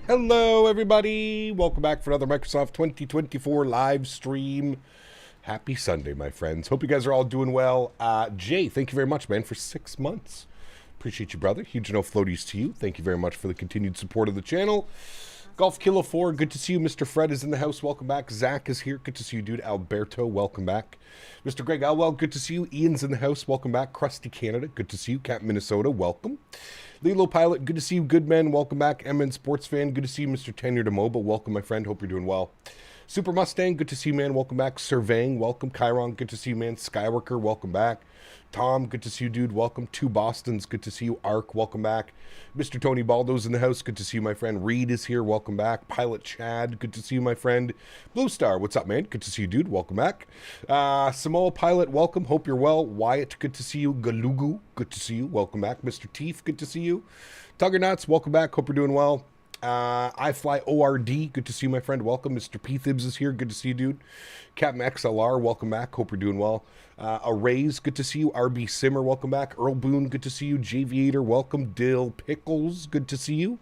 Hello, everybody. Welcome back for another Microsoft 2024 live stream. Happy Sunday, my friends. Hope you guys are all doing well. Jay, thank you very much, man, for 6 months. Appreciate you, brother. Huge no floaties to you. Thank you very much for the continued support of the channel. Golf Kilo 4, good to see you. Mr. Fred is in the house. Welcome back. Zach is here. Good to see you, dude. Alberto, welcome back. Mr. Greg Alwell, good to see you. Ian's in the house. Welcome back. Krusty Canada, good to see you. Cap Minnesota, welcome. Lilo Pilot, good to see you. Good man, welcome back. MN Sports Fan, good to see you. Mr. Tenure Demoba, welcome, my friend. Hope you're doing well. Super Mustang, good to see you, man. Welcome back. Surveying, welcome. Chiron, good to see you, man. Skyworker, welcome back. Tom, good to see you, dude. Welcome. Two Bostons, good to see you. Ark, welcome back. Mr. Tony Baldo's in the house. Good to see you, my friend. Reed is here. Welcome back. Pilot Chad, good to see you, my friend. Blue Star, what's up, man? Good to see you, dude. Welcome back. Samoa Pilot, welcome. Hope you're well. Wyatt, good to see you. Galugu, good to see you. Welcome back. Mr. Teef, good to see you. Tugger Nuts, welcome back. Hope you're doing well. I Fly ORD, good to see you, my friend. Welcome. Mr. P. Thibs is here. Good to see you, dude. Captain XLR, welcome back. Hope you're doing well. Arrays, good to see you. RB Simmer, welcome back. Earl Boone, good to see you. Javiator, welcome. Dill Pickles, good to see you.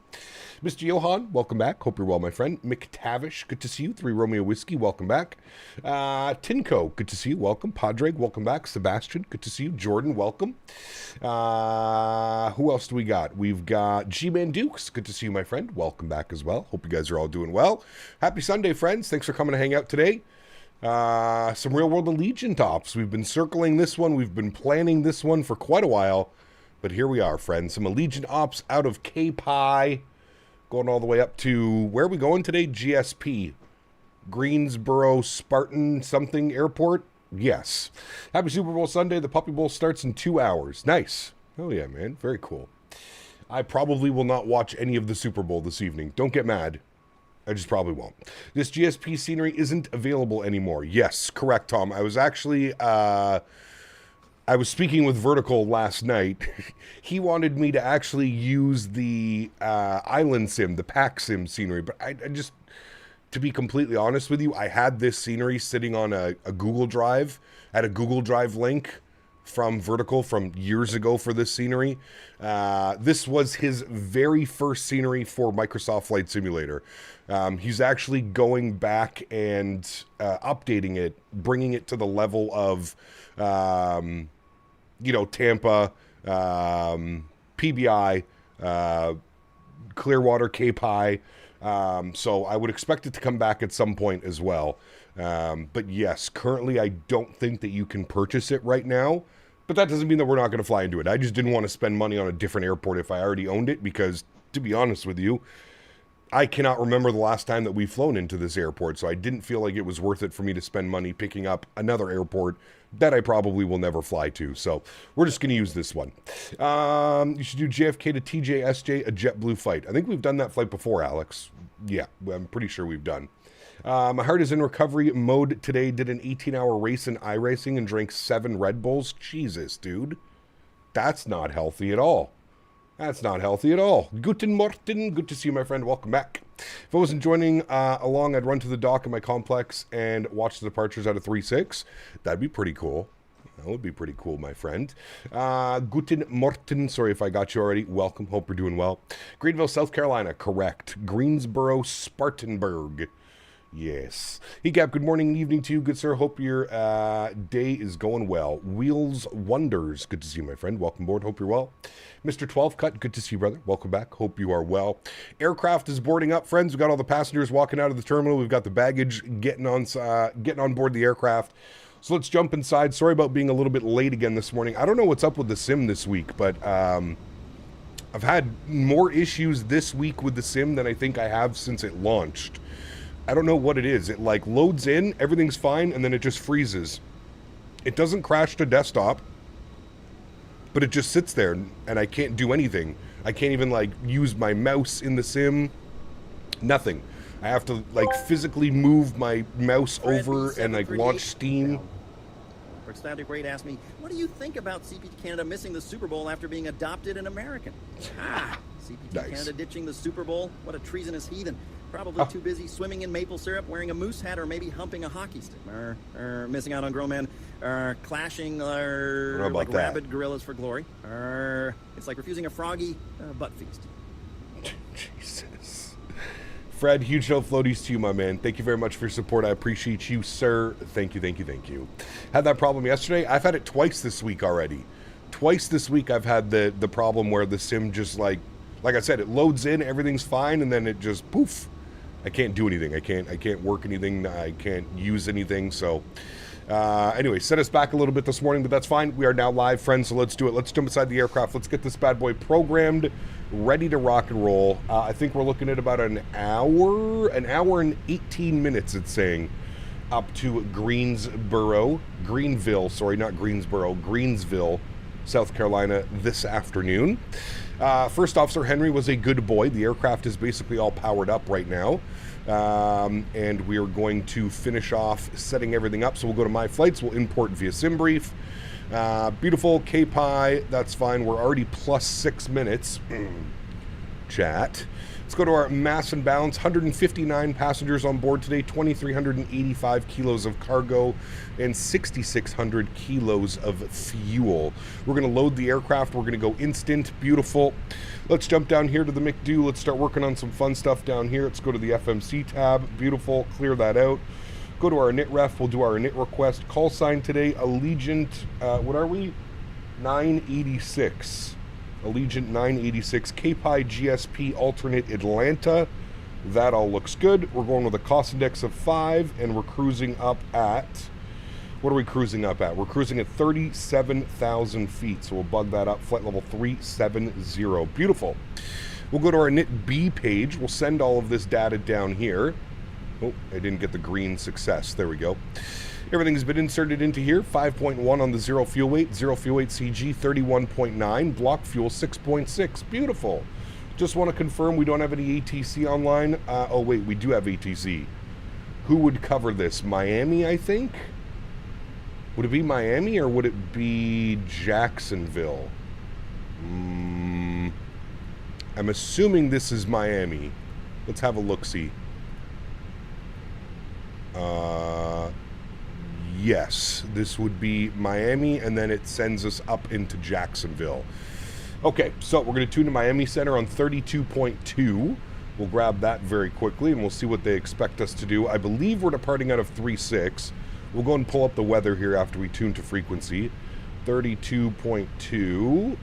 Mr. Johan, welcome back. Hope you're well, my friend. McTavish, good to see you. 3 Romeo Whiskey, welcome back. Tinko, good to see you. Welcome. Padre, welcome back. Sebastian, good to see you. Jordan, welcome. Who else do we got? We've got G-Man Dukes, good to see you, my friend. Welcome back as well. Hope you guys are all doing well. Happy Sunday, friends. Thanks for coming to hang out today. Some real-world Allegiant ops. We've been circling this one. We've been planning this one for quite a while. But here we are, friends. Some Allegiant ops out of KPIE. Going all the way up to, where are we going today? GSP. Greensboro Spartan something airport? Yes. Happy Super Bowl Sunday. The Puppy Bowl starts in 2 hours. Nice. Oh yeah, man. Very cool. I probably will not watch any of the Super Bowl this evening. Don't get mad. I just probably won't. This GSP scenery isn't available anymore. Yes, correct, Tom. I was actually, I was speaking with Vertical last night. He wanted me to actually use the Island Sim, the Pack Sim scenery, but I just, to be completely honest with you, I had this scenery sitting on a Google Drive, at a Google Drive link from Vertical from years ago for this scenery. This was his very first scenery for Microsoft Flight Simulator. He's actually going back and updating it, bringing it to the level of, you know, Tampa, PBI, Clearwater, KPIE. So I would expect it to come back at some point as well. But yes, currently I don't think that you can purchase it right now. But that doesn't mean that we're not going to fly into it. I just didn't want to spend money on a different airport if I already owned it, because, to be honest with you, I cannot remember the last time that we've flown into this airport, so I didn't feel like it was worth it for me to spend money picking up another airport that I probably will never fly to. So we're just going to use this one. You should do JFK to TJSJ, a JetBlue flight. I think we've done that flight before, Alex. Yeah, I'm pretty sure we've done. My heart is in recovery mode today. Did an 18-hour race in iRacing and drank 7 Red Bulls. Jesus, dude. That's not healthy at all. That's not healthy at all. Guten Morgen. Good to see you, my friend. Welcome back. If I wasn't joining along, I'd run to the dock in my complex and watch the departures out of 3-6. That'd be pretty cool. That would be pretty cool, my friend. Guten Morgen. Sorry if I got you already. Welcome. Hope you're doing well. Greenville, South Carolina. Correct. Greensboro, Spartanburg. Yes. Hey, Gap, good morning and evening to you, good sir. Hope your day is going well. Wheels Wonders, good to see you, my friend. Welcome aboard. Hope you're well. Mr. 12 Cut, good to see you, brother. Welcome back. Hope you are well. Aircraft is boarding up, friends. We've got all the passengers walking out of the terminal. We've got the baggage getting on board the aircraft. So let's jump inside. Sorry about being a little bit late again this morning. I don't know what's up with the sim this week, but I've had more issues this week with the sim than I think I have since it launched. I don't know what it is. It like loads in, everything's fine, and then it just freezes. It doesn't crash to desktop, but it just sits there, and I can't do anything. I can't even like use my mouse in the sim. Nothing. I have to like physically move my mouse over and like launch Steam. Standard Great asked me, what do you think about CPT Canada missing the Super Bowl after being adopted an American? CPT Nice. Canada ditching the Super Bowl? What a treasonous heathen. Probably too busy swimming in maple syrup, wearing a moose hat, or maybe humping a hockey stick. Missing out on grown men. Clashing like rabid gorillas for glory. It's like refusing a froggy butt feast. Jesus. Fred, huge show floaties to you, my man. Thank you very much for your support. I appreciate you, sir. Thank you, thank you, thank you. Had that problem yesterday. I've had it twice this week already. Twice this week I've had the problem where the sim just like I said, it loads in, everything's fine, and then it just poof. I can't do anything. I can't work anything. I can't use anything. So anyway, set us back a little bit this morning, but that's fine. We are now live, friends, so let's do it. Let's jump inside the aircraft. Let's get this bad boy programmed, ready to rock and roll. I think we're looking at about an hour and 18 minutes, it's saying, up to Greenville, South Carolina this afternoon. First Officer Henry was a good boy. The aircraft is basically all powered up right now. And we are going to finish off setting everything up. So we'll go to My Flights. We'll import via SimBrief. Beautiful. KPIE. That's fine. We're already plus 6 minutes. Chat. Let's go to our mass and balance. 159 passengers on board today, 2,385 kilos of cargo, and 6,600 kilos of fuel. We're going to load the aircraft. We're going to go instant. Beautiful. Let's jump down here to the McDo. Let's start working on some fun stuff down here. Let's go to the FMC tab. Beautiful. Clear that out. Go to our init ref. We'll do our init request. Call sign today, Allegiant, what are we? 986. Allegiant 986, KPIE GSP alternate Atlanta. That all looks good. We're going with a cost index of 5, and we're cruising up at, what are we cruising up at? We're cruising at 37,000 feet, so we'll bug that up, flight level 370. Beautiful. We'll go to our init B page. We'll send all of this data down here. Oh, I didn't get the green success. There we go. Everything's been inserted into here. 5.1 on the zero fuel weight CG, 31.9, block fuel 6.6. Beautiful. Just want to confirm we don't have any ATC online. Oh wait, we do have ATC. Who would cover this? Miami, I think? Would it be Miami or would it be Jacksonville? I'm assuming this is Miami. Let's have a look-see. Yes, this would be Miami, and then it sends us up into Jacksonville. Okay, so we're going to tune to Miami Center on 32.2. We'll grab that very quickly, and we'll see what they expect us to do. I believe we're departing out of 3.6. We'll go and pull up the weather here after we tune to frequency. 32.2.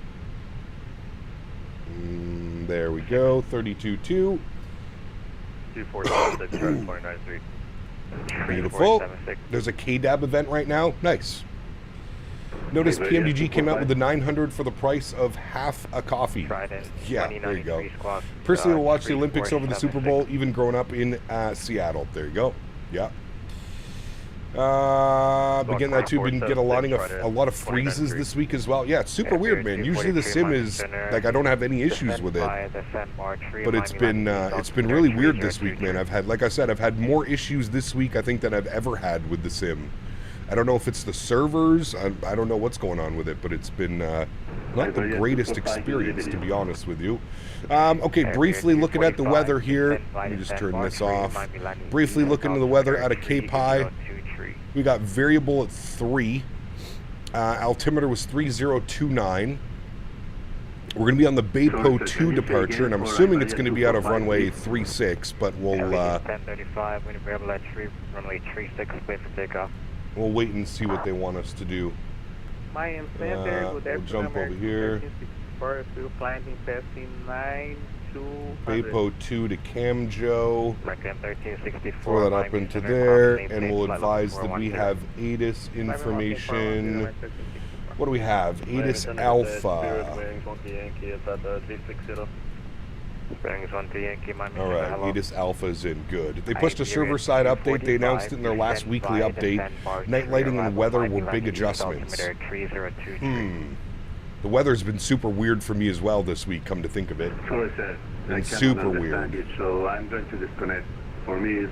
There we go, 32.2. 246, 493. Beautiful. There's a KDAB event right now. Nice. Notice PMDG came out with the 900 for the price of half a coffee. Yeah, there you go. Personally, will watch the Olympics over the Super Bowl, even growing up in Seattle. There you go. Yeah. Begin that too. Been get a lot of freezes this week as well. Yeah, it's super weird, man. Usually the sim is like I don't have any issues with it, but it's been really weird this week, man. I've had, like I said, I've had more issues this week I think than I've ever had with the sim. I don't know if it's the servers. I don't know what's going on with it, but it's been not the greatest experience, to be honest with you. Okay, briefly looking at the weather here. Let me just turn this off. Briefly looking at the weather out of KPIE. We got variable at 3. Altimeter was 3029. We're going to be on the Baypo 2 departure, and I'm assuming it's going to be out of runway 36, but we'll 1035, variable at 3, runway 36, wait for takeoff. We'll wait and see what they want us to do. We'll jump over here. Baypo 2 to Camjo. Throw that up into there, and we'll advise that we have ATIS information. What do we have? ATIS Alpha. Alright, ATIS Alpha is in. Good. They pushed a server-side update. They announced it in their last weekly update. Night lighting and weather were big adjustments. The weather's been super weird for me as well this week, come to think of it. And super weird. So I'm going to disconnect. For me,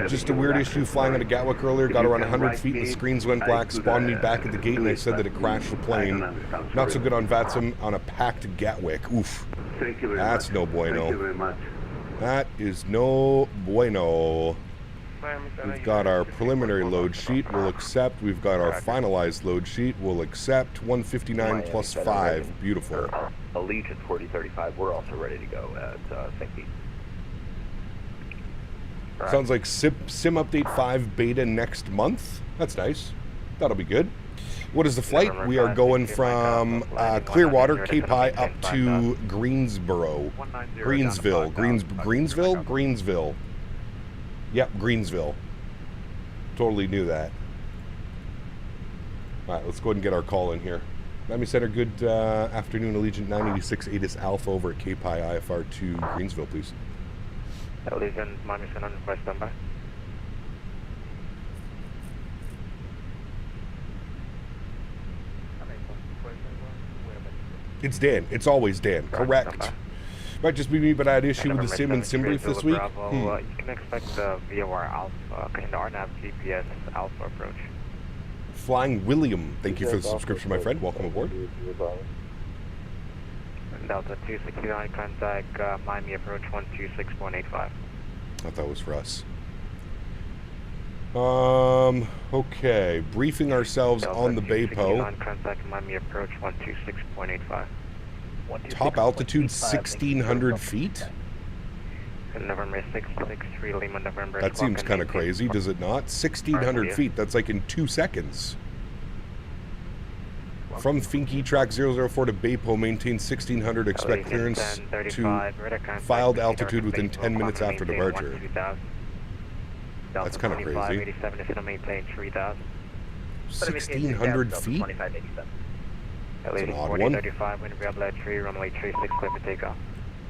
just a weird issue flying out of Gatwick earlier. Got around 100 feet, the screens went black, spawned me back at the gate, and they said that it crashed the plane. Not so good on VATSIM on a packed Gatwick. Oof. Thank you very That's much. no bueno. Thank you very much. That is no bueno. We've got our preliminary load sheet. We'll accept. We've got our finalized load sheet. We'll accept. 159 plus 5. Beautiful. Allegiant 4035. We're also ready to go at St. Pete. Sounds like sim update 5 beta next month. That's nice. That'll be good. What is the flight? We are going from Clearwater, KPIE, up to Greensboro. Greensville? Yep, Greensville. Totally knew that. All right, let's go ahead and get our call in here. Miami Center, good afternoon. Allegiant 986 ATIS Alpha over at KPIE IFR to Greensville, please. Allegiant, Miami Center, request number. It's Dan. It's always Dan. Correct. Might just be me, but I had issue with the sim and sim brief this week. You can expect the VOR Alpha, in the RNAV GPS Alpha approach. Flying William, thank you for the subscription, my friend. Welcome aboard. Delta 269, contact Miami approach 126.85. I thought that was for us. Okay. Briefing ourselves Delta on the Baypo. Contact Miami approach 126.85. Top altitude 1,600 feet? November 663 Lima, November. That seems kind of crazy, does it not? 1,600 feet. That's like in 2 seconds. From Finky track 004 to Baypo, maintain 1,600. Expect clearance to filed altitude within 10 minutes after departure. That's kind of crazy. 1,600 feet? That's an odd one.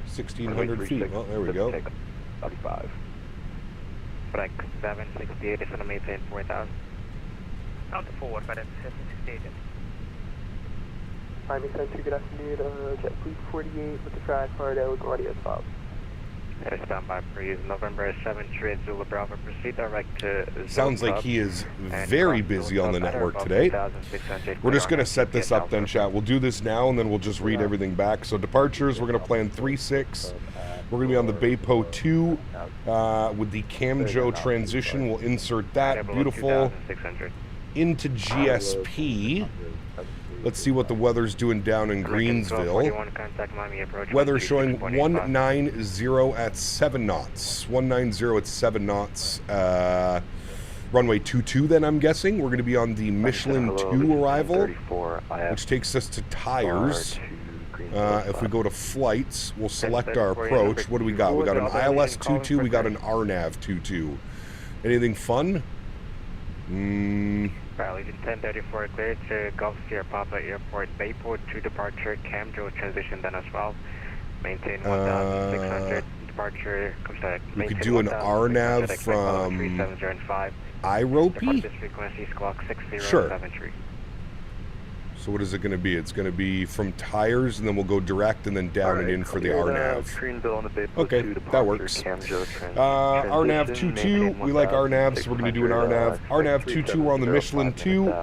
1,600 feet. Well, there we go. 35. Flight 768 is going to maintain 4,000. Out to forward, but it's 68. Miami Center, good afternoon. Jet Fleet 48 with the track hard out, audio stop. Standby for use November 7 Trade Zulu Bravo. Proceed direct to Sounds like he is very busy on the network today. We're just going to set this up then, chat. We'll do this now and then we'll just read everything back. So departures, we're going to plan 3-6. We're going to be on the Baypo 2 with the Camjo transition. We'll insert that. Beautiful. Into GSP. Let's see what the weather's doing down in Greensville. Weather showing 190 at 7 knots. 190 at 7 knots. Runway 22 then, I'm guessing. We're going to be on the Michelin 2 arrival, which takes us to tires. If we go to flights, we'll select our approach. What do we got? We got an ILS 22. We got an RNAV 22. Anything fun? Allegiant 1034 cleared to Gulf Sierra Papa Airport, Bayport to departure, Camjo transition then as well. Maintain 1,600 departure. We could do an RNAV from IROPI? Frequency squawk 6073. Sure. So what is it going to be? It's going to be from tires, and then we'll go direct and then down and in for the RNAV. Okay, that works. RNAV 22, we like RNAVs, so we're going to do an RNAV. RNAV 22, we're on the Michelin 2.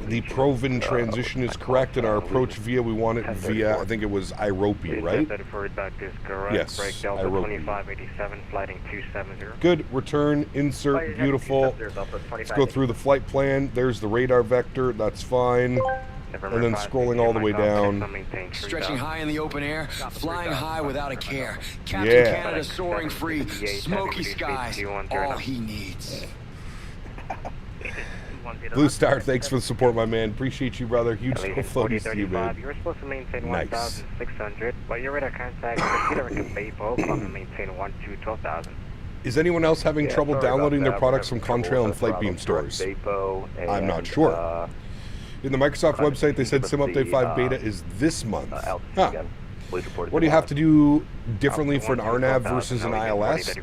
The Provin transition is correct, and our approach via, we want it via, I think it was IROPI, right? Yes, IROPI. Good, return, insert, beautiful. Let's go through the flight plan. There's the radar vector, that's fine. And then scrolling all the way down. Stretching high in the open air, flying high without a care. Captain Canada soaring free, smoky skies, all he needs. Blue Star, thanks for the support, my man. Appreciate you, brother. Huge floaties to you, man. You're supposed to maintain nice. 1,600, but you're ready to contact Baypo, maintain 12,000. Is anyone else having trouble downloading their products from Contrail and Flightbeam stores? I'm not sure. In the Microsoft website, they said Sim Update 5 beta is this month. Huh. What do you have to do differently for an RNAV versus an ILS?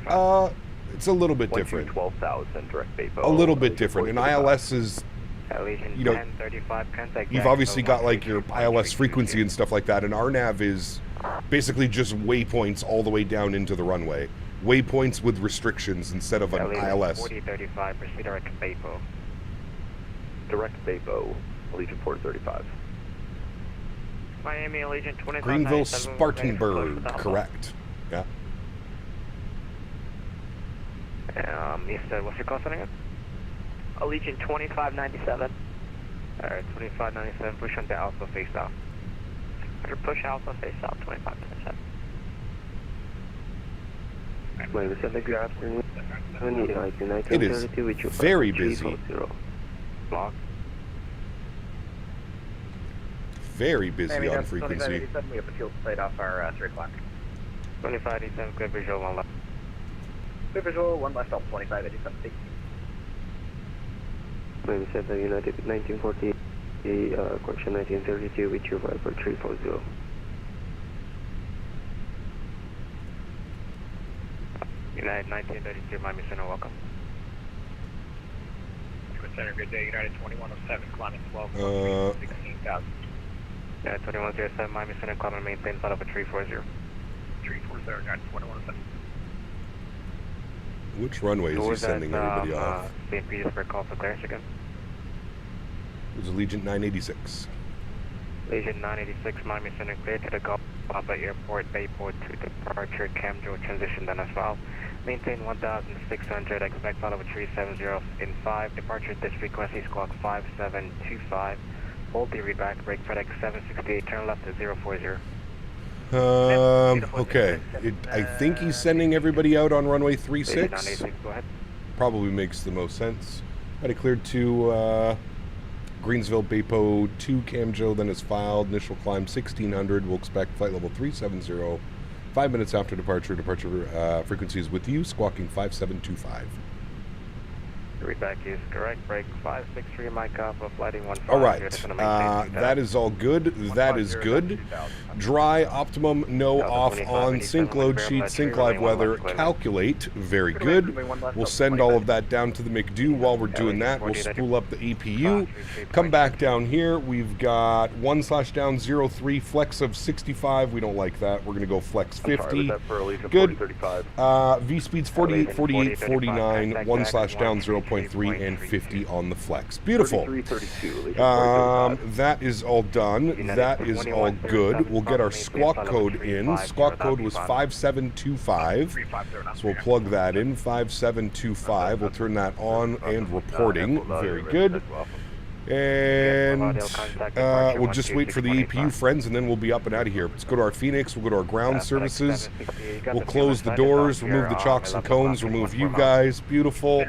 It's a little bit different. A little bit different. An ILS is, you know, you've obviously got like your ILS frequency and stuff like that. An RNAV is basically just waypoints all the way down into the runway. Waypoints with restrictions instead of an ILS. 4035, proceed direct to Baypo. Direct Baypo, Allegiant 4035. Miami Allegiant 25. Greenville, Spartanburg, correct. Yeah. What's your cost on it? Allegiant 2597. Alright, 2597, push on the Alpha face off. Push Alpha face off 2597. It is very busy. Very busy on frequency. We have a fuel plate off our 3 o'clock. 2587, clear visual, 1 left. Clear visual, 1 left off 2587. Maybe said the United 1940, correction 1932 with you for 340. United 1932, Miami Center, welcome. Center, good day, United 2107, climbing 12, 16,000. United 2107, Miami Center, climbing maintain flight over 340. 340, United 2107. Which runway is he sending everybody off? St. Petersburg, call for clearance again. It was Allegiant 986. Allegiant 986, Miami Center, clear to the Gulf Papa Airport, Bayport to departure, Camjo transition done as well. Maintain 1,600, expect flight over 370 in 5, departure this frequency, squawk 5725. Hold the read back, brake FedEx 768, turn left to 040. Okay. I think he's sending everybody out on runway 36. Go ahead. Probably makes the most sense. Got it cleared to Greensville, Baypo 2, Camjo, then is filed. Initial climb 1600. We'll expect flight level 370. 5 minutes after departure. Departure frequency is with you, squawking 5725. Read back is correct. Brake 563, mic up, flighting 15. All right. That is all good. That is good. Dry, optimum, no, off, on, sync load sheet, sync live weather, calculate. Very good. We'll send all of that down to the McDo. While we're doing that, we'll spool up the APU. Come back down here. We've got 1/down 03, flex of 65. We don't like that. We're going to go flex 50. Good. V speeds 48, 48, 49, 1/down 0.3 and 50 on the flex. Beautiful. That is all done. That is all good. We'll get our squawk code in. Squawk code was 5725. So we'll plug that in. 5725. We'll turn that on and reporting. Very good. And we'll just wait for the APU friends, and then we'll be up and out of here. Let's go to our Fenix. We'll go to our ground services. We'll close the doors, remove the chocks and cones, remove you guys. Beautiful.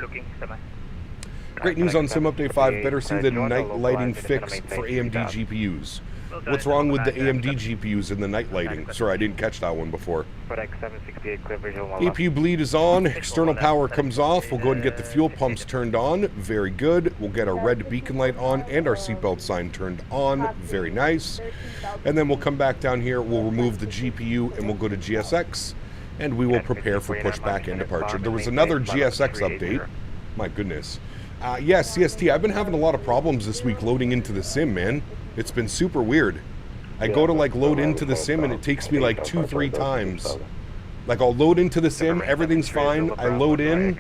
Great news on Sim Update 5. Better see the night lighting fix for AMD GPUs. What's wrong with the AMD GPUs in the night lighting? Sorry, I didn't catch that one before. APU bleed is on. External power comes off. We'll go ahead and get the fuel pumps turned on. Very good. We'll get our red beacon light on and our seatbelt sign turned on. Very nice. And then we'll come back down here. We'll remove the GPU and we'll go to GSX. And we will prepare for pushback and departure. There was another GSX update. My goodness. Yes, CST. I've been having a lot of problems this week loading into the sim, man. It's been super weird. I go to like load into the sim and it takes me like 2-3 times. Like I'll load into the sim, everything's fine. I load in,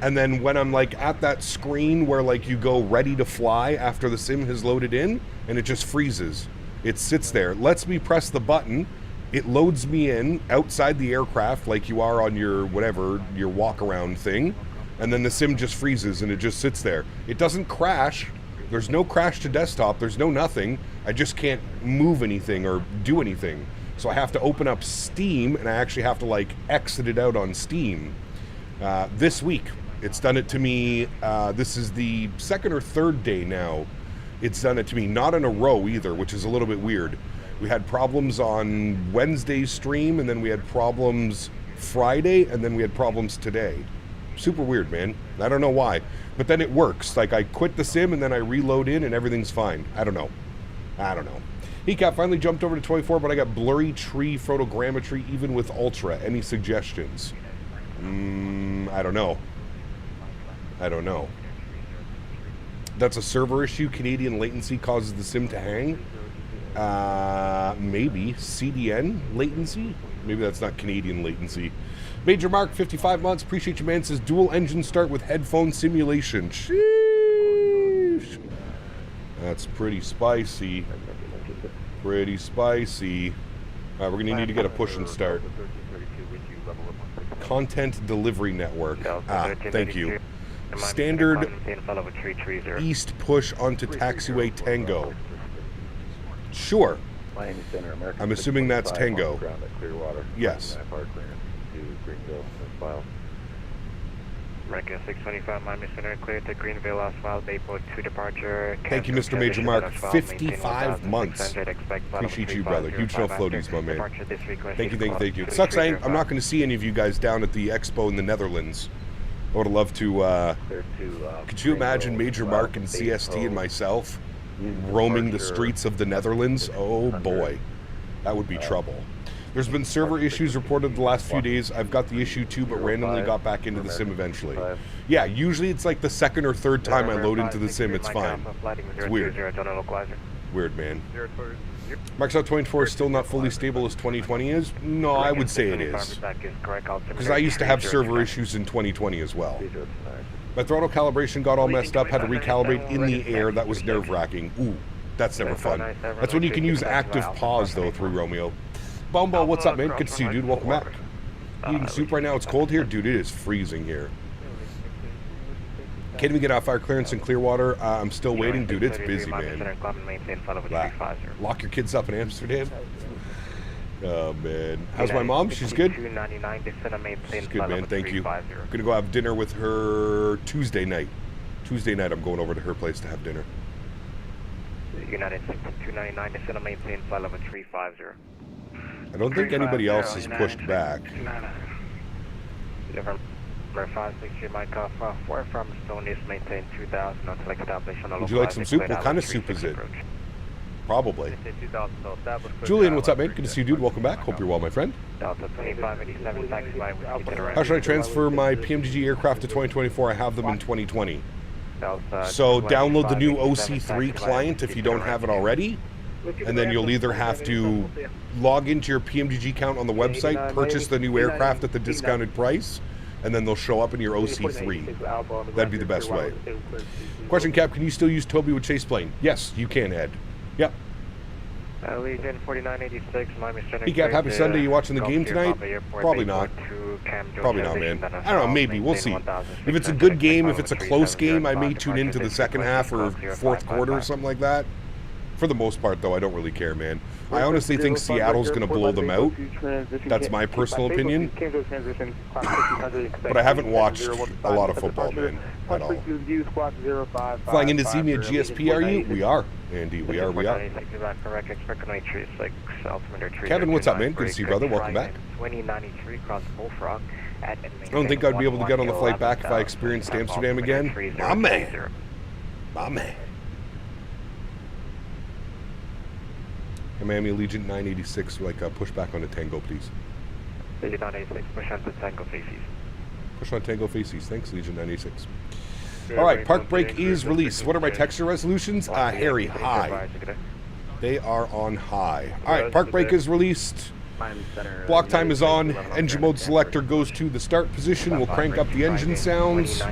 and then when I'm like at that screen where like you go ready to fly after the sim has loaded in, and it just freezes. It sits there, lets me press the button. It loads me in outside the aircraft like you are on your whatever, your walk around thing. And then the sim just freezes and it just sits there. It doesn't crash. There's no crash to desktop. There's no nothing. I just can't move anything or do anything. So I have to open up Steam and I actually have to like exit it out on Steam. This week, it's done it to me. This is the second or third day now. It's done it to me, not in a row either, which is a little bit weird. We had problems on Wednesday's stream and then we had problems Friday and then we had problems today. Super weird, man. I don't know why. But then it works. Like, I quit the sim and then I reload in and everything's fine. I don't know. ECAP finally jumped over to 24, but I got blurry tree photogrammetry even with Ultra. Any suggestions? I don't know. That's a server issue. Canadian latency causes the sim to hang. Maybe. CDN latency? Maybe that's not Canadian latency. Major Mark, 55 months. Appreciate you, man. Says dual engine start with headphone simulation. Sheesh. That's pretty spicy. Pretty spicy. All right, we're going to need to get a push and start. Content delivery network. Thank you. Standard east push onto taxiway Tango. Sure. I'm assuming that's Tango. Yes. Greenville as well. American 625 Miami Center, clear to Greenville as well, Bayport 2 departure. Thank you, Mr. Major Mark. 55 months. Appreciate you, brother. Huge no floaties, my man. Thank you, thank you. It sucks I'm not going to see any of you guys down at the expo in the Netherlands. I would have loved to, could you imagine Major Mark and CST and myself roaming the streets of the Netherlands? Oh boy, that would be trouble. There's been server issues reported the last few days. I've got the issue too, but randomly got back into the sim eventually. Yeah, usually it's like the second or third time I load into the sim, it's fine. It's weird. Weird, man. Microsoft 24 is still not fully stable as 2020 is? No, I would say it is. Because I used to have server issues in 2020 as well. My throttle calibration got all messed up, had to recalibrate in the air. That was nerve-wracking. Ooh, that's never fun. That's when you can use active pause, though, through Romeo. Bomball, what's up, man? Good to see you, dude. Welcome back. Eating soup right now. It's cold here? Dude, it is freezing here. Can't even get out fire clearance in Clearwater. I'm still waiting. Dude, it's busy, man. Lock your kids up in Amsterdam? Oh, man. How's my mom? She's good? She's good, man. Thank you. I'm going to go have dinner with her Tuesday night. Tuesday night, I'm going over to her place to have dinner. United 299, descend and maintain flight level 350. I don't think anybody else has pushed back. November 563 Mike Off, where from Stone is maintain 2000 until established on the Would you like some soup? What kind of soup is it? Probably. Julian, what's up, mate? Good to see you, dude. Welcome back. Hope you're well, my friend. Delta 2587 taxi. How should I transfer my PMGG aircraft to 2024? I have them in 2020. So download the new OC3 client if you don't have it already. And then you'll either have to log into your PMGG account on the website, purchase the new aircraft at the discounted price, and then they'll show up in your OC3. That'd be the best way. Question, Cap, can you still use Toby with Chase Plane? Yes, you can, Ed. Yep. Allegiant 4986, Miami Center. Hey, Cap, happy Sunday. You watching the game tonight? Probably not. Probably not, man. I don't know, maybe. We'll see. If it's a good game, if it's a close game, I may tune into the second half or fourth quarter or something like that. For the most part, though, I don't really care, man. I honestly think Seattle's going to blow them out. That's my personal opinion. But I haven't watched a lot of football, man, at all. Flying in to see me at GSP, are you? We are, Andy. We are. Kevin, what's up, man? Good to see you, brother. Welcome back. I don't think I'd be able to get on the flight back if I experienced Amsterdam again. My man. My man. Miami Allegiant 986, like push back on the Tango, please. Legion 986, push on the Tango faces. Push on Tango faces. Thanks, Legion 986. All right, park brake is released. What are my texture resolutions? Harry, high. They are on high. All right, park brake is released. Block time is on. Engine mode selector goes to the start position. We'll crank up the engine sounds.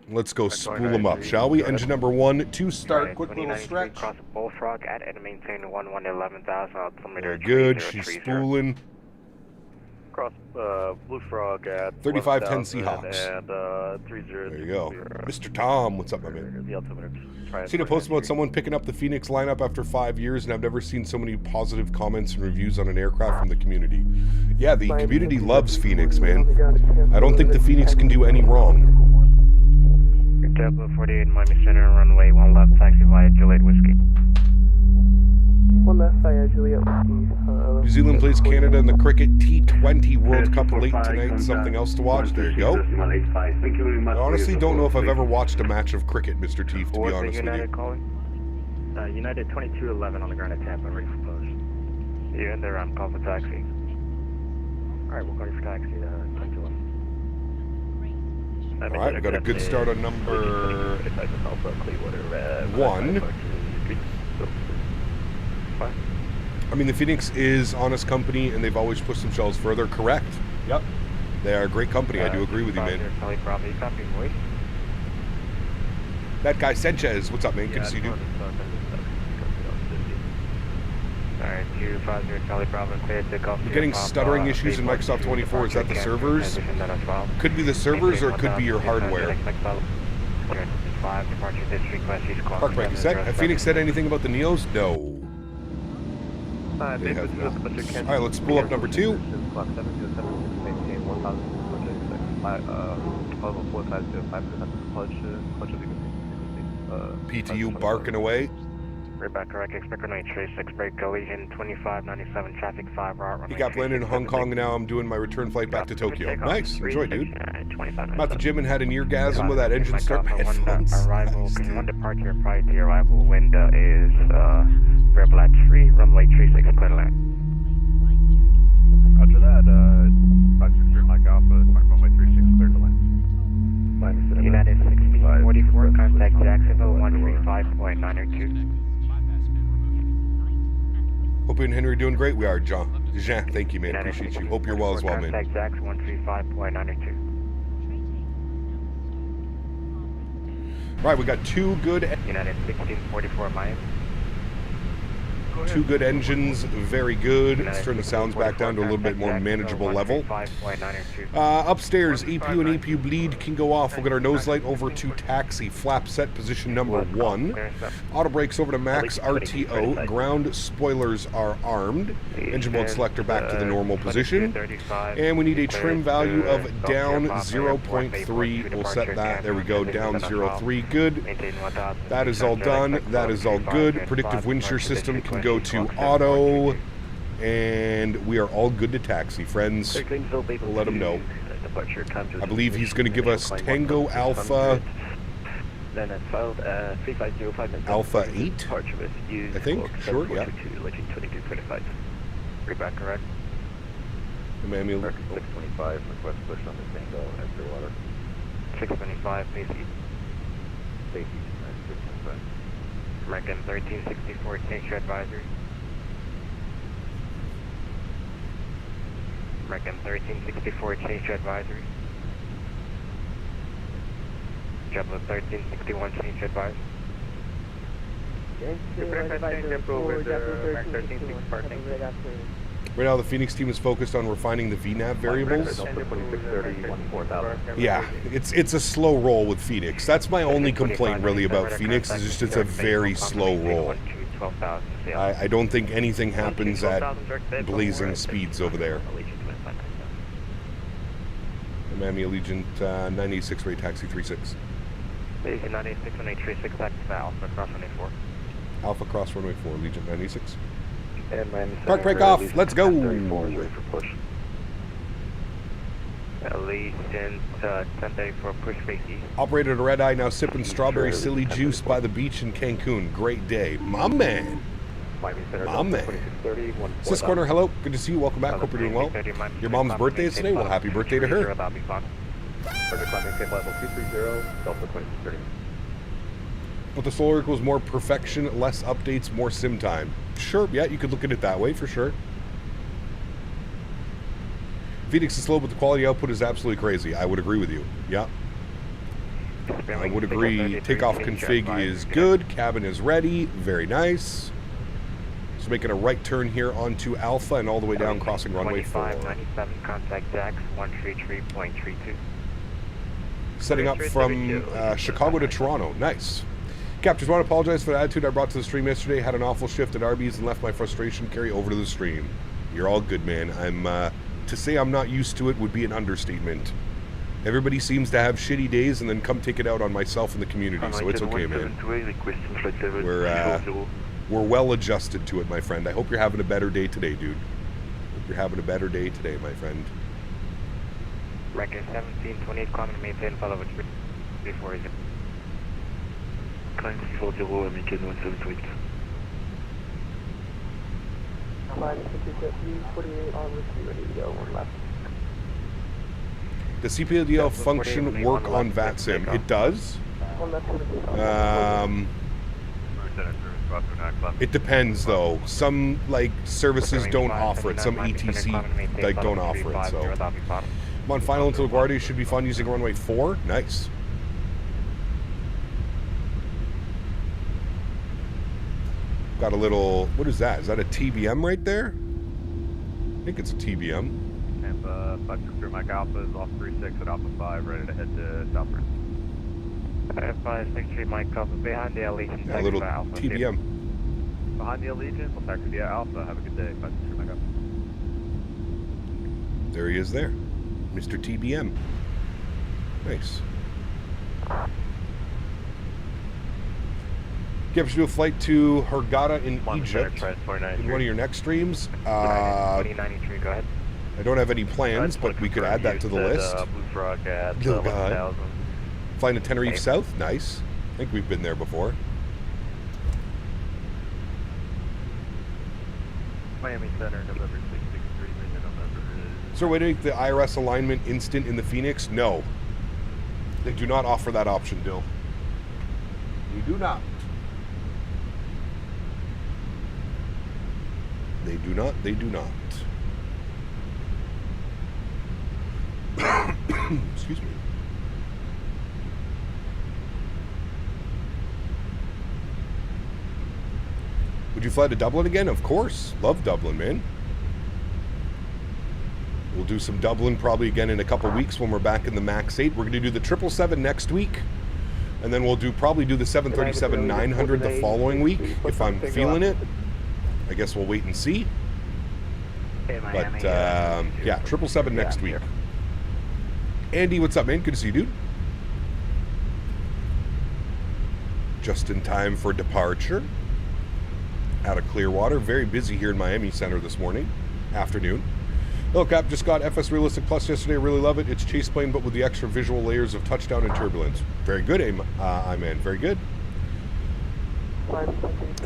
Let's go spool them up, shall we? Engine number 1 to start. Quick little stretch. Cross Bullfrog at and maintain 11,000 altimeter. Very good. She's spooling. Cross Blue Frog at 3510 Seahawks. And 30. There you go. Mr. Tom, what's up, my man? Seen a post about someone picking up the Phoenix lineup after 5 years, and I've never seen so many positive comments and reviews on an aircraft from the community. Yeah, the community loves Phoenix, man. I don't think the Phoenix can do any wrong. Delta 48 Miami Center, runway 1 left, taxi via Juliet Whiskey. 1 left via Juliet Whiskey. New Zealand plays Canada in the Cricket T20 World Cup late tonight. Something else to watch. There you go. I honestly don't know if I've ever watched a match of cricket, Mr. Teef, to be honest with you. Calling? United 2211 on the ground at Tampa, ready for post. You're in there, I'm calling for taxi. Alright, we'll call you for taxi, 2211. Alright, we got a good start on number 1. I mean, the Phoenix is honest company, and they've always pushed themselves further. Correct. Yep. They are a great company. I do agree with you, man. That guy Sanchez, what's up, man? Good to see you, dude. Alright, 250 Charlie Bravo, clear takeoff. You're getting stuttering issues in Microsoft 24. Is that the servers? Could be the servers, or it could be your hardware. Park brake is set. Have Phoenix said anything about the Neos? No. They have not. All right, let's pull up number 2. PTU barking away. Reback correct, expect runway 36, break Allegiant 2597, traffic 5 route. He got landed in Hong Kong, and now I'm doing my return flight back to Tokyo. Nice, enjoy, dude. I'm at the gym and had an eargasm with that engine start. My headphones. Arrival, Nice, one departure prior to your arrival window is Rebel at 3, runway 36, clear to land. After that, 563 Mike Alpha, runway 36, clear to land. United 1644, contact Jacksonville 135.902. Hope you and Henry are doing great. We are, Jean, thank you, man. Appreciate you. Hope you're well as well, man. Contact Jax 135.902. Right, we got 2 good... United 1644 Miami. 2 good engines, very good. Let's turn the sounds back down to a little bit more manageable level. Upstairs, EPU and EPU bleed can go off. We'll get our nose light over to taxi. Flap set position number 1. Auto brakes over to max RTO. Ground spoilers are armed. Engine mode selector back to the normal position. And we need a trim value of down 0.3. We'll set that. There we go, down 0.3. Good. That is all done. That is all good. Predictive wind shear system can go to auto, and we are all good to taxi, friends. We'll let him know. I believe he's going to give us Tango Alpha Alpha 8, I think. Sure, yeah. Reback correct. Emmanuel. 625, request push on the Tango after water. 625, please. Safety, 625. American 1364, change your advisory. American 1364, change your advisory. JetBlue 1361, change your advisory. Right now, the Phoenix team is focused on refining the VNAV variables. Yeah, it's a slow roll with Phoenix. That's my only complaint, really, about Phoenix, is just it's a very slow roll. I don't think anything happens at blazing speeds over there. Miami Allegiant 986 rate taxi 36. 986 and 836, taxi Alpha cross runway 4. Alpha cross runway 4, Allegiant 986. And Miami Park break off, let's go! Allegiant 1030 for push face east. Operator to Red Eye, now sipping strawberry silly juice by the beach in Cancun. Great day. My man. My man. Sis Corner, hello. Good to see you. Welcome back. Hope you're doing well. Your mom's birthday is today. Well, happy birthday to her. But the Solar equals more perfection, less updates, more sim time. Sure, yeah, you could look at it that way for sure. Phoenix is slow, but the quality output is absolutely crazy. I would agree with you. Yeah. I would agree. Takeoff config is good. Cabin is ready. Very nice. So making a right turn here onto Alpha and all the way down, crossing runway 4. 2597, contact Jax 133.32. Setting up from Chicago to Toronto. Nice. Captors, want to apologize for the attitude I brought to the stream yesterday. Had an awful shift at Arby's and left my frustration carry over to the stream. You're all good, man. To say I'm not used to it would be an understatement. Everybody seems to have shitty days and then come take it out on myself and the community, so it's okay, man. We're well adjusted to it, my friend. I hope you're having a better day today, dude. Hope you're having a better day today, my friend. Record 1728, common maintain, follow with before is it. Climb 40, American 178. Does CPLDL function work on VATSIM? It does. It depends, though. Some services don't offer it. Some ETC don't offer it. So, I'm on final until LaGuardia. Should be fun using runway 4. Nice. Got a little. What is that? Is that a TBM right there? I think it's a TBM. And 563 Mike Alpha is off 36 at Alpha 5, ready to head to Southern. 563 Mike Alpha behind the Allegiant. A little TBM. Behind the Allegiant, we'll taxi via Alpha. Have a good day. 563 Mike Alpha. There he is there. Mr. TBM. Nice. Give us a flight to Hurghada in Egypt in one of your next streams. 2093, go ahead. I don't have any plans, but we could add that to the list. Blue Frog at Oh, God. 11,000. Flying to Tenerife South, nice. I think we've been there before. Miami Center, November 663, November. Is there a way to make the IRS alignment instant in the Fenix? No. They do not offer that option, Dill. They do not. They do not. They do not. Excuse me. Would you fly to Dublin again? Of course. Love Dublin, man. We'll do some Dublin probably again in a couple weeks when we're back in the MAX 8. We're going to do the 777 next week. And then we'll probably do the 737-900 the following week if I'm feeling it. I guess we'll wait and see. But yeah, 777 next week. Andy, what's up, man? Good to see you, dude. Just in time for departure out of Clearwater. Very busy here in Miami Center this afternoon. Hello, Cap. Just got FS Realistic Plus yesterday. Really love it. It's chase plane, but with the extra visual layers of touchdown and turbulence. Very good, I-Man. Very good.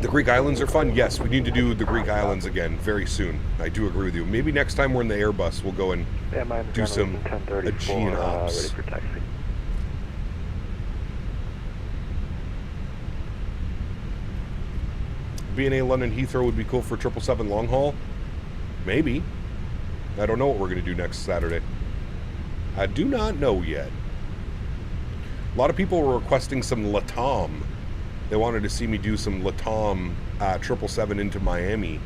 The Greek Islands are fun. Yes, we need to do the Greek Islands again very soon. I do agree with you. Maybe next time we're in the Airbus, we'll go and do some Aegean ops. Ready for taxi. BNA London Heathrow would be cool for 777 long haul. Maybe. I don't know what we're going to do next Saturday. I do not know yet. A lot of people were requesting some LATAM. They wanted to see me do some LATAM 777 into Miami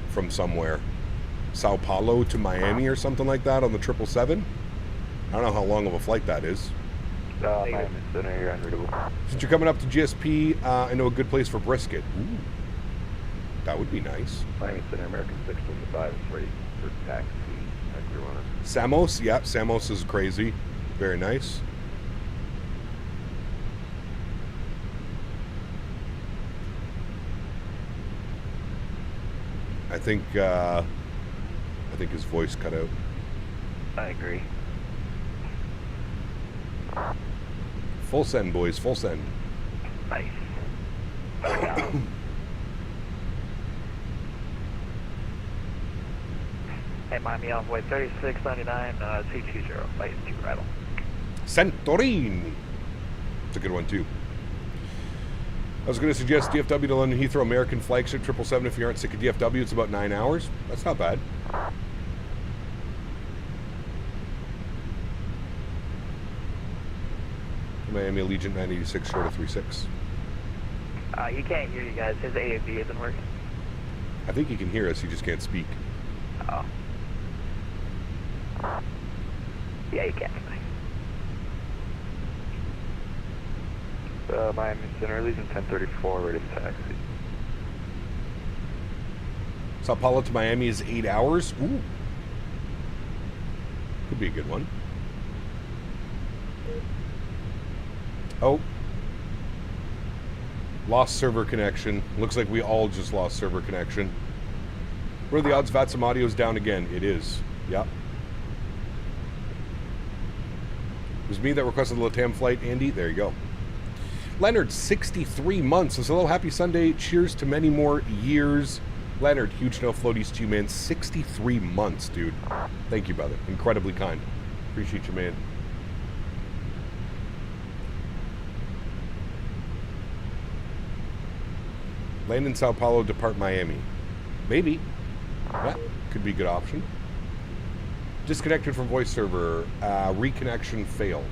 from somewhere. Sao Paulo to Miami or something like that on the 777. I don't know how long of a flight that is. Miami Center, you're unreadable. Since you're coming up to GSP, I know a good place for brisket. Ooh. That would be nice. Miami Center, American 625 is ready for taxi. Samos, yeah, Samos is crazy. Very nice. I think his voice cut out. I agree. Full send, boys, full send. Nice. Hey, Miami Envoy 3699, C20, flight 2 arrival. Santorini. It's a good one, too. I was going to suggest DFW to London Heathrow American flagship 777 if you aren't sick of DFW. It's about 9 hours. That's not bad. Miami Allegiant 986 short of 36. He can't hear you guys. His AAV isn't working. I think he can hear us. He just can't speak. Oh. Yeah, you can. Miami Center, Allegiant 1034, ready for taxi. Sao Paulo to Miami is 8 hours. Ooh. Could be a good one. Oh. Lost server connection. Looks like we all just lost server connection. What are the odds VATSIM audio's down again? It is. Yep. It was me that requested the LATAM flight, Andy. There you go. Leonard, 63 months. Says, hello, happy Sunday. Cheers to many more years. Leonard, huge no floaties to you, man. 63 months, dude. Thank you, brother. Incredibly kind. Appreciate you, man. Land in Sao Paulo, depart Miami. Maybe. Yeah, could be a good option. Disconnected from voice server. Reconnection failed.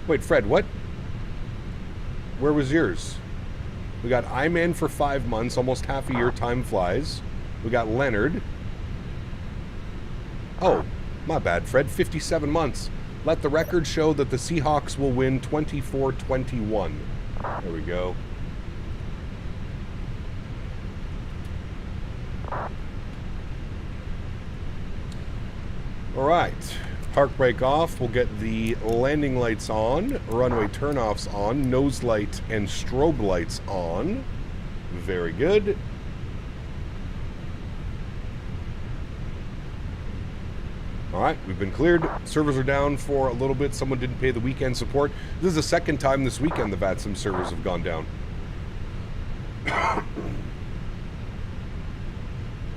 Wait, Fred, what? Where was yours? We got I-Man for 5 months, almost half a year, time flies. We got Leonard. Oh, my bad, Fred, 57 months. Let the record show that the Seahawks will win 24-21. There we go. All right. Park brake off. We'll get the landing lights on, runway turnoffs on, nose light and strobe lights on. Very good. All right, we've been cleared. Servers are down for a little bit. Someone didn't pay the weekend support. This is the second time this weekend the VATSIM servers have gone down.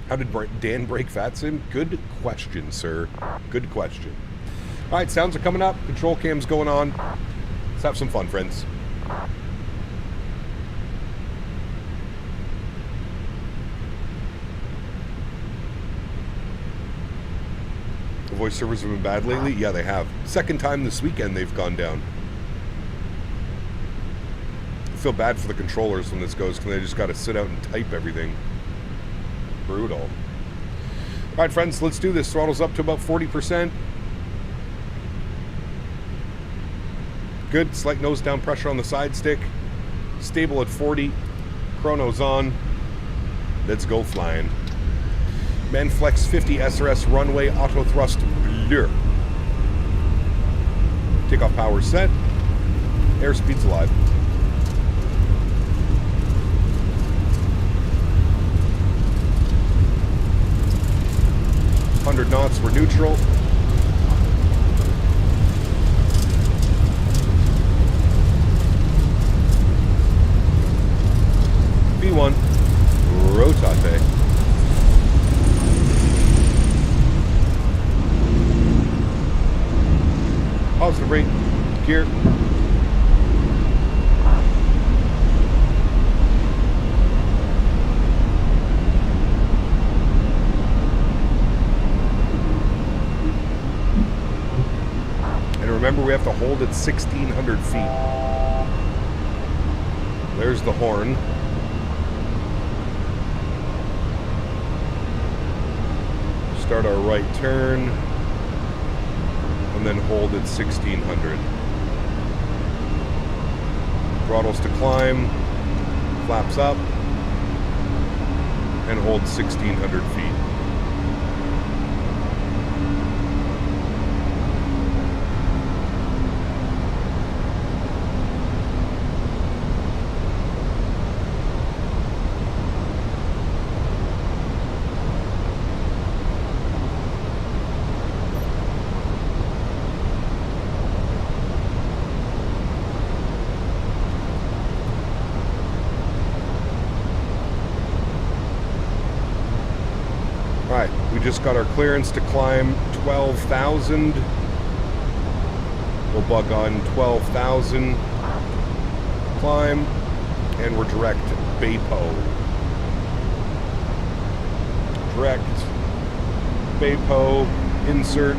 How did Dan break VATSIM? Good question, sir. Good question. All right, sounds are coming up. Control cam's going on. Let's have some fun, friends. The voice servers have been bad lately? Yeah, they have. Second time this weekend they've gone down. I feel bad for the controllers when this goes because they just got to sit out and type everything. Brutal. All right, friends, let's do this. Throttle's up to about 40%. Good. Slight nose down pressure on the side stick. Stable at 40. Chrono's on. Let's go flying. Manflex 50 SRS runway auto thrust blur. Takeoff power set. Airspeed's alive. .100 knots, we're neutral. V1, rotate. Positive rate, gear. And remember, we have to hold at 1,600 feet. There's the horn. Start our right turn. And then hold at 1,600. Throttles to climb. Flaps up. And hold 1,600 feet. Just got our clearance to climb 12,000. We'll bug on 12,000. Climb. And we're direct Baypo. Direct Baypo. Insert.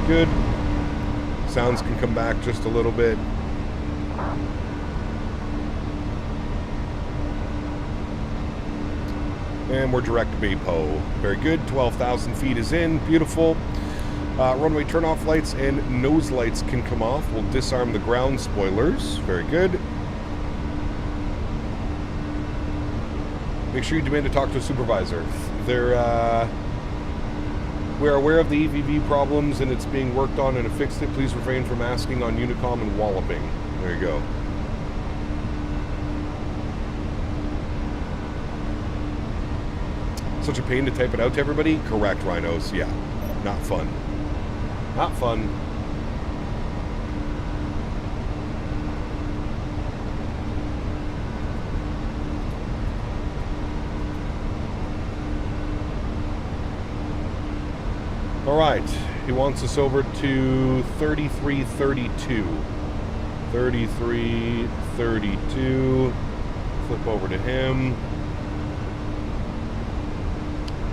Good. Sounds can come back just a little bit. And we're direct Baypo. Very good. 12,000 feet is in. Beautiful. Runway turnoff lights and nose lights can come off. We'll disarm the ground spoilers. Very good. Make sure you demand to talk to a supervisor. We are aware of the EVV problems and it's being worked on and fixed it. Please refrain from asking on Unicom and walloping. There you go. Such a pain to type it out to everybody? Correct, Rhinos. Yeah. Not fun. Not fun. All right. He wants us over to 3332. 3332. Flip over to him.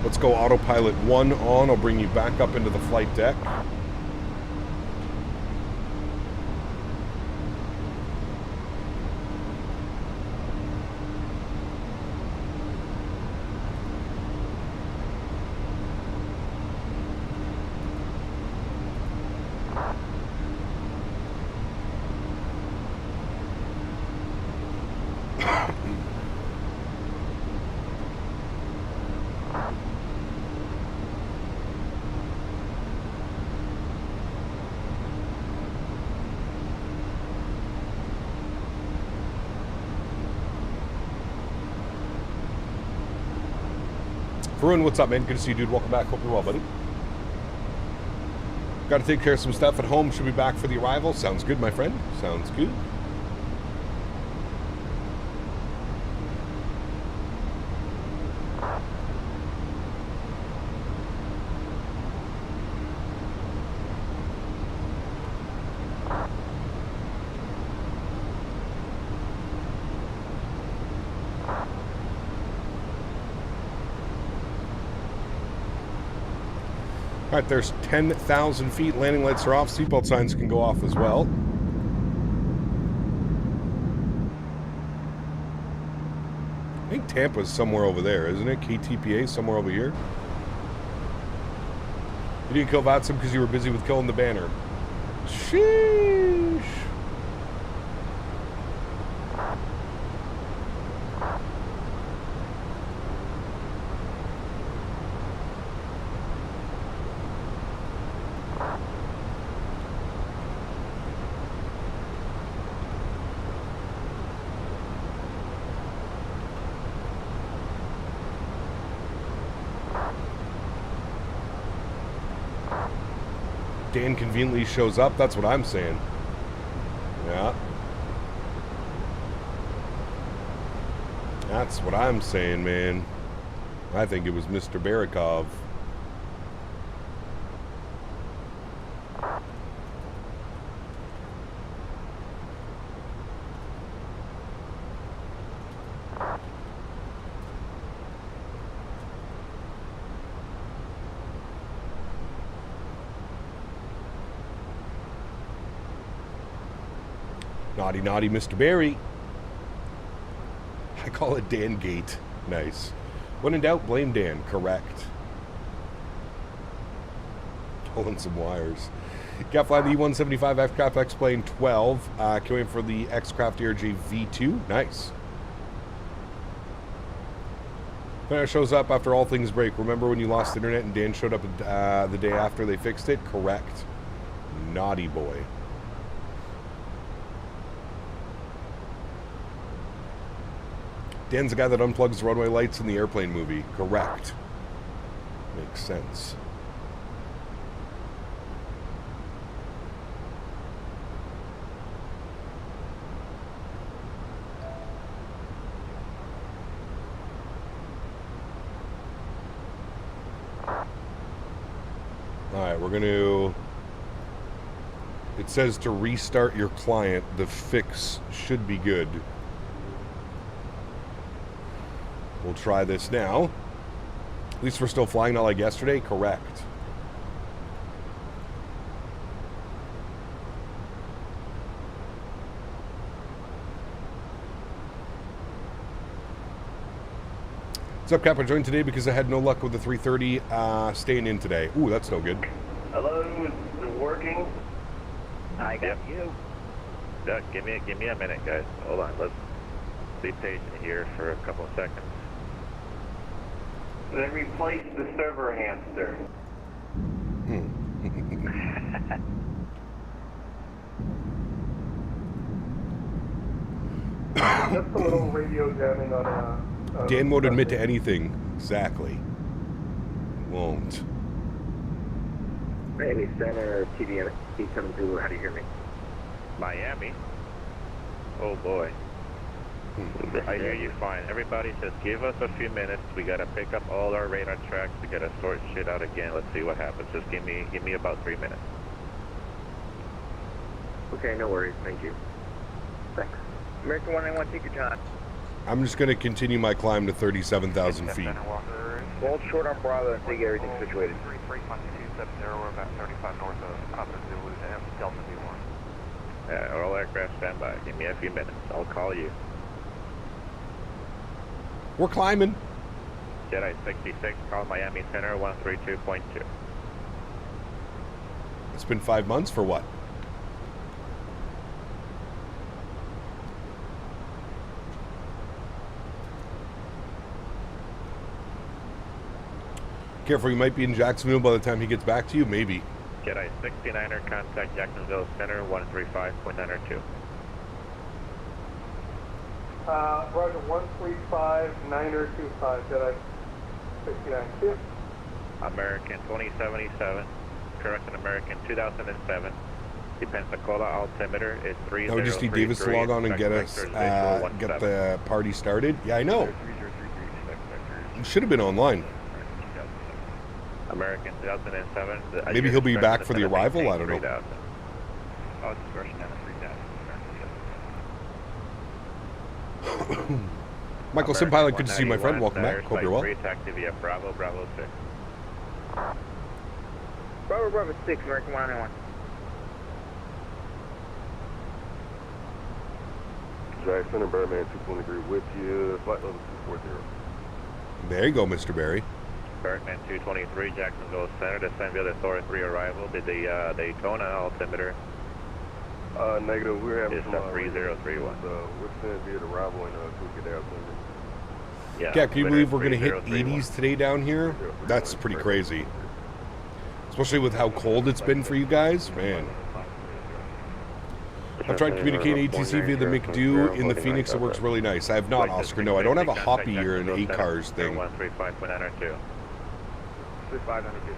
Let's go autopilot 1 on. I'll bring you back up into the flight deck. Varun, what's up, man? Good to see you, dude. Welcome back. Hope you're well, buddy. Got to take care of some stuff at home. Should be back for the arrival. Sounds good, my friend. Sounds good. All right, there's 10,000 feet. Landing lights are off. Seatbelt signs can go off as well. I think Tampa's somewhere over there, isn't it? KTPA somewhere over here. You didn't kill VATSIM because you were busy with killing the banner. Sheesh. Dan conveniently shows up. That's what I'm saying. Yeah. That's what I'm saying, man. I think it was Mr. Barakov. Naughty, naughty Mr. Barry. I call it Dan Gate. Nice. When in doubt, blame Dan. Correct. Pulling some wires. Got fly the E-175 F-Craft X-Plane 12. Coming for the X-Craft ARJ V2. Nice. Then it shows up after all things break. Remember when you lost internet and Dan showed up the day after they fixed it? Correct. Naughty boy. Dan's the guy that unplugs the runway lights in the airplane movie. Correct. Makes sense. Alright, we're going to... It says to restart your client. The fix should be good. We'll try this now. At least we're still flying, not like yesterday. Correct. What's up, Cap? I joined today because I had no luck with the 330 staying in today. Ooh, that's no good. Hello, is it working? I got you. Give me a minute, guys. Hold on. Let's be patient here for a couple of seconds. They replaced the server hamster. Just a little radio jamming on a... Dan won't admit to anything. Exactly. Won't. Miami Center, TVN, coming through. How do you hear me? Miami? Oh boy. I hear you fine. Everybody just give us a few minutes. We gotta pick up all our radar tracks. We gotta sort shit out again. Let's see what happens. Just give me about 3 minutes. Okay, no worries. Thank you. Thanks. American 191, take your time. I'm just going to continue my climb to 37,000 feet. Hold short on Bravo and take everything situated. 3270, we're about 35 north of Papa Zulu to Delta V1. All aircraft standby. Give me a few minutes. I'll call you. We're climbing. Jedi 66, call Miami Center 132.2. It's been 5 months for what? Careful, you might be in Jacksonville by the time he gets back to you. Maybe. Jedi 69er, contact Jacksonville Center 135.902. Roger, 135-925, Jedi. American 2077, correct an American 2007. The Pensacola altimeter is 3033. Now we just need Davis to log on and get us get the party started. Yeah, I know. You should have been online. American 2007. Maybe he'll be back for the arrival. I don't know. Michael Sim Pilot, good to see you, my friend. Welcome back. Hope you're well. Activia Bravo 6. Bravo 6, American 191. Jackson and Birdman 223 with you. Flight level 240. There you go, Mr. Barry. Birdman 223, Jacksonville Center, descend via the Thor 3 arrival. Did the Daytona altimeter? Negative. We're having It's some 3031. we're sending via the arrival and to get out. Yeah, can you believe we're going to hit 80s today down here? That's pretty crazy. Especially with how cold it's been for you guys, man. I've tried to communicate ATC via the McDo in the Phoenix. It works really nice. I have not, Oscar. No, I don't have a Hoppy or an 8 cars thing. 135.902. 3592.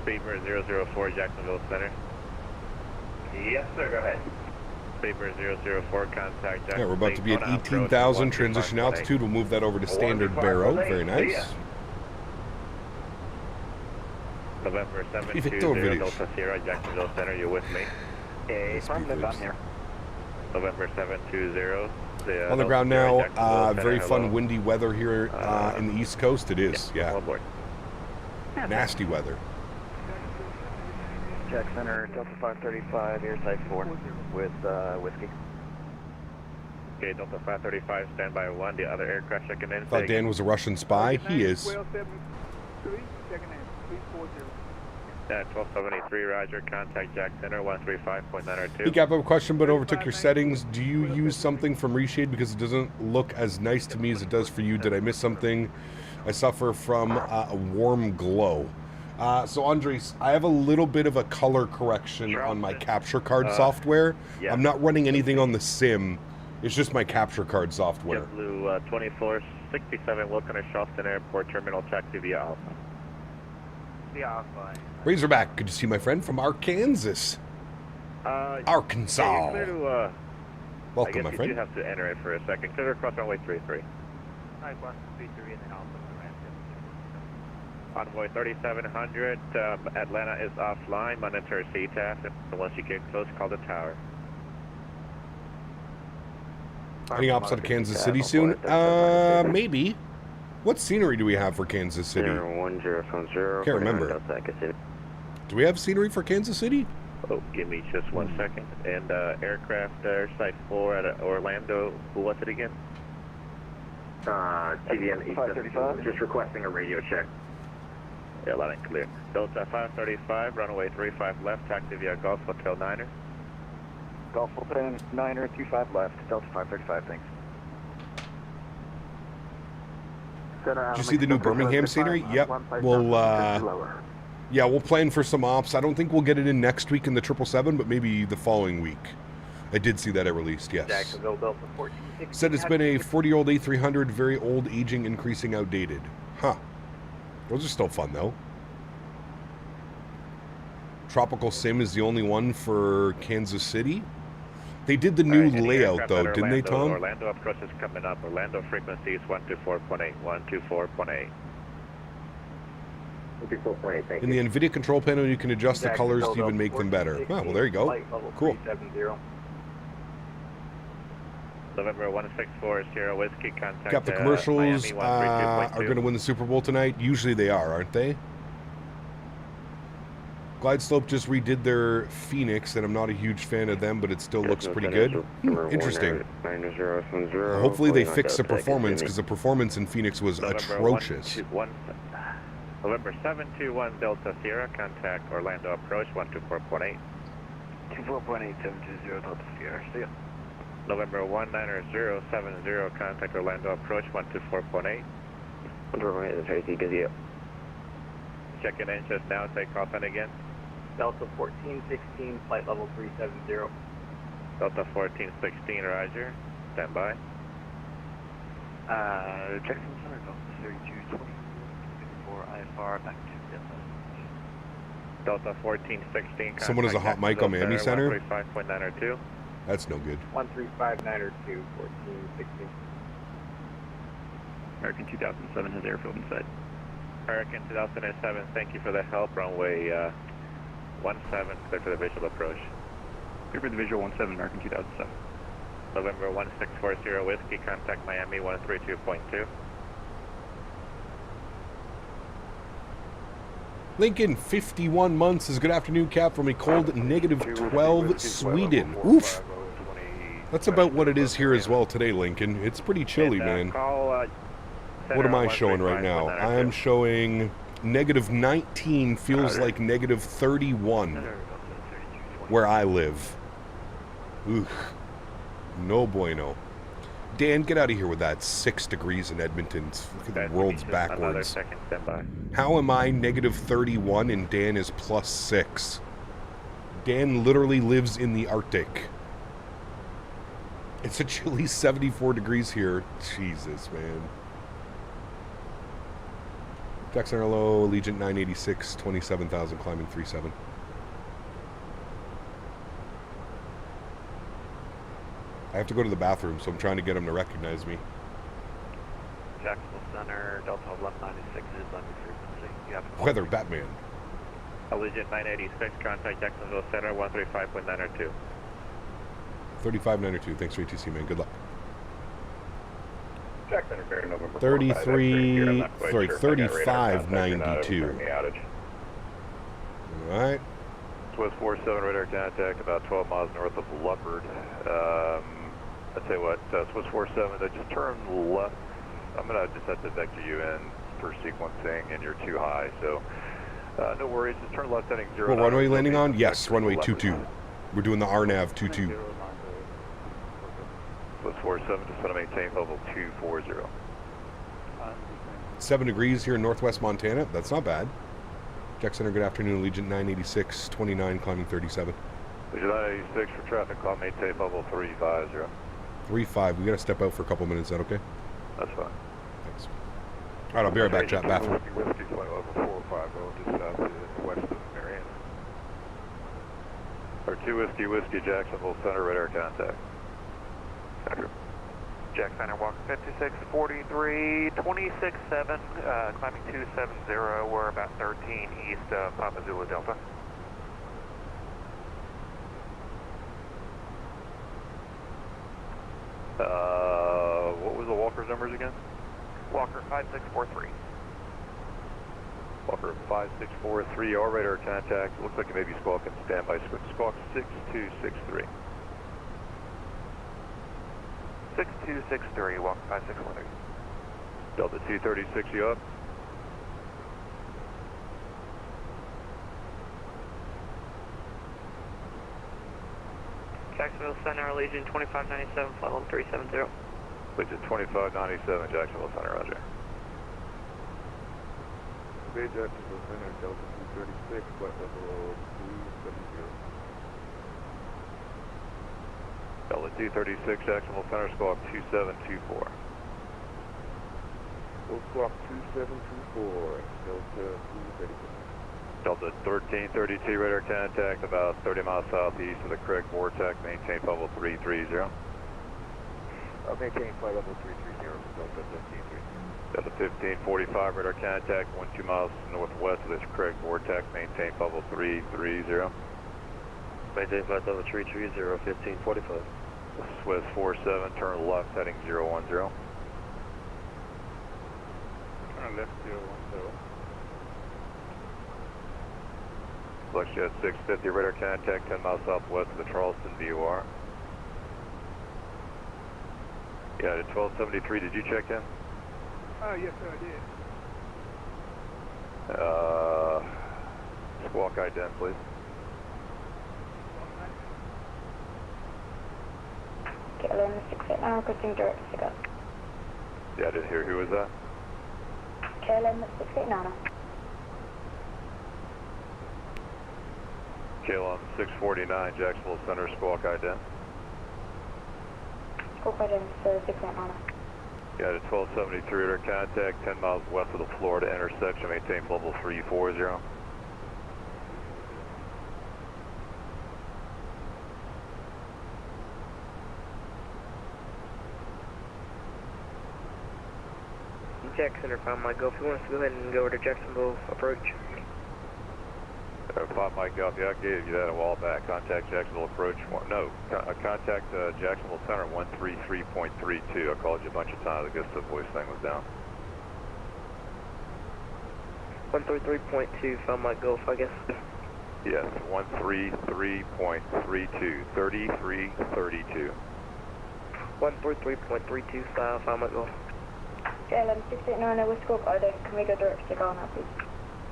Beamer 004, Jacksonville Center. Yes, sir, go ahead. Beamer 004, contact Jacksonville. Yeah, we're about to be at 18,000 transition altitude. We'll move that over to standard Barrow. Very nice. November 720, Delta Sierra, Jacksonville Center, you with me? Affirmative, I'm here. November 720. On the ground now, very fun windy weather here in the East Coast. It is, yeah. Nasty weather. Jack Center, Delta 535, airside 4 with whiskey. Okay, Delta 535, standby 1. The other aircraft checking in. Thought Dan was a Russian spy. He is. 1273, Roger. Contact Jack Center, 135.902. Hey, Cap, I have a question, but overtook your settings. Do you use something from Reshade because it doesn't look as nice to me as it does for you? Did I miss something? I suffer from a warm glow. So, Andres, I have a little bit of a color correction on my capture card software. Yeah. I'm not running anything on the sim. It's just my capture card software. Blue 2467, Wilkiner Charleston Airport Terminal, taxi via Alpha. Via Alpha. Razorback, good to see my friend from Arkansas. Arkansas. Yeah, clear to, welcome, my friend. You have to enter it for a second. Clear across runway 33. Alright, 33 and then Alpha. Envoy 3700, Atlanta is offline, monitor CTAF, and once you get close, call the tower. Any ops out of Kansas City soon? Maybe. What scenery do we have for Kansas City? 1010. Can't remember. Do we have scenery for Kansas City? Oh, give me just 1 second. And aircraft Site 4 at Orlando, who was it again? TVN 835, just requesting a radio check. Yeah, loud and clear. Delta 535, runway 35 left, taxi via Gulf Hotel Niner. Gulf Hotel Niner, 25 left, Delta 535, thanks. Did you see the new Birmingham scenery? Yep. We'll plan for some ops. I don't think we'll get it in next week in the 777, but maybe the following week. I did see that it released, yes. Jacksonville Delta 14. Said it's been a 40-year-old A300, very old, aging, increasing, outdated. Huh. Those are still fun, though. Tropical Sim is the only one for Kansas City. They did the new layout, though, didn't they, Tom? Orlando approach is coming up. Orlando frequency is 124.8. 124.8. 124.8, thank In you. the NVIDIA control panel, you can adjust the colors to even make them better. Oh, well, there you go. Cool. November 164 Sierra Whiskey, contact Got the commercials are going to win the Super Bowl tonight. Usually they are, aren't they? Glide Slope just redid their Phoenix, and I'm not a huge fan of them, but it still looks pretty good. Interesting. Hopefully they fix the performance, because the performance in Phoenix was atrocious. November 721 Delta Sierra, contact Orlando approach 124.8. 24.8, 720 Delta Sierra, see ya. November 19070, contact Orlando approach 124.8. 124.8, Tracy, good deal. Checking in just now, take off and again. Delta 1416, flight level 370. Delta 1416, roger. stand by. Jackson Center, Delta 3220 for IFR back to Delta 1416. Someone has a hot mic on Miami Center. 135.902. That's no good. 135.902, 1416. American 2007 has airfield in sight. American 2007, thank you for the help. Runway 17, clear for the visual approach. Clear for the visual 17, American 2007. November 1640 Whiskey, contact Miami 132.2. Lincoln, 51 months, says good afternoon, Cap, from a cold -12 Sweden. Oof. That's about what it is here as well today, Lincoln. It's pretty chilly, man. What am I showing right now? I am showing -19, feels like -31 where I live. Oof. No bueno. Dan, get out of here with that. 6 degrees in Edmonton. Look at the world's backwards. How am I -31 and Dan is +6? Dan literally lives in the Arctic. It's a chilly 74 degrees here. Jesus, man. Jackson Hello, Allegiant 986, 27,000, climbing 37. I have to go to the bathroom, so I'm trying to get him to recognize me. Jacksonville Center, Delta 1196 is on your frequency. You have Weather Batman. Allegiant 986, contact Jacksonville Center 135.902. 3592. Thanks for ATC, man. Good luck. Jackson Center, November 3592. All right. Swiss 47 radar contact about 12 miles north of Leopard. I'll tell you what, Swiss 47, just turn left. I'm going to just have to vector you in for sequencing, and you're too high, so no worries. Just turn left heading 0. What runway landing on? Yes, runway 22. We're doing the RNAV 22. Swiss 47, just want to maintain level 240. 7 degrees here in northwest Montana. That's not bad. Jack Center, good afternoon. Allegiant 986, 29, climbing 37. Allegiant 986 for traffic, call maintain level 350. 35. We got to step out for a couple minutes. Is that okay? That's fine. Thanks. All right, I'll be right back, chat. Bathroom. Whiskey, flight level 450, just south to west of Marion. Or 2 Whiskey, Jacksonville Center, radar contact. Jack Center, walk 5643, 267, climbing 270. We're about 13 east of Papa Zulu Delta. What was the Walker's numbers again? Walker 5643. Walker 5643, all radar contact. Looks like it may be squawk and standby. Squawk 6263. 6263, walk 5643. Delta 236, you up? Jacksonville Center, Allegiant 2597, flight level 370. Allegiant 2597, Jacksonville Center, roger. Bay Jacksonville Center, Delta 236, flight level 270. Delta 236, Jacksonville Center, squawk 2724. Full squawk 2724, Delta 236. Delta 1332, radar contact about 30 miles southeast of the Craig Vortex, maintain level 330. I'll maintain flight level 330 for Delta 1530. Delta 1545, radar contact 12 miles northwest of this Craig Vortex, maintain level 330. Maintain flight level 330, 1545. Swiss 47, turn left heading 010. Turn left 010. FlexJet 650, radar contact 10 miles southwest of the Charleston VOR. Yeah, at 1273, did you check in? Yes, sir, I did. Squawk ident, please. KLM 689, requesting direct pickup. Yeah, I didn't hear. Who was that? KLM 689. KLM 649, Jacksonville Center, squawk ident. Scope items 689. Got a 1273 radar contact, 10 miles west of the Florida intersection, maintain level 340. Jack Center, 5 Mike Golf. If you want us to go ahead and go over to Jacksonville approach. 5 Mike Golf, yeah, I gave you that a while back. Contact Jacksonville approach. Contact Jacksonville Center 133.32. I called you a bunch of times. I guess the voice thing was down. 133.2, 5 Mike Golf, I guess. Yes, 133.32. 3332. 133.325, 5 Mike Golf. KLM 689 with scope item. Can we go direct to Ghana, please?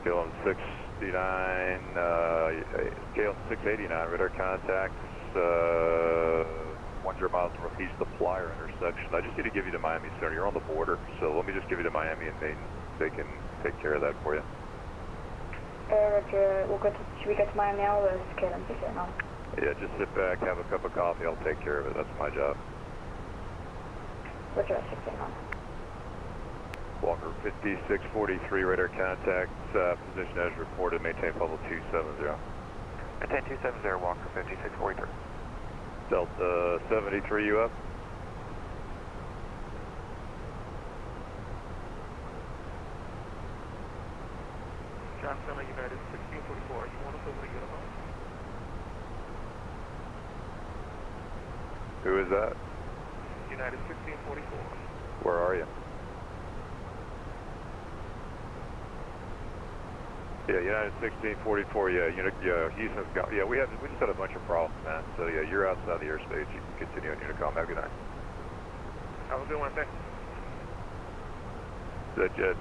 KLM 689, KLM 689, radar contacts, 100 miles northeast of the Flyer intersection. I just need to give you to Miami Center. You're on the border, so let me just give you to Miami and they can take care of that for you. Roger. Should we go to Miami now or KLM 689? Yeah, just sit back, have a cup of coffee. I'll take care of it. That's my job. Roger, 689. Walker 5643, radar contact, position as reported, maintain level 270. Maintain 270, Walker 5643. Delta 73, you up? John Center, United 1644. You want us over to United? Who is that? United 1644. Where are you? Yeah, United 1644. Yeah, Houston's got. Yeah, we just had a bunch of problems, man. So yeah, you're outside the airspace. You can continue on Unicom. Have a good night. Have a good one, thanks. The jet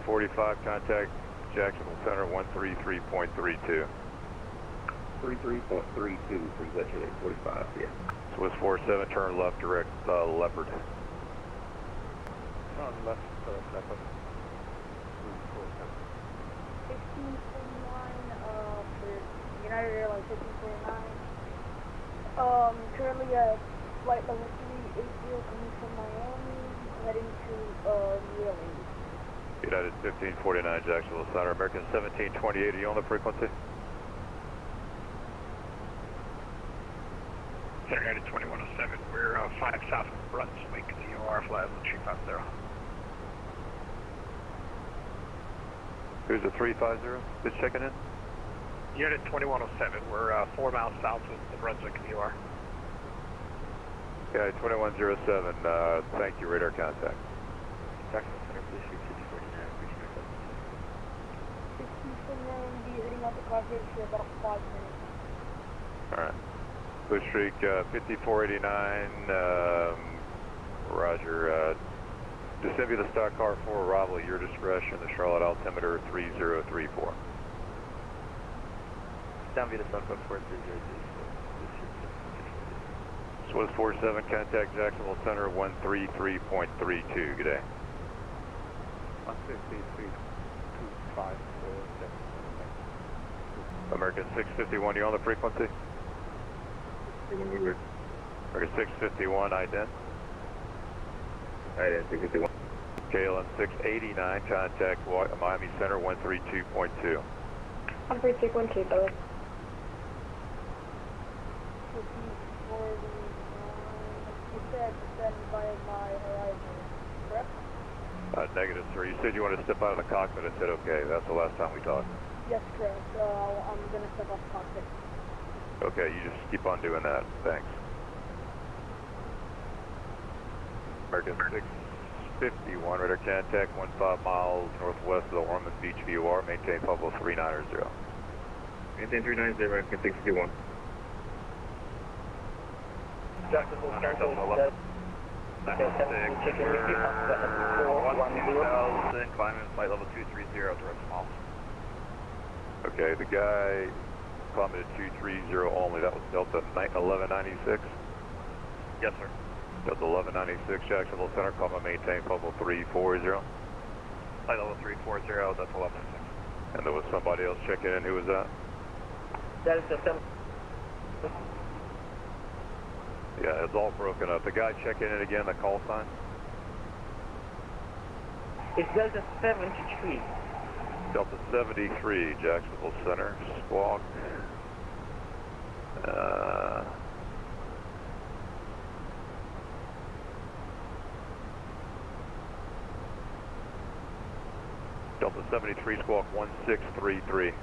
845 contact Jacksonville Center 133.32. 33.32 for jet 845. Yeah. Swiss 47, turn left, direct Leopard. On left, Leopard. 1649 for United Airlines 1549. Currently at flight level 380 coming from Miami, heading to New Orleans. United 1549 Jacksonville Center, American 1728. Are you on the frequency? Center United 2107. We're 5 south of Brunswick, DOR flight level 350. Who's the 350? Just checking in? Unit 2107. We're 4 miles south of the Brunswick, DOR. Okay, 2107. Thank you, radar contact. Jacksonville Center, please shoot 5049. 1649 be heading out the cockpit for about 5 minutes. Alright. Blue Streak 5489, Roger. Descend via the stock car 4 arrival at your discretion, the Charlotte altimeter 3034. Down via the stock car 4 3034. Swiss 47, contact Jacksonville Center 133.32. Good day. 153.25. American 651, you on the frequency? American 651, ident. Ident 651. KLM 689, contact Miami Center 132.2. 132.2, brother. 5049. You said descend via my horizon, correct? Negative, sir. You said you wanted to step out of the cockpit. I said okay. That's the last time we talked. Yes, correct. I'm going to step off the cockpit. Okay, you just keep on doing that. Thanks. American 651, radar contact 15 miles northwest of the Ormond Beach VOR. Maintain level 390. Maintain 390, American 651. Jacksonville Center, Delta 1000, climbing flight level 230, direct small. Okay, the guy climbing at 230 only. That was Delta 1196? Yes, sir. Delta 1196, Jacksonville Center, climbing maintain level 340. Flight level 340, that's 1196. And there was somebody else checking in. Who was that? That is the 7. Yeah, it's all broken up. The guy checking in again, the call sign? It's Delta 73. Delta 73, Jacksonville Center, squawk. Delta 73, squawk 1633.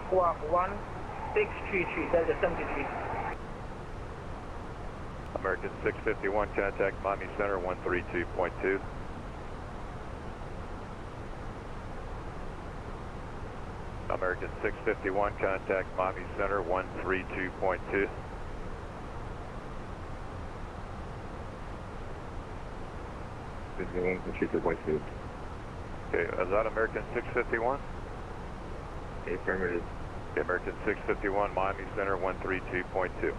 Squawk 1633, Delta 73. American 651, contact Miami Center 132.2. American 651, contact Miami Center 132.2. Okay, is that American 651? Affirmative. Okay, American 651, Miami Center 132.2.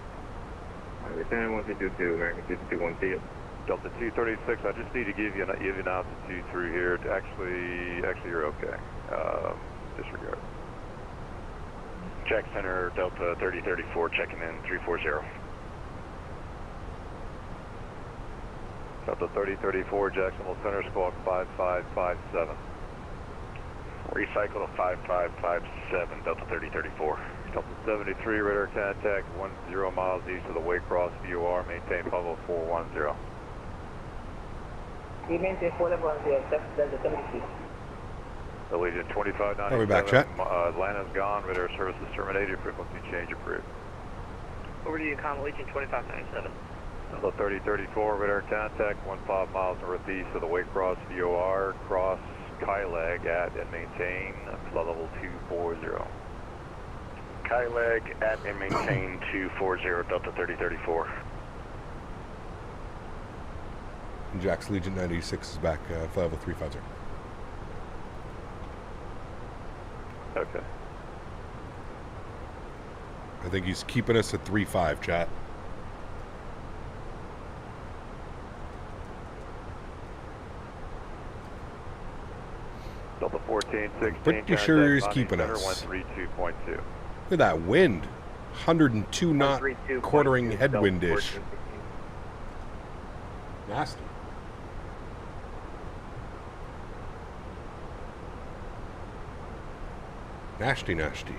Miami Center 132, American 651, see you. Delta 236, I just need to give you an altitude through here. Actually you're okay. Disregard. Jack Center, Delta 3034, checking in 340. Delta 3034, Jacksonville Center, squawk 5557. Recycle to 5557, Delta 3034. Delta 73, radar contact 10 miles east of the Waycross VOR, maintain level 410. We maintain 410, Delta 73. Allegiant 2597. I'll be back, chat. Atlanta's gone, radar services terminated, frequency change approved. Over to you, Allegiant 2597. Delta 3034, radar contact 15 miles northeast of the Waycross VOR, cross Kylag at and maintain level 240. Kylag at and maintain 240, Delta 3034. Jack's Legion 96 is back, flight level 350. Okay. I think he's keeping us at 3.5, chat. Delta 1416. Pretty sure he's keeping us. 132.2. Look at that wind. 102 knot quartering headwind-ish. Nasty. Nasty, nasty.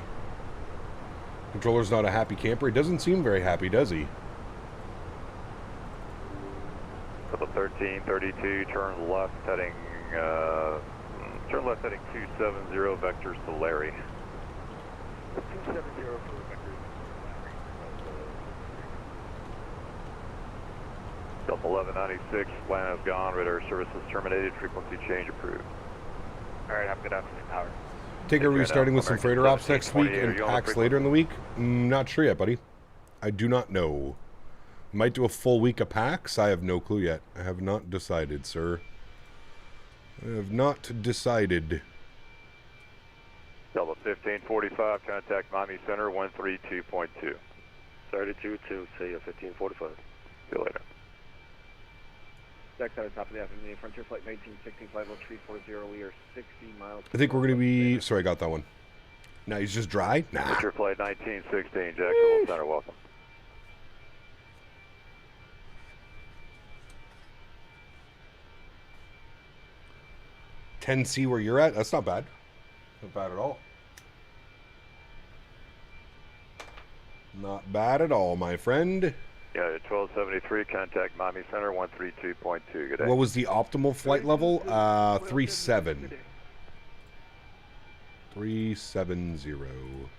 Controller's not a happy camper. He doesn't seem very happy, does he? Delta 1332, turn left heading 270, vectors to Larry. 270 for vectors. Delta 1196, Atlanta's gone, radar services terminated, frequency change approved. Alright, have a good afternoon, Howard. Taker restarting with some freighter ops next week and packs later in the week? Not sure yet, buddy. I do not know. Might do a full week of packs. I have no clue yet. I have not decided, sir. I have not decided. Delta 1545, contact Miami Center 132.2. 32 to say 1545. See you later. Jack Center, top of the afternoon, Frontier Flight 1916, flight level 340, we are 60 miles. I think we're going to be... Sorry, I got that one. Now he's just dry? Nah. Frontier Flight 1916, Jacksonville Center, welcome. 10C where you're at? That's not bad. Not bad at all. Not bad at all, my friend. Yeah, 1273, contact Miami Center 132.2. Good day. What was the optimal flight level? 37. 370.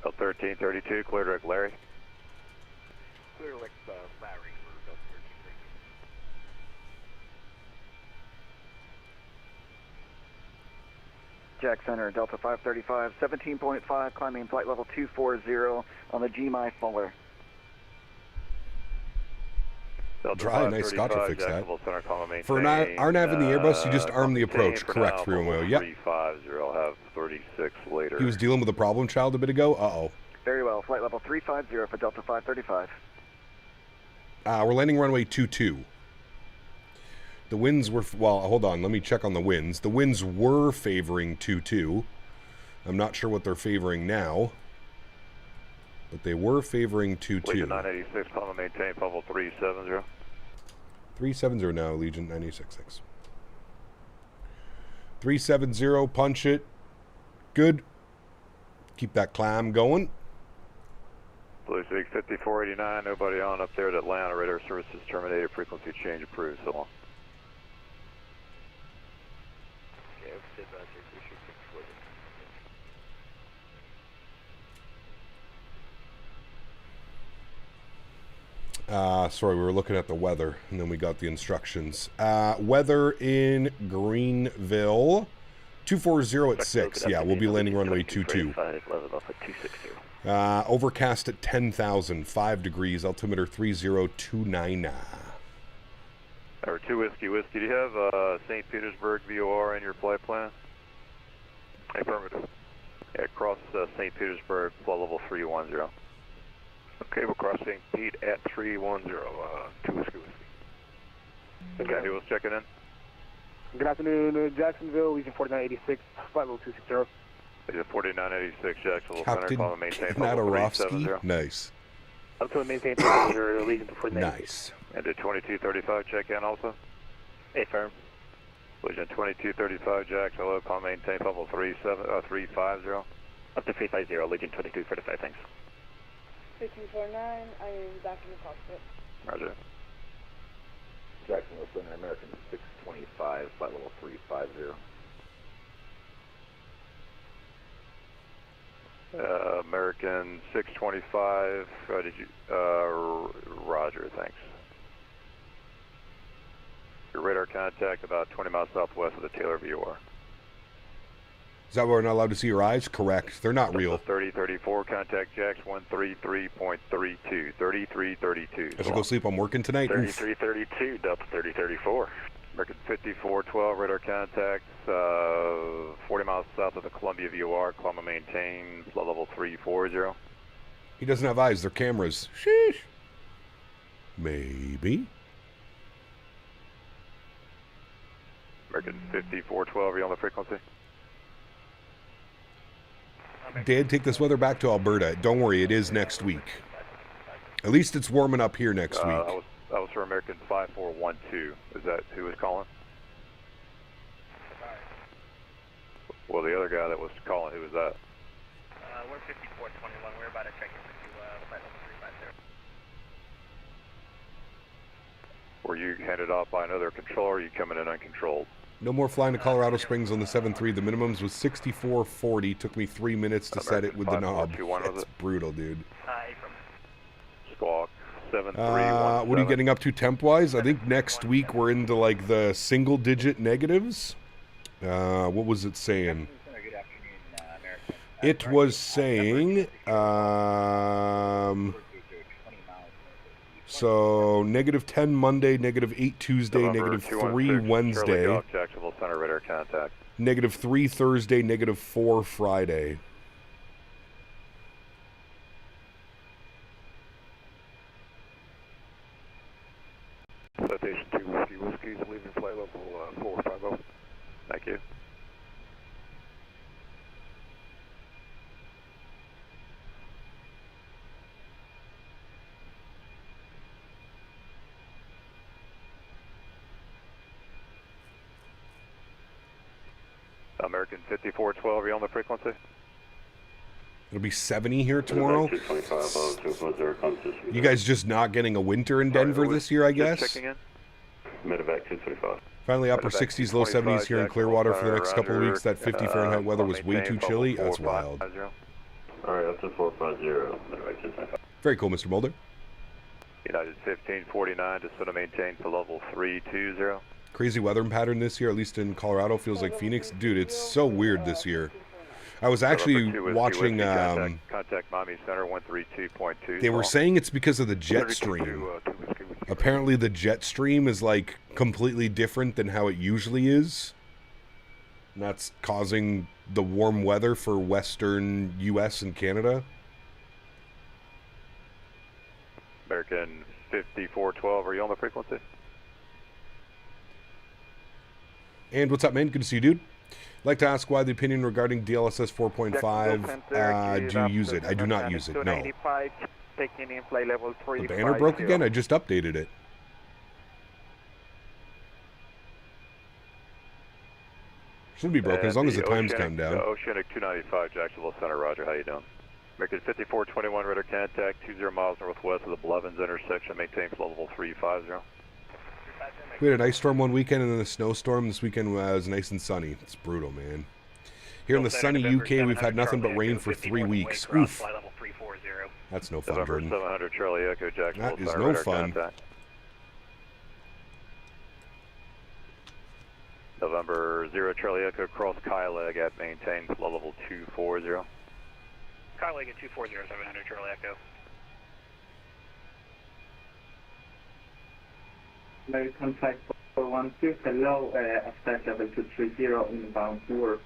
Delta 1332, clear direct Larry. Clear direct Larry for Delta 1332. Jack Center, Delta 535, 17.5, climbing flight level 240 on the G-My Fuller. Dry, nice Scotch will fix that. For an RNAV in the Airbus, you just arm the approach. Correct, Free Romeo. Yep. 350, I'll have 36 later. He was dealing with a problem child a bit ago. Uh-oh. Very well. Flight level 350 for Delta 535. We're landing runway 22. The winds were... Well, hold on. Let me check on the winds. The winds were favoring 22. I'm not sure what they're favoring now. But they were favoring 22. Legion 986, climb and maintain level 370. 370 now, Legion 966. 370, punch it. Good. Keep that climb going. Blue Streak 5489, nobody on up there at Atlanta. Radar services terminated, frequency change approved, so long. Sorry, we were looking at the weather, and then we got the instructions. Weather in Greenville, 240 at 6. Yeah, we'll be landing runway 22. Overcast at 10,000, 5 degrees, altimeter 3029. Or 2 Whiskey. Do you have St. Petersburg VOR in your flight plan? Affirmative. Yeah, cross St. Petersburg, flight level 310. Okay, we'll cross St. Pete at 310, 2 Whiskey. Okay, who was checking in? Good afternoon, Jacksonville, Legion 4986, flight level 260. Legion 4986, Jacksonville Center, Captain call and maintain level 370. Nice. Up to maintain Legion 4986. Nice. And did 2235 check in also? Affirm. Legion 2235, Jack, hello, call maintain level 350. Up to 350, Legion 2235, thanks. 5249, I am back in the cockpit. Roger. Jacksonville Center, American 625, flight level 350. American 625, Roger, thanks. Your radar contact about 20 miles southwest of the Taylor VOR. Is that where we're not allowed to see your eyes? Correct. They're not real. 3034, contact Jacks 133.32, 3332. I should go sleep. I'm working tonight. 3332, Delta 3034. American 5412, radar contacts 40 miles south of the Columbia VOR, climb and maintain, flight level 340. He doesn't have eyes. They're cameras. Sheesh. Maybe. American 5412, are you on the frequency? Dad, take this weather back to Alberta. Don't worry, it is next week. At least it's warming up here next week. That was for American 5412. Is that who was calling? Well, the other guy that was calling, who was that? We're 5421. We're about to check into flight level 350. Were you handed off by another controller, or are you coming in uncontrolled? No more flying to Colorado Springs on the 7-3. The minimums was 6440. Took me 3 minutes to set it with the knob. It's brutal, dude. Squawk 7317. What are you getting up to temp-wise? I think next week we're into like the single-digit negatives. What was it saying? It was saying... So, -10 Monday, -8 Tuesday, -3 Wednesday, -3 Thursday, -4 Friday. Citation 2 Whiskey Whiskies, leaving flight level 450. Thank you. American 5412, are you on the frequency? It'll be 70 here tomorrow. You guys just not getting a winter in Denver this year, I guess? Medevac 225. Finally upper 60s, low 70s here in Clearwater for the next couple of weeks. That 50 Fahrenheit weather was way too chilly. That's wild. Alright, up to 450, Medevac 225. Very cool, Mr. Mulder. United 1549, just want to maintain for level 320. Crazy weather pattern this year, at least in Colorado. Feels like Phoenix. Dude, it's so weird this year. I was actually watching... Contact Miami Center 132.2. They were saying it's because of the jet stream. Apparently the jet stream is like completely different than how it usually is. And that's causing the warm weather for western US and Canada. American 5412, are you on the frequency? And what's up, man? Good to see you, dude. I'd like to ask why the opinion regarding DLSS 4.5, do you use it? I do not use it, no. The banner broke again? I just updated it. Should be broken as long as the times come down. Oceanic 295, Jacksonville Center, roger, how you doing? American 5421, radar contact, 20 miles northwest of the Blevins intersection, maintain level 350. We had an ice storm one weekend and then a snowstorm. This weekend was nice and sunny. It's brutal, man. Here in the sunny UK, we've had nothing but rain for 3 weeks. Oof. That's no fun, November Jordan. 700 Charlie Echo, Jacksonville That is Center, no radar fun. contact. November 0 Charlie Echo, cross Kyleg at maintain level 240. Kyleg at 240, 700 Charlie Echo. American 5412, hello, aspect level 230 inbound tour.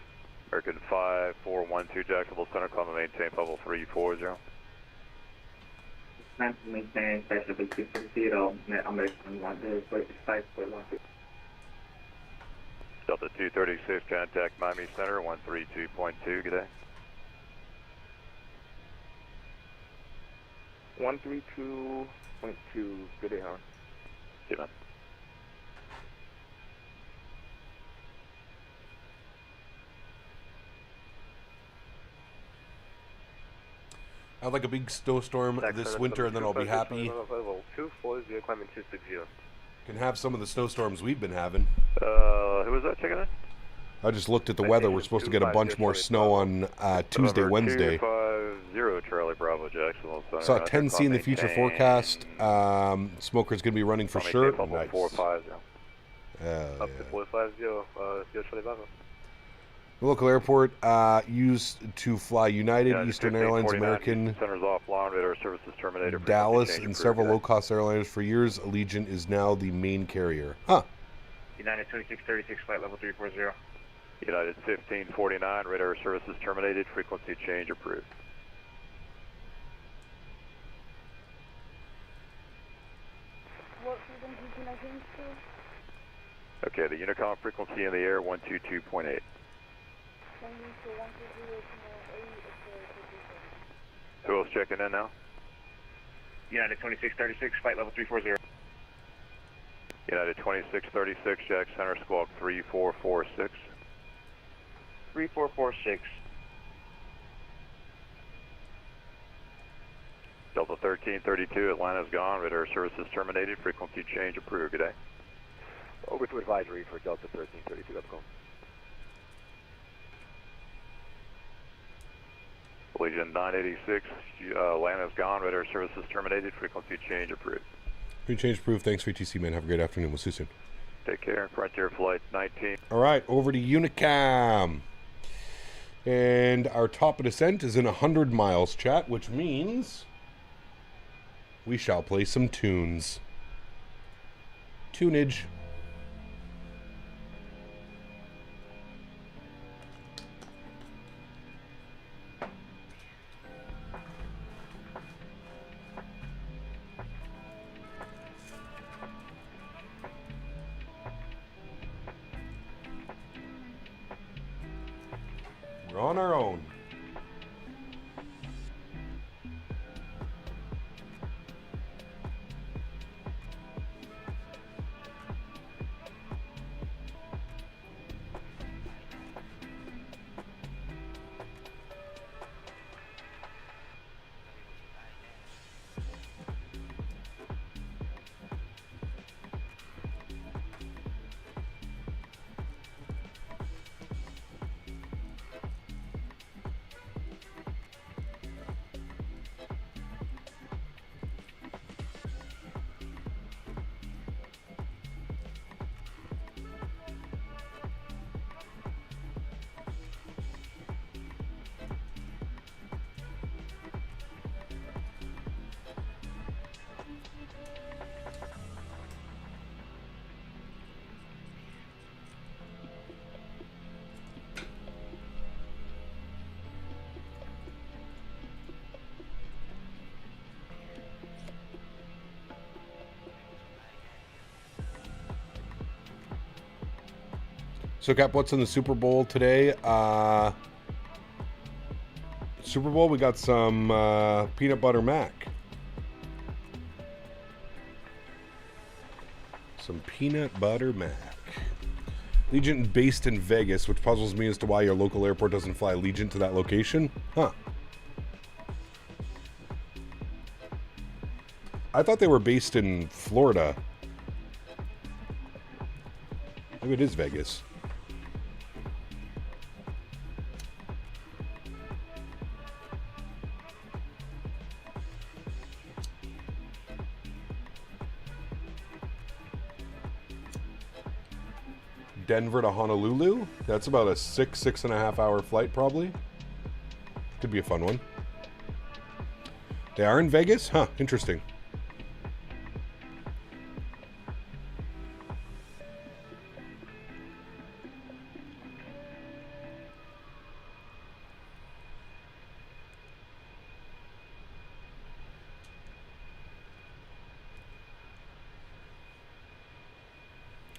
American 5412, Jacksonville Center, climb and maintain level 340. Plan to maintain aspect level 230, American 1, Delta 236, contact Miami Center, 132.2, good day. 132.2, good day, Howard. Good man. I'd like a big snowstorm this winter and then I'll be happy. Level 240, climbing 260. Can have some of the snowstorms we've been having. Who was that checking in? I just looked at the weather. We're supposed to get a bunch more snow on Tuesday, Wednesday. 250 Charlie Bravo, Jacksonville Center. Saw 10C in the future forecast. Smoker's going to be running for sure. Nice. 450. Up to 450, Charlie Bravo. The local airport used to fly United, Eastern Airlines, American, Centers offline, radar services terminated. Dallas, and several low-cost airliners for years. Allegiant is now the main carrier. Huh. United 2636, flight level 340. United 1549, radar services terminated, frequency change approved. What frequency can I change to? Okay, the Unicom frequency in the air, 122.8. Who else checking in now? United 2636, flight level 340. United 2636, Jack Center, squawk 3446. 3446. Delta 1332, Atlanta's gone, radar services terminated, frequency change approved. Good day. Over to advisory for Delta 1332, up go. Allegiant 986, Atlanta's gone, radar services terminated, frequency change approved. Free change approved. Thanks for ATC, man. Have a great afternoon. We'll see you soon. Take care. Frontier Flight 19. All right, over to Unicam. And our top of descent is in 100 miles, chat, which means we shall play some tunes. Tunage. We're on our own. So, Cap, what's in the Super Bowl today? Super Bowl, we got some peanut butter mac. Some peanut butter mac. Allegiant based in Vegas, which puzzles me as to why your local airport doesn't fly Allegiant to that location. Huh. I thought they were based in Florida. Maybe it is Vegas. Denver to Honolulu. That's about a 6.5 hour flight probably. Could be a fun one. They are in Vegas? Huh, interesting.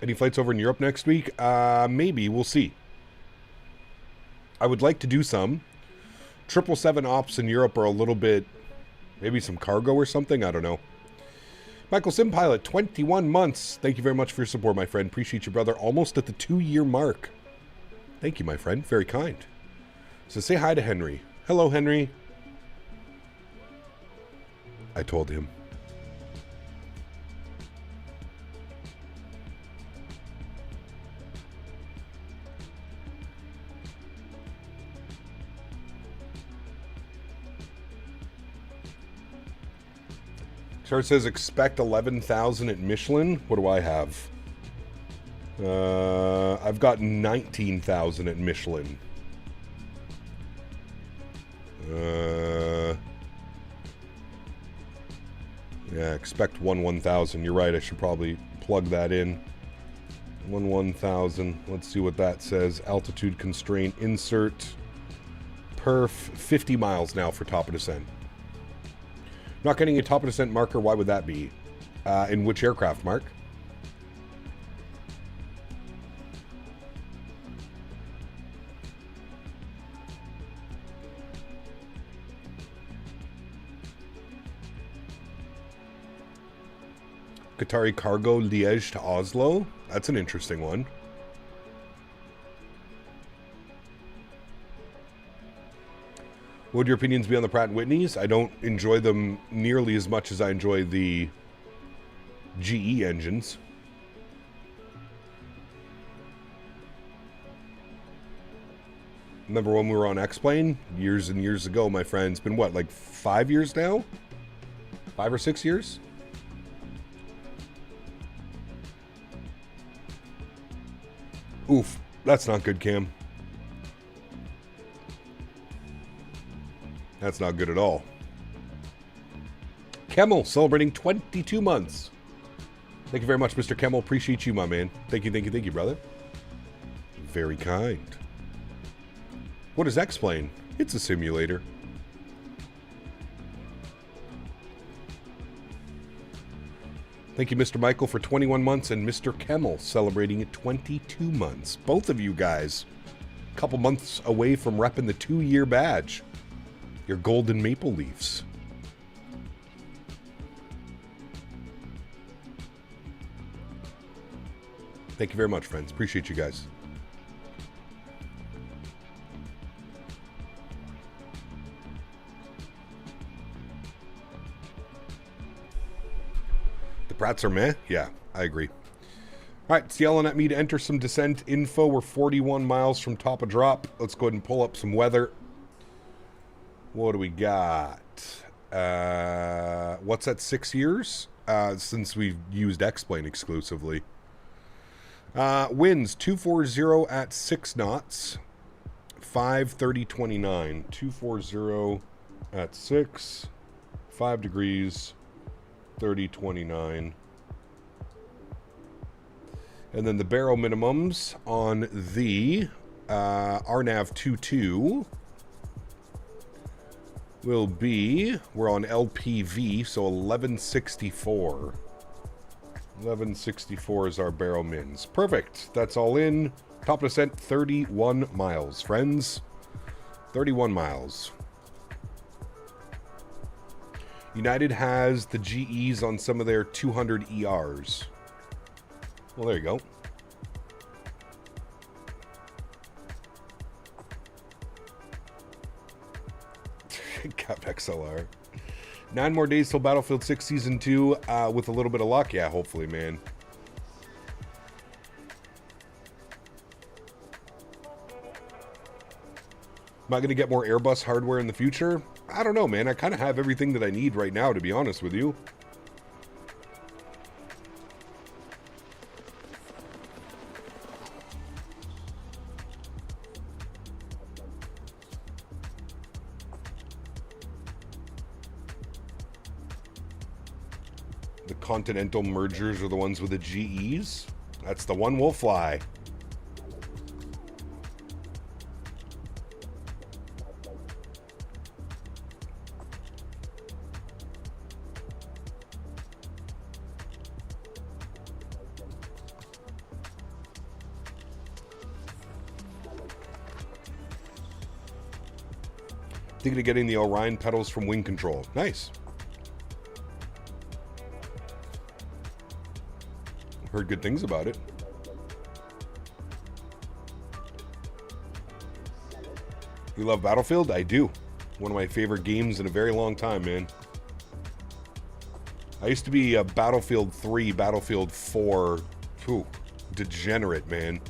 Any flights over in Europe next week? Maybe. We'll see. I would like to do some. 777 ops in Europe are a little bit... Maybe some cargo or something? I don't know. Michael Sim Pilot, 21 months. Thank you very much for your support, my friend. Appreciate you, brother. Almost at the 2-year mark. Thank you, my friend. Very kind. So say hi to Henry. Hello, Henry. I told him. Chart says expect 11,000 at Michelin. What do I have? I've got 19,000 at Michelin. Yeah, expect 1,000. You're right. I should probably plug that in. 1,000. Let's see what that says. Altitude constraint. Insert. Perf. 50 miles now for top of descent. Not getting a top of descent marker. Why would that be? In which aircraft, Mark? Qatari Cargo Liège to Oslo. That's an interesting one. What would your opinions be on the Pratt & Whitneys? I don't enjoy them nearly as much as I enjoy the GE engines. Remember when we were on X-Plane? Years and years ago, my friend. It's been what, like 5 years now? 5 or 6 years? Oof, that's not good, Cam. That's not good at all. Kemmel celebrating 22 months. Thank you very much, Mr. Kemmel. Appreciate you, my man. Thank you, brother. Very kind. What does X-Plane? It's a simulator. Thank you, Mr. Michael, for 21 months, and Mr. Kemmel celebrating at 22 months. Both of you guys, a couple months away from repping the 2-year badge. Your golden maple leaves. Thank you very much, friends. Appreciate you guys. The Pratts are meh? Yeah, I agree. All right, it's yelling at me to enter some descent info. We're 41 miles from top of drop. Let's go ahead and pull up some weather. What do we got? What's that, 6 years? Since we've used X-Plane exclusively. Winds 240 at 6 knots. 530.29. 240 at 6. 5 degrees. 30.29. And then the barrel minimums on the RNAV 22 will be, we're on LPV, so 1164. 1164 is our barrel mins. Perfect. That's all in. Top descent, 31 miles, friends. 31 miles. United has the GEs on some of their 200 ERs. Well, there you go. Cap XLR. 9 more days till Battlefield 6 Season 2 with a little bit of luck. Yeah, hopefully, man. Am I going to get more Airbus hardware in the future? I don't know, man. I kind of have everything that I need right now, to be honest with you. The Continental mergers are the ones with the GEs. That's the one we'll fly. Thinking of getting the Orion pedals from Wing Control. Nice. Heard good things about it. You love Battlefield? I do. One of my favorite games in a very long time, man. I used to be a Battlefield 3, Battlefield 4, degenerate, man.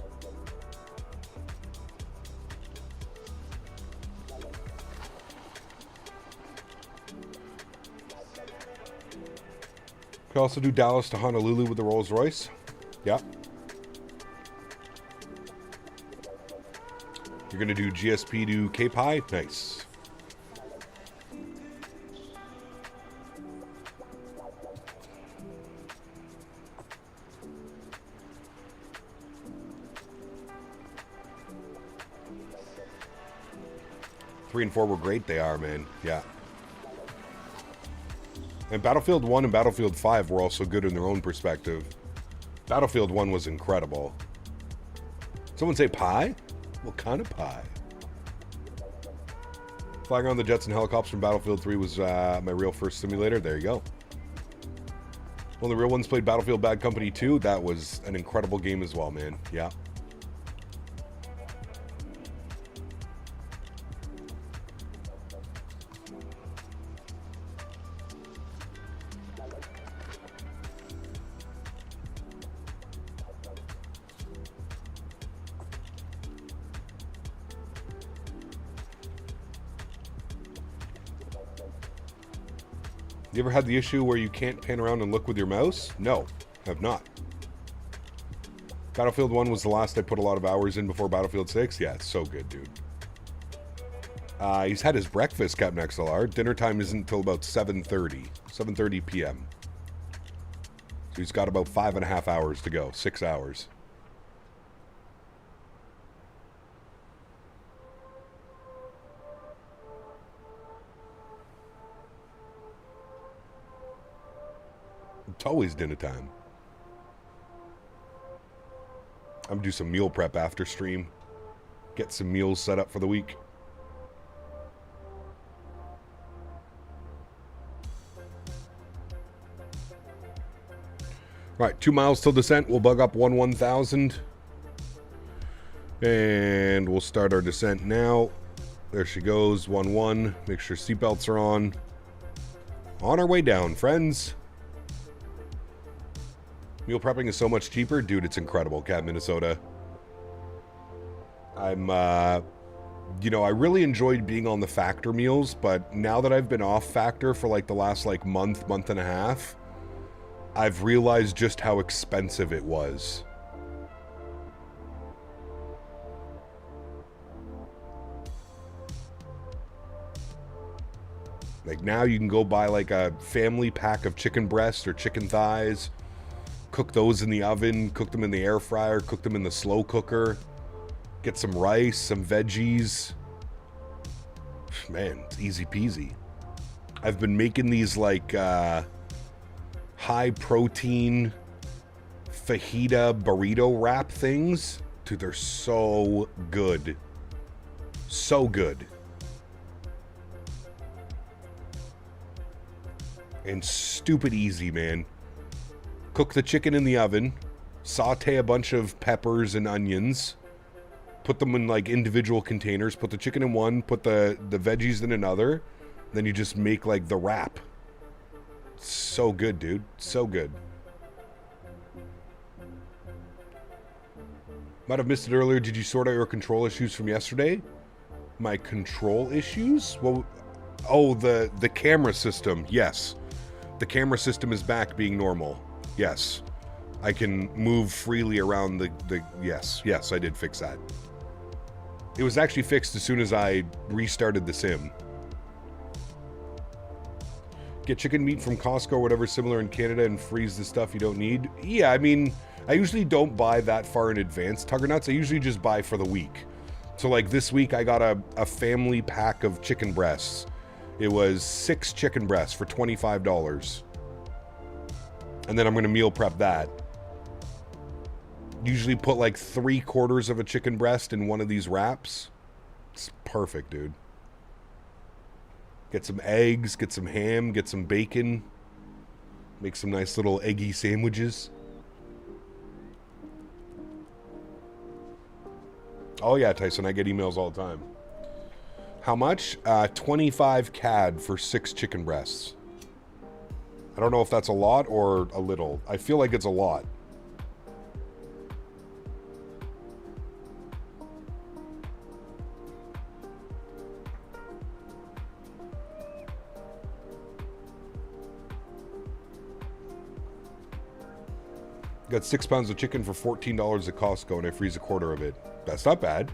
Could also do Dallas to Honolulu with the Rolls Royce. Yeah. You're going to do GSP to KPIE? Nice. Three and 4 were great. They are, man. Yeah. And Battlefield 1 and Battlefield 5 were also good in their own perspective. Battlefield 1 was incredible. Someone say pie? What kind of pie? Flying around the jets and helicopters from Battlefield 3 was my real first simulator. There you go. Well, the real ones played Battlefield Bad Company 2. That was an incredible game as well, man. Yeah. You ever had the issue where you can't pan around and look with your mouse? No, have not. Battlefield 1 was the last I put a lot of hours in before Battlefield 6. Yeah, it's so good, dude. He's had his breakfast, Captain XLR. Dinner time isn't until about 7:30 p.m. So he's got about 5.5 hours to go. 6 hours. It's always dinner time. I'm gonna do some meal prep after stream. Get some meals set up for the week. Right, 2 miles till descent. We'll bug up 1000. And we'll start our descent now. There she goes, 11. Make sure seatbelts are on. On our way down, friends. Meal prepping is so much cheaper. Dude, it's incredible, Cat, Minnesota. I'm, you know, I really enjoyed being on the Factor meals, but now that I've been off Factor for like the last like month and a half, I've realized just how expensive it was. Like now you can go buy like a family pack of chicken breasts or chicken thighs, cook those in the oven, cook them in the air fryer, cook them in the slow cooker, get some rice, some veggies. Man, it's easy peasy. I've been making these like high protein fajita burrito wrap things. Dude, they're so good. So good. And stupid easy, man. Cook the chicken in the oven. Saute a bunch of peppers and onions. Put them in like individual containers. Put the chicken in one. Put the veggies in another. Then you just make like the wrap. So good, dude. So good. Might have missed it earlier. Did you sort out your control issues from yesterday? My control issues? Well, oh, the camera system. Yes. The camera system is back being normal. Yes. I can move freely around the yes. Yes, I did fix that. It was actually fixed as soon as I restarted the sim. Get chicken meat from Costco or whatever similar in Canada and freeze the stuff you don't need. Yeah, I mean, I usually don't buy that far in advance, Tugger Nuts. I usually just buy for the week. So like this week I got a family pack of chicken breasts. It was 6 chicken breasts for $25. And then I'm going to meal prep that. Usually put like 3/4 of a chicken breast in one of these wraps. It's perfect, dude. Get some eggs, get some ham, get some bacon. Make some nice little eggy sandwiches. Oh yeah, Tyson, I get emails all the time. How much? 25 CAD for 6 chicken breasts. I don't know if that's a lot or a little. I feel like it's a lot. Got 6 pounds of chicken for $14 at Costco and I freeze 1/4 of it. That's not bad.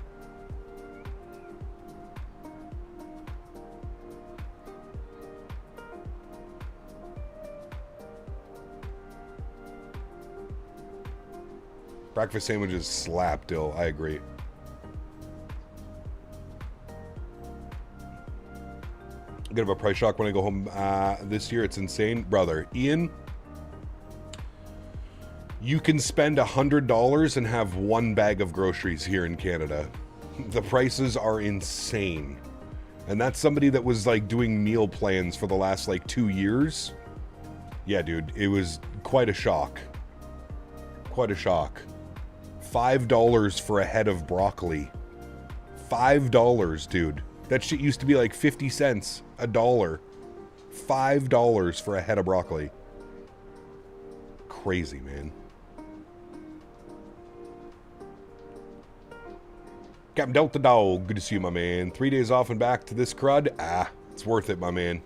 Breakfast sandwiches slap, Dill. I agree. I get a price shock when I go home this year. It's insane. Brother, Ian, you can spend $100 and have 1 bag of groceries here in Canada. The prices are insane. And that's somebody that was like doing meal plans for the last like 2 years. Yeah, dude, it was quite a shock. Quite a shock. $5 for a head of broccoli. $5, dude. That shit used to be like 50 cents, $1. $5 for a head of broccoli. Crazy, man. Captain Delta Dog, good to see you, my man. 3 days off and back to this crud. Ah, it's worth it, my man.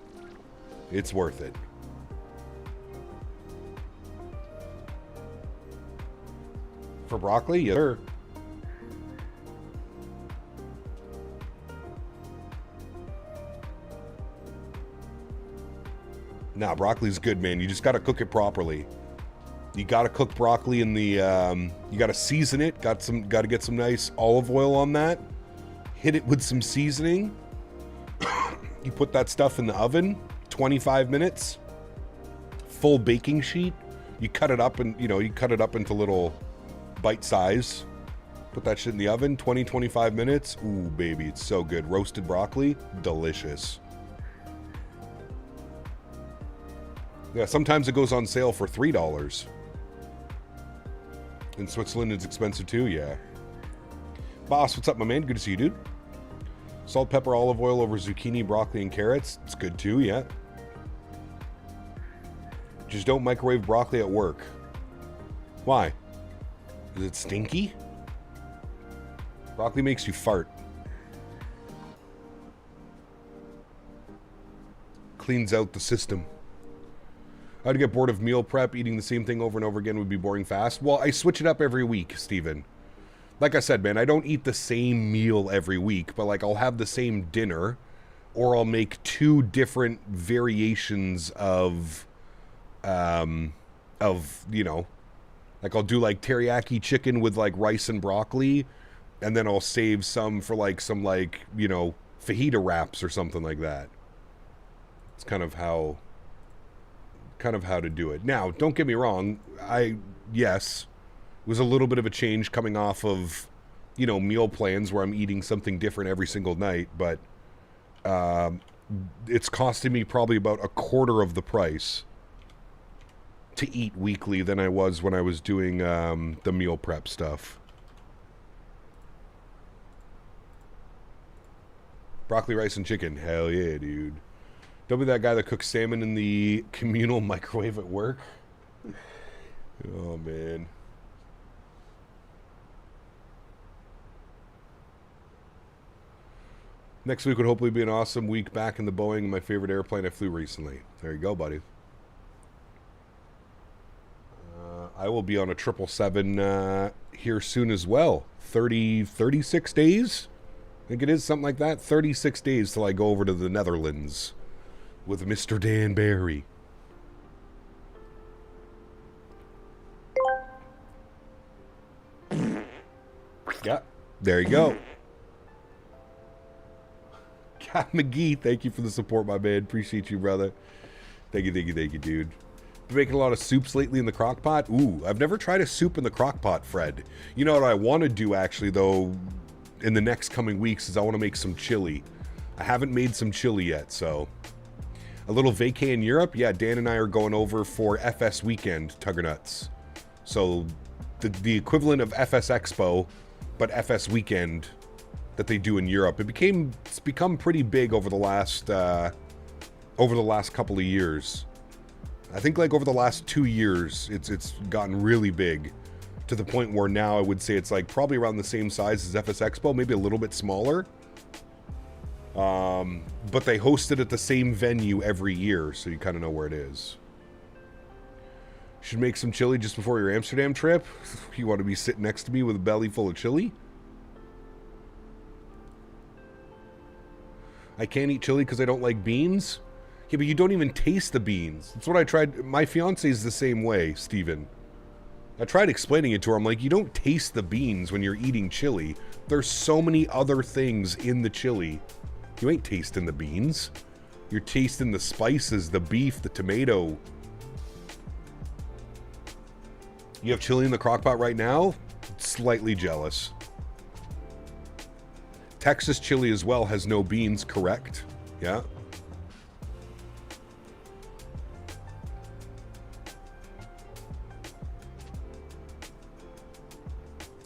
It's worth it. For broccoli? Yes, sir. Nah, broccoli's good, man. You just gotta cook it properly. You gotta cook broccoli in the, you gotta season it. Gotta get some nice olive oil on that. Hit it with some seasoning. You put that stuff in the oven, 25 minutes. Full baking sheet. You cut it up and, you cut it up into little bite size. Put that shit in the oven, 20-25 minutes. Ooh, baby, it's so good. Roasted broccoli, delicious. Yeah, sometimes it goes on sale for $3. In Switzerland, it's expensive too, yeah. Boss, what's up, my man? Good to see you, dude. Salt, pepper, olive oil over zucchini, broccoli, and carrots. It's good too, yeah. Just don't microwave broccoli at work. Why? Is it stinky? Broccoli makes you fart. Cleans out the system. I'd get bored of meal prep. Eating the same thing over and over again would be boring fast. Well, I switch it up every week, Steven. Like I said, man, I don't eat the same meal every week, but like I'll have the same dinner, or I'll make 2 different variations of like I'll do like teriyaki chicken with like rice and broccoli, and then I'll save some for like some like, fajita wraps or something like that. It's kind of how to do it. Now, don't get me wrong. Yes, was a little bit of a change coming off of, you know, meal plans where I'm eating something different every single night, but it's costing me probably about a quarter of the price to eat weekly than I was when I was doing the meal prep stuff. Broccoli, rice, and chicken. Hell yeah, dude. Don't be that guy that cooks salmon in the communal microwave at work. Oh, man. Next week would hopefully be an awesome week back in the Boeing, my favorite airplane I flew recently. There you go, buddy. I will be on a 777 here soon as well. 36 days? I think it is something like that. 36 days till I go over to the Netherlands with Mr. Dan Barry. Yeah, there you go. Cat McGee, thank you for the support, my man. Appreciate you, brother. Thank you, dude. Been making a lot of soups lately in the crock pot. Ooh, I've never tried a soup in the crock pot, Fred. You know what I want to do, actually, though, in the next coming weeks is I want to make some chili. I haven't made some chili yet, so. A little vacay in Europe? Yeah, Dan and I are going over for FS Weekend, Tuggernuts. So, the equivalent of FS Expo, but FS Weekend that they do in Europe. It's become pretty big over the last couple of years. I think like over the last 2 years, it's gotten really big to the point where now I would say it's like probably around the same size as FS Expo, maybe a little bit smaller. But they host it at the same venue every year, so you kind of know where it is. Should make some chili just before your Amsterdam trip. You want to be sitting next to me with a belly full of chili? I can't eat chili because I don't like beans. Yeah, but you don't even taste the beans. That's what I tried. My fiance is the same way, Steven. I tried explaining it to her. I'm like, you don't taste the beans when you're eating chili. There's so many other things in the chili. You ain't tasting the beans. You're tasting the spices, the beef, the tomato. You have chili in the crock pot right now? Slightly jealous. Texas chili as well has no beans, correct? Yeah.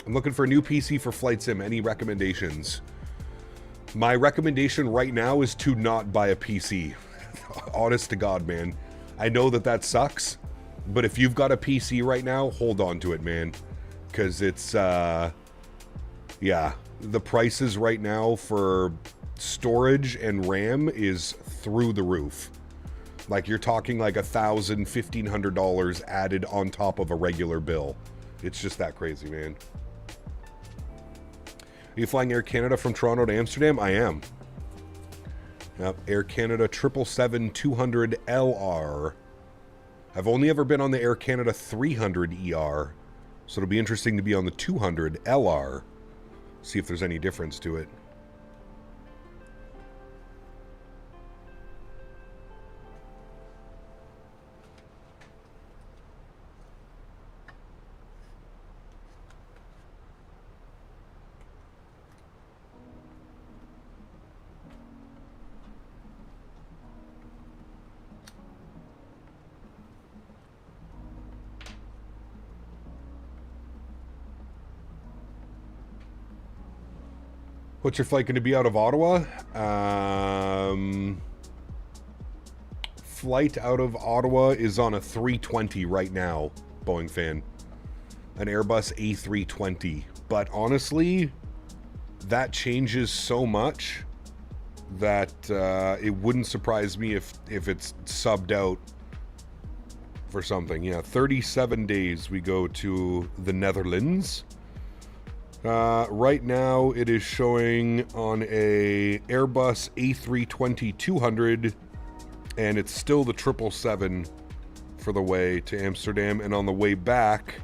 I'm looking for a new PC for Flight Sim. Any recommendations? My recommendation right now is to not buy a PC. Honest to God, man. I know that sucks, but if you've got a PC right now, hold on to it, man. Because it's, yeah. The prices right now for storage and RAM is through the roof. Like, you're talking like $1,000, $1,500 added on top of a regular bill. It's just that crazy, man. Are you flying Air Canada from Toronto to Amsterdam? I am. Yep, Air Canada 777-200 LR. I've only ever been on the Air Canada 300 ER, so it'll be interesting to be on the 200 LR. See if there's any difference to it. What's your flight going to be out of Ottawa? Flight out of Ottawa is on a 320 right now, Boeing fan. An Airbus A320. But honestly, that changes so much that it wouldn't surprise me if it's subbed out for something. Yeah, 37 days we go to the Netherlands. Right now it is showing on a Airbus A320-200, and it's still the 777 for the way to Amsterdam, and on the way back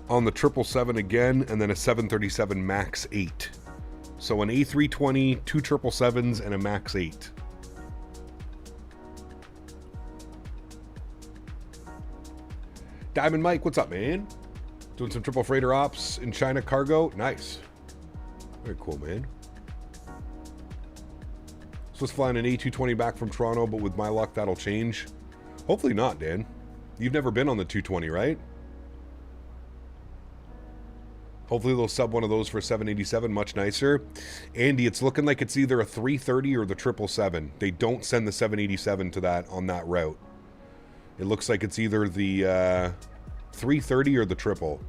on the 777 again, and then a 737 MAX 8. So an A320, two 777s, and a MAX 8. Diamond Mike, what's up, man? Doing some triple freighter ops in China cargo. Nice. Very cool, man. Supposed to fly on an A320 back from Toronto, but with my luck, that'll change. Hopefully not, Dan. You've never been on the 220, right? Hopefully they'll sub one of those for 787, much nicer. Andy, it's looking like it's either a 330 or the 777. They don't send the 787 to that on that route. It looks like it's either the 330 or the triple.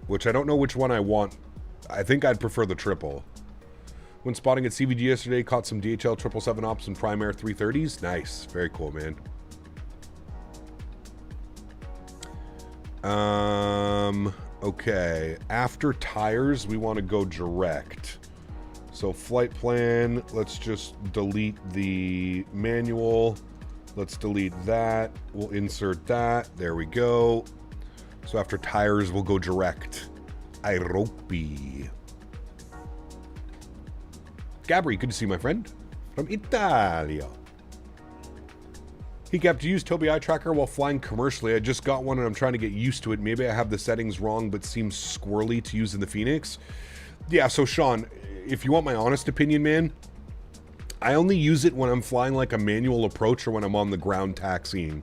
Which I don't know which one I want. I think I'd prefer the triple. When spotting at CVG yesterday, caught some DHL 777 ops and Prime Air 330s. Nice. Very cool, man. Okay. After tires, we want to go direct. So flight plan, let's just delete the manual. Let's delete that. We'll insert that. There we go. So after tires, we'll go direct. Robbie. Gabri, good to see you, my friend. From Italia. He kept to use Tobii eye tracker while flying commercially. I just got one and I'm trying to get used to it. Maybe I have the settings wrong, but seems squirrely to use in the Fenix. Yeah, so Sean, if you want my honest opinion, man, I only use it when I'm flying like a manual approach or when I'm on the ground taxiing.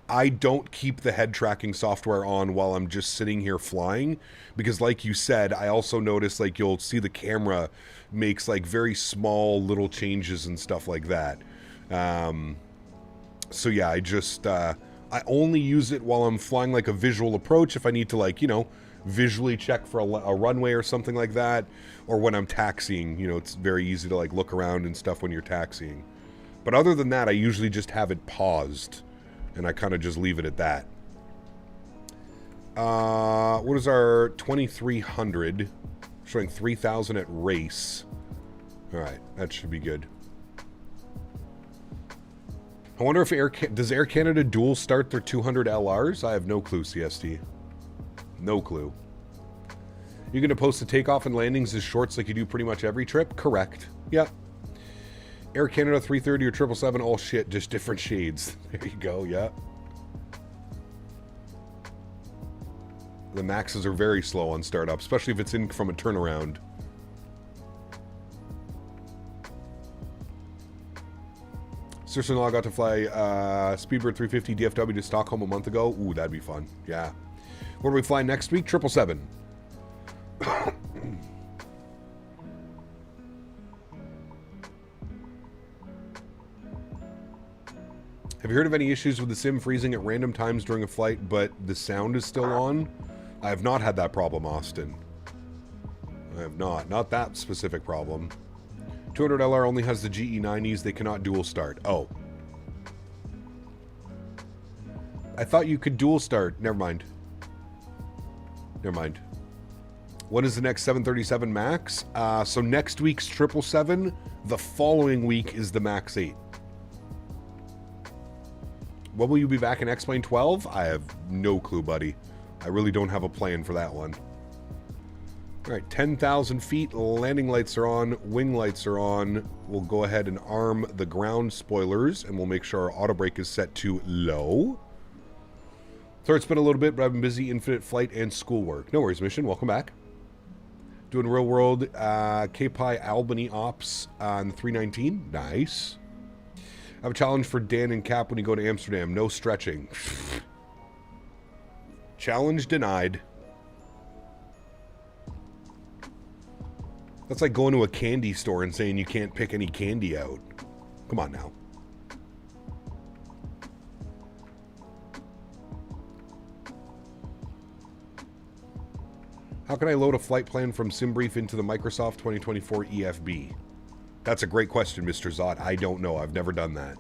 I don't keep the head tracking software on while I'm just sitting here flying because like you said, I also notice like you'll see the camera makes like very small little changes and stuff like that. So yeah, I just, I only use it while I'm flying like a visual approach if I need to like, you know, visually check for a runway or something like that. Or when I'm taxiing, you know, it's very easy to like look around and stuff when you're taxiing. But other than that, I usually just have it paused. And I kind of just leave it at that. What is our 2300? Showing 3000 at race. Alright, that should be good. I wonder if does Air Canada dual start their 200 LRs? I have no clue, CST. No clue. You're going to post the takeoff and landings as shorts like you do pretty much every trip? Correct. Yep. Air Canada 330 or 777, all shit, just different shades. There you go, yeah. The Maxes are very slow on startup, especially if it's in from a turnaround. Seriously, I got to fly Speedbird 350 DFW to Stockholm a month ago. Ooh, that'd be fun, yeah. Where do we fly next week? 777. Have you heard of any issues with the sim freezing at random times during a flight, but the sound is still on? I have not had that problem, Austin. I have not. Not that specific problem. 200 LR only has the GE90s. They cannot dual start. Oh. I thought you could dual start. Never mind. Never mind. When is the next 737 MAX? So next week's 777. The following week is the MAX 8. When will you be back in X-Plane 12? I have no clue, buddy. I really don't have a plan for that one. All right, 10,000 feet. Landing lights are on. Wing lights are on. We'll go ahead and arm the ground spoilers, and we'll make sure our auto brake is set to low. Sorry, it's been a little bit, but I've been busy, infinite flight and schoolwork. No worries, Mission. Welcome back. Doing real world KPIE Albany ops on the 319. Nice. I have a challenge for Dan and Cap when you go to Amsterdam. No stretching. Challenge denied. That's like going to a candy store and saying you can't pick any candy out. Come on now. How can I load a flight plan from SimBrief into the Microsoft 2024 EFB? That's a great question, Mr. Zott. I don't know. I've never done that.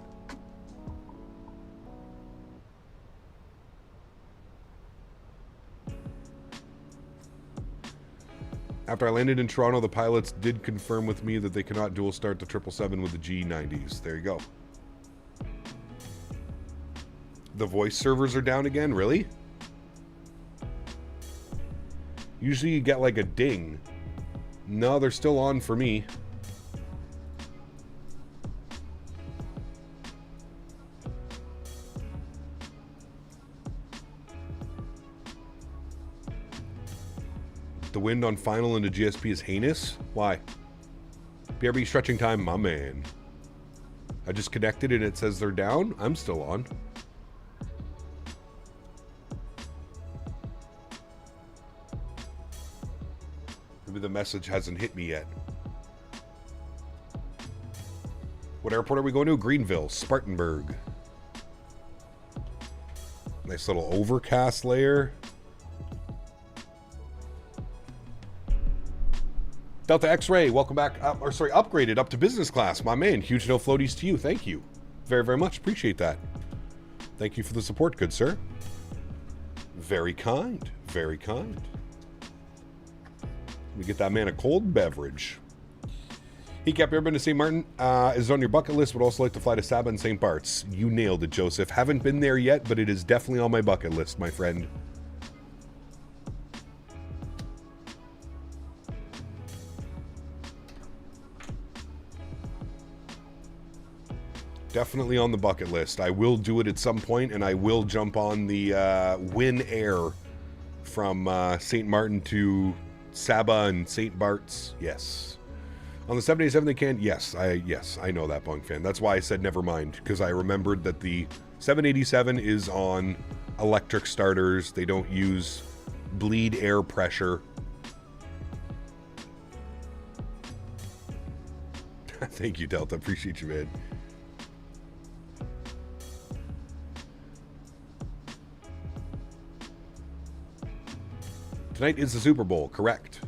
After I landed in Toronto, the pilots did confirm with me that they cannot dual start the 777 with the G90s. There you go. The voice servers are down again? Really? Usually you get like a ding. No, they're still on for me. The wind on final into GSP is heinous? Why? BRB stretching time, my man. I just connected and it says they're down. I'm still on. Maybe the message hasn't hit me yet. What airport are we going to? Greenville, Spartanburg. Nice little overcast layer. Delta X-Ray, welcome back. Upgraded up to business class. My man, huge no floaties to you. Thank you. Very, very much. Appreciate that. Thank you for the support, good sir. Very kind. Very kind. We get that man a cold beverage. Heat-cap airman to St. Martin is on your bucket list. Would also like to fly to Saba and St. Bart's. You nailed it, Joseph. Haven't been there yet, but it is definitely on my bucket list, my friend. Definitely on the bucket list. I will do it at some point, and I will jump on the Win Air from St. Martin to Saba and St. Bart's. Yes. On the 787 they can? Yes, I know that, Boeing fan. That's why I said never mind, because I remembered that the 787 is on electric starters. They don't use bleed air pressure. Thank you, Delta. Appreciate you, man. Tonight is the Super Bowl, correct?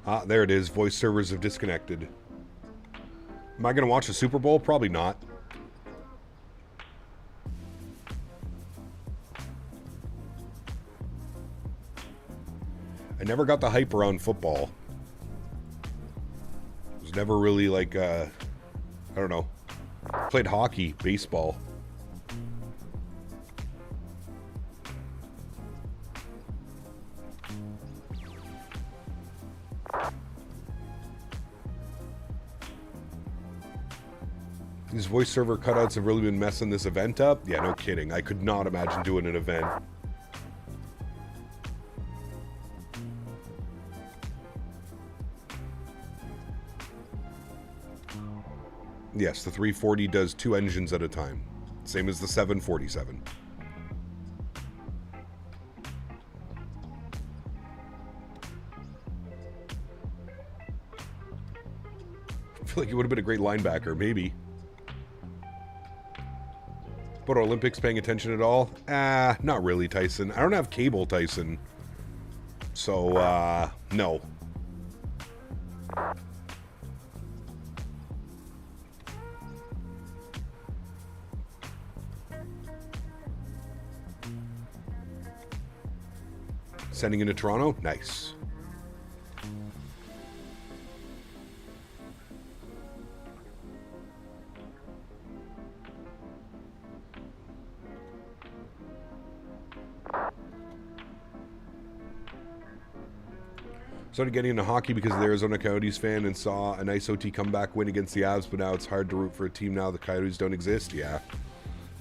Ah, there it is. Voice servers have disconnected. Am I going to watch the Super Bowl? Probably not. I never got the hype around football. It was never really like, I don't know. Played hockey, baseball. These voice server cutouts have really been messing this event up? Yeah, no kidding. I could not imagine doing an event. Yes, the 340 does 2 engines at a time. Same as the 747. I feel like he would have been a great linebacker, maybe. But Olympics paying attention at all? Not really, Tyson. I don't have cable, Tyson. So, no. Sending into Toronto? Nice. Started getting into hockey because of the Arizona Coyotes fan and saw a nice OT comeback win against the Avs, but now it's hard to root for a team now the Coyotes don't exist. Yeah.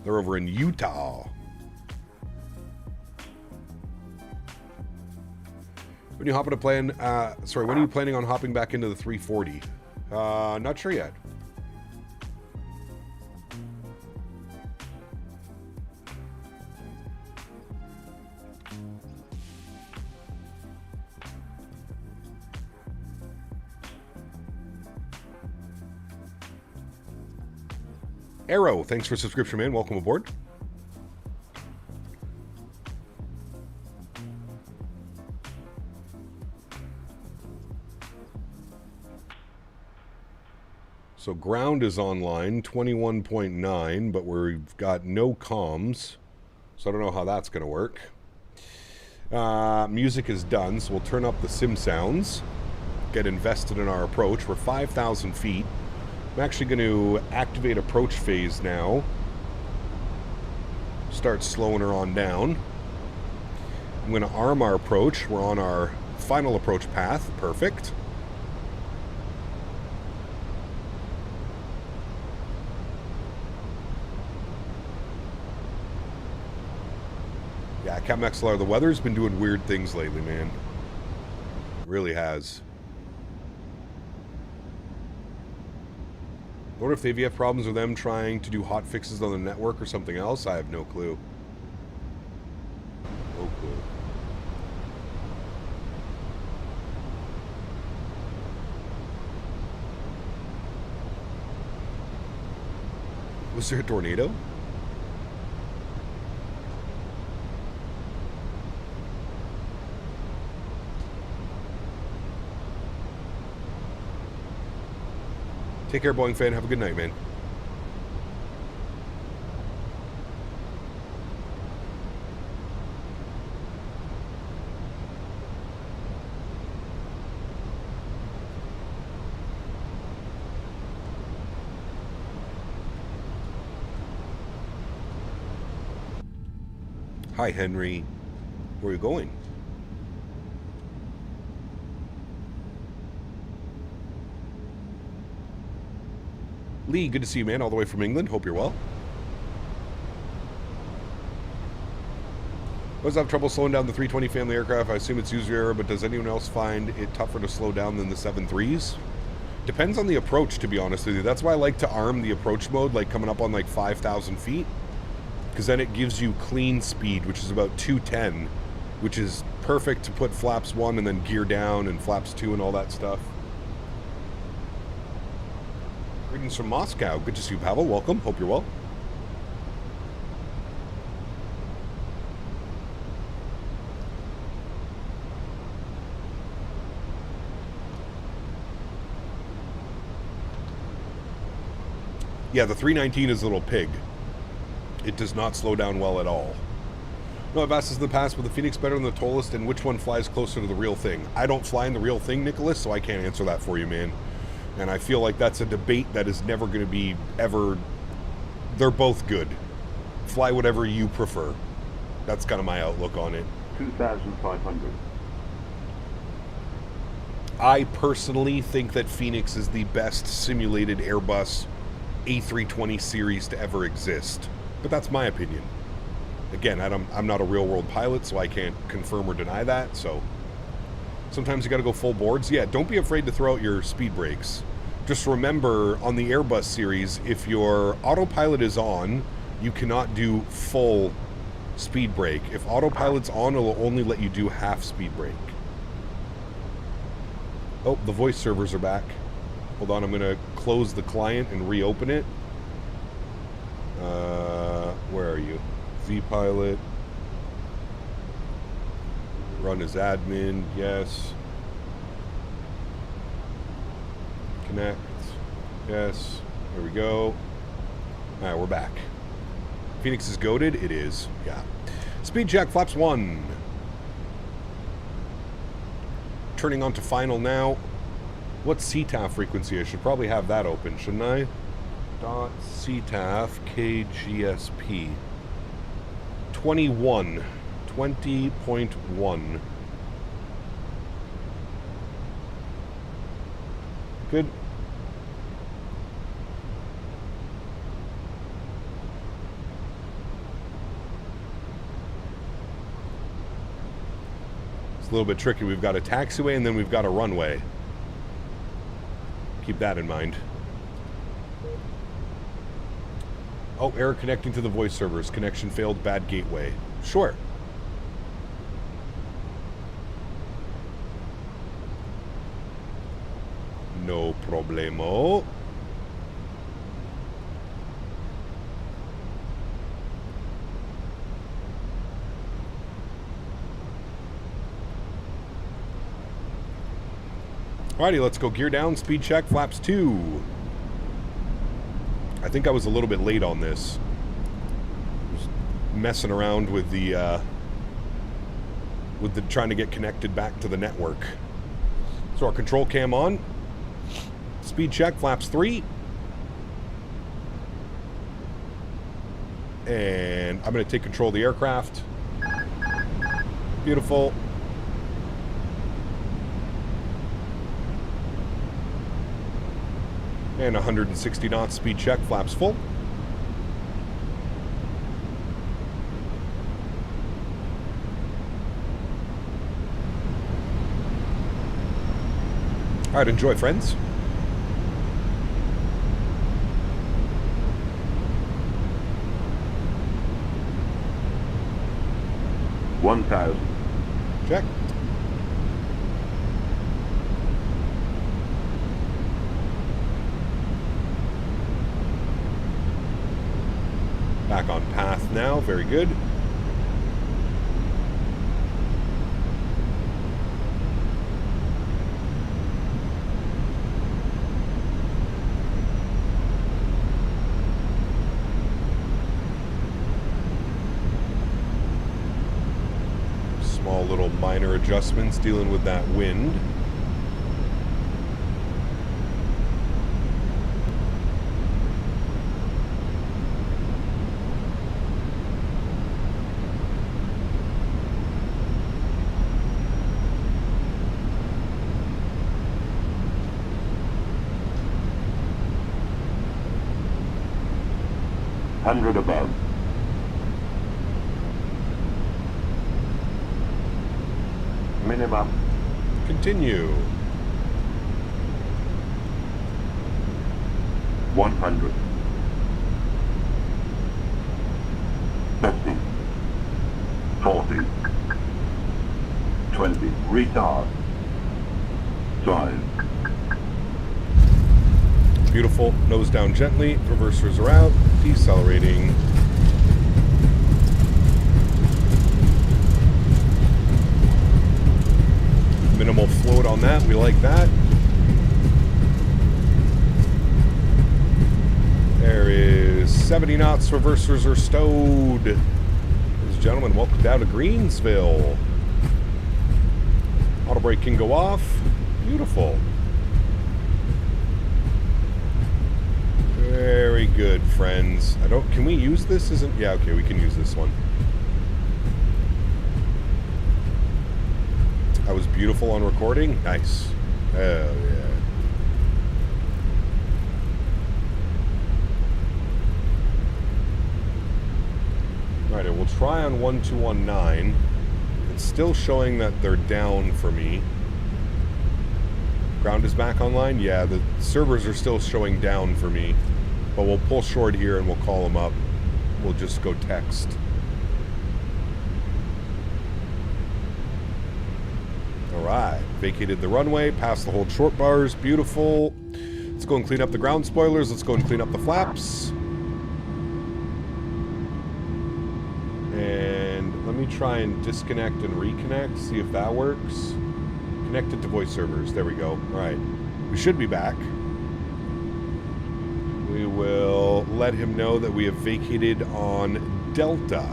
They're over in Utah. When you hop into when are you planning on hopping back into the 340? Not sure yet. Arrow, thanks for subscription, man. Welcome aboard. So ground is online, 21.9, but we've got no comms. So I don't know how that's going to work. Music is done, so we'll turn up the sim sounds. Get invested in our approach. We're 5,000 feet. I'm actually going to activate approach phase now. Start slowing her on down. I'm going to arm our approach. We're on our final approach path. Perfect. Yeah, Captain XLR, the weather's been doing weird things lately, man. It really has. I wonder if they have problems with them trying to do hot fixes on the network or something else. I have no clue. No clue. Was there a tornado? Take care, Boeing fan. Have a good night, man. Hi, Henry. Where are you going? Lee, good to see you, man, all the way from England. Hope you're well. I always have trouble slowing down the 320 family aircraft. I assume it's user error, but does anyone else find it tougher to slow down than the 7.3s? Depends on the approach, to be honest with you. That's why I like to arm the approach mode, like coming up on like 5,000 feet. Because then it gives you clean speed, which is about 210, which is perfect to put flaps 1 and then gear down and flaps 2 and all that stuff. Greetings from Moscow. Good to see you, Pavel. Welcome. Hope you're well. Yeah, the 319 is a little pig. It does not slow down well at all. No, I've asked this in the past, but the Fenix better than the Tolest, and which one flies closer to the real thing? I don't fly in the real thing, Nicholas, so I can't answer that for you, man. And I feel like that's a debate that is never going to be ever... They're both good. Fly whatever you prefer. That's kind of my outlook on it. 2,500. I personally think that Fenix is the best simulated Airbus A320 series to ever exist. But that's my opinion. Again, I'm not a real-world pilot, so I can't confirm or deny that, so... Sometimes you got to go full boards. Yeah, don't be afraid to throw out your speed brakes. Just remember, on the Airbus series, if your autopilot is on, you cannot do full speed brake. If autopilot's on, it'll only let you do half speed brake. Oh, the voice servers are back. Hold on, I'm going to close the client and reopen it. Where are you? vPilot. Run as admin, yes. Connect, yes. There we go. Alright, we're back. Phoenix is goated? It is, yeah. Speed check, flaps 1. Turning on to final now. What's CTAF frequency? I should probably have that open, shouldn't I? .CTAF KGSP. 20.1. Good. It's a little bit tricky. We've got a taxiway and then we've got a runway. Keep that in mind. Oh, error connecting to the voice servers. Connection failed, bad gateway. Sure. No problemo. Alrighty, let's go gear down, speed check, flaps 2. I think I was a little bit late on this. Just messing around with the trying to get connected back to the network. So our control cam on. Speed check, flaps 3. And I'm going to take control of the aircraft. Beautiful. And 160 knots, speed check, flaps full. All right, enjoy, friends. $1,000. Check. Back on path now. Very good. Small little minor adjustments dealing with that wind. $100 above. Minimum. Continue. 100. 50. 40. 20. Retard. 5. Beautiful. Nose down gently. Reversers are out. Decelerating. Minimal float on that. We like that. There is 70 knots. Reversers are stowed. Ladies and gentlemen, welcome down to Greensville. Auto brake can go off. Beautiful. Very good, friends. Can we use this? Yeah, okay, we can use this one. That was beautiful on recording. Nice. Oh, yeah. Alright, we'll try on 1219. It's still showing that they're down for me. Ground is back online? Yeah, the servers are still showing down for me. But we'll pull short here and we'll call them up. We'll just go text. Alright, vacated the runway, passed the hold short bars, beautiful. Let's go and clean up the ground spoilers, let's go and clean up the flaps. And let me try and disconnect and reconnect, see if that works. Connected to voice servers, there we go. Alright, we should be back. We will let him know that we have vacated on Delta.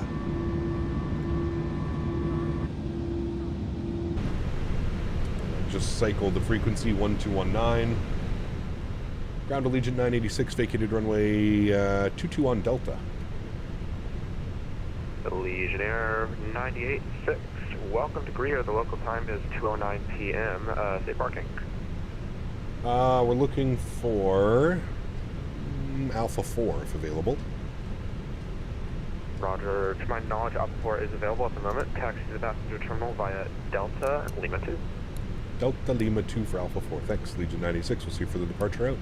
Just cycled the frequency 1219. Ground Allegiant 986, vacated runway 22 on Delta. Allegiant Air 986, welcome to Greer. The local time is 2:09 p.m. Safe parking. We're looking for Alpha 4 if available. Roger. To my knowledge, Alpha 4 is available at the moment. Taxi to the passenger terminal via Delta Lima 2. Delta Lima 2 for Alpha 4. Thanks, Legion 96. We'll see you for the departure out.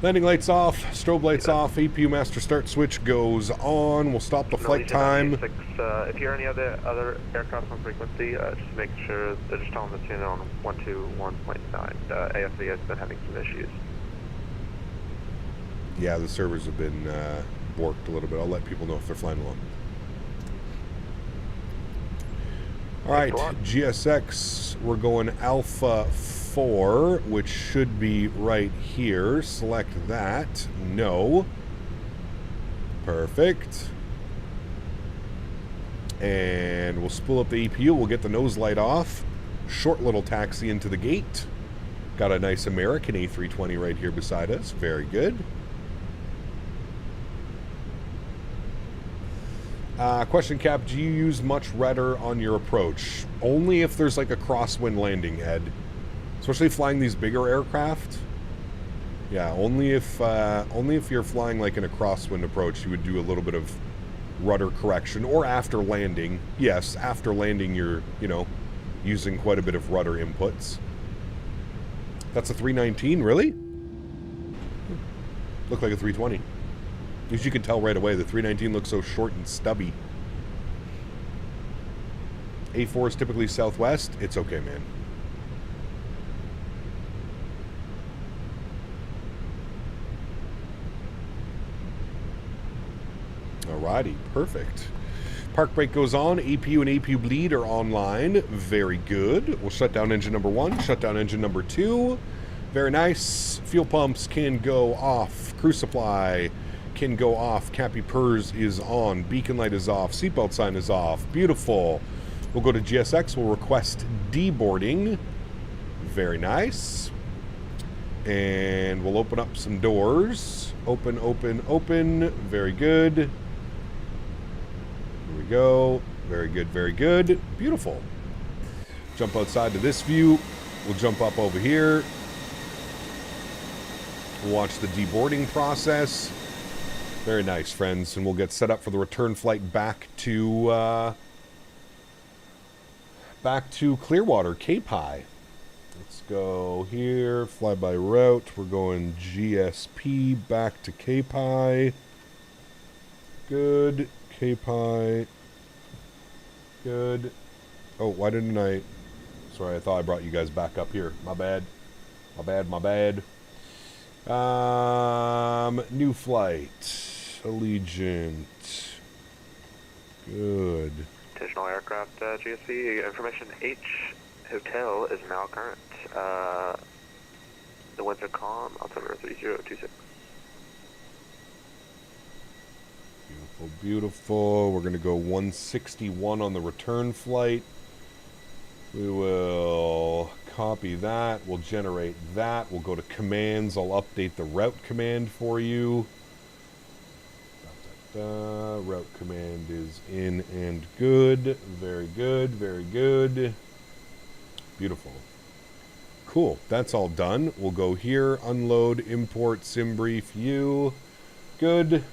Landing lights off, strobe lights off, APU master start switch goes on. We'll stop the flight time. 96, if you hear any other aircraft on frequency, just make sure, just tell them to tune in on 121.9. AFV has been having some issues. Yeah, the servers have been borked a little bit. I'll let people know if they're flying along. Alright, GSX, we're going Alpha 4, which should be right here. Select that. No. Perfect. And we'll spool up the EPU. We'll get the nose light off. Short little taxi into the gate. Got a nice American A320 right here beside us. Very good. Question, Cap, do you use much rudder on your approach? Only if there's like a crosswind landing, Ed. Especially flying these bigger aircraft. Yeah, only if you're flying like in a crosswind approach, you would do a little bit of rudder correction. Or after landing. Yes, after landing you're, you know, using quite a bit of rudder inputs. That's a 319, really? Looked like a 320. As you can tell right away, the 319 looks so short and stubby. A4 is typically southwest. It's okay, man. Alrighty, perfect. Park brake goes on. APU and APU bleed are online. Very good. We'll shut down engine number 1. Shut down engine number 2. Very nice. Fuel pumps can go off. Crew supply can go off. Cappy PERS is on. Beacon light is off. Seatbelt sign is off. Beautiful. We'll go to GSX. We'll request deboarding. Very nice. And we'll open up some doors. Open, open, open. Very good. Here we go. Very good, very good. Beautiful. Jump outside to this view. We'll jump up over here. We'll watch the deboarding process. Very nice, friends. And we'll get set up for the return flight back to Clearwater, KPIE. Let's go here. Fly by route. We're going GSP back to KPIE. Good. KPIE. Good. Oh, why didn't I... Sorry, I thought I brought you guys back up here. My bad. My bad, my bad. New flight. Allegiant. Good. Additional aircraft, GSP. Information H Hotel is now current. The winds are calm. Altimeter 3026. Beautiful, beautiful. We're going to go 161 on the return flight. We will copy that. We'll generate that. We'll go to commands. I'll update the route command for you. Route command is in and good. Very good, very good. Beautiful. Cool. That's all done. We'll go here, unload, import, sim brief you. Good.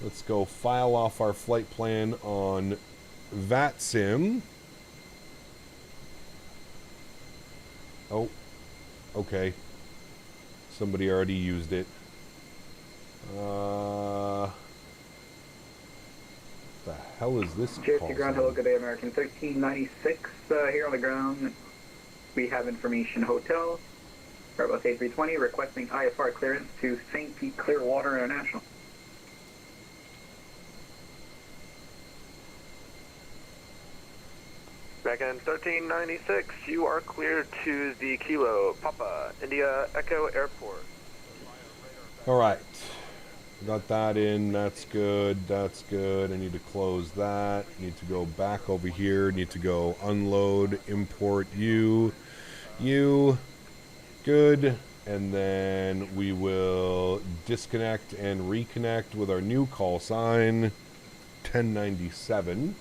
Let's go file off our flight plan on VATSIM. Oh, okay. Somebody already used it. The hell is this? JFK ground, hello, good day, American 1396 here on the ground. We have information hotel, Airbus A320 requesting IFR clearance to St. Pete Clearwater International. Dragon 1396, you are cleared to the Kilo Papa India Echo Airport. Alright. Got that in. That's good. That's good. I need to close that. Need to go back over here. Need to go unload, import you. You. Good. And then we will disconnect and reconnect with our new call sign, 1097.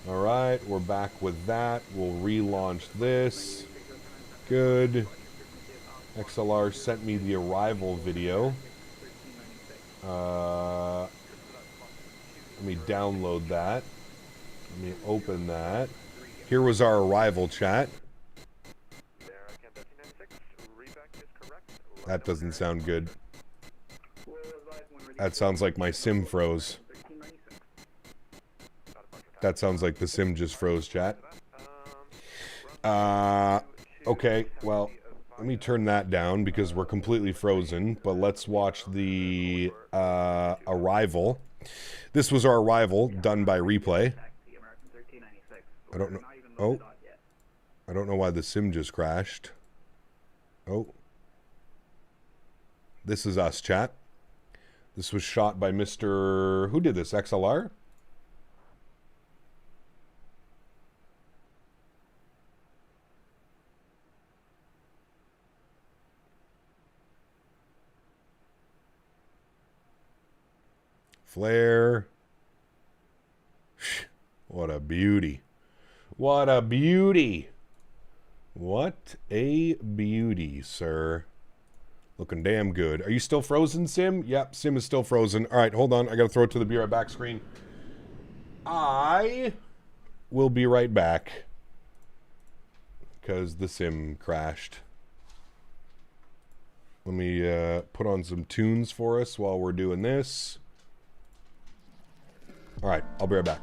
Alright, we're back with that. We'll relaunch this. Good. XLR sent me the arrival video. Let me download that. Let me open that. Here was our arrival chat. That doesn't sound good. That sounds like my sim froze. That sounds like the sim just froze, chat. Okay, well, let me turn that down because we're completely frozen. But let's watch the arrival. This was our arrival done by replay. I don't know. Oh, I don't know why the sim just crashed. Oh, this is us, chat. This was shot by Mr. Who did this? XLR? Flare. What a beauty. What a beauty. What a beauty, sir. Looking damn good. Are you still frozen, Sim? Yep, Sim is still frozen. All right, hold on. I got to throw it to the be right back screen. I will be right back because the Sim crashed. Let me put on some tunes for us while we're doing this. All right, I'll be right back.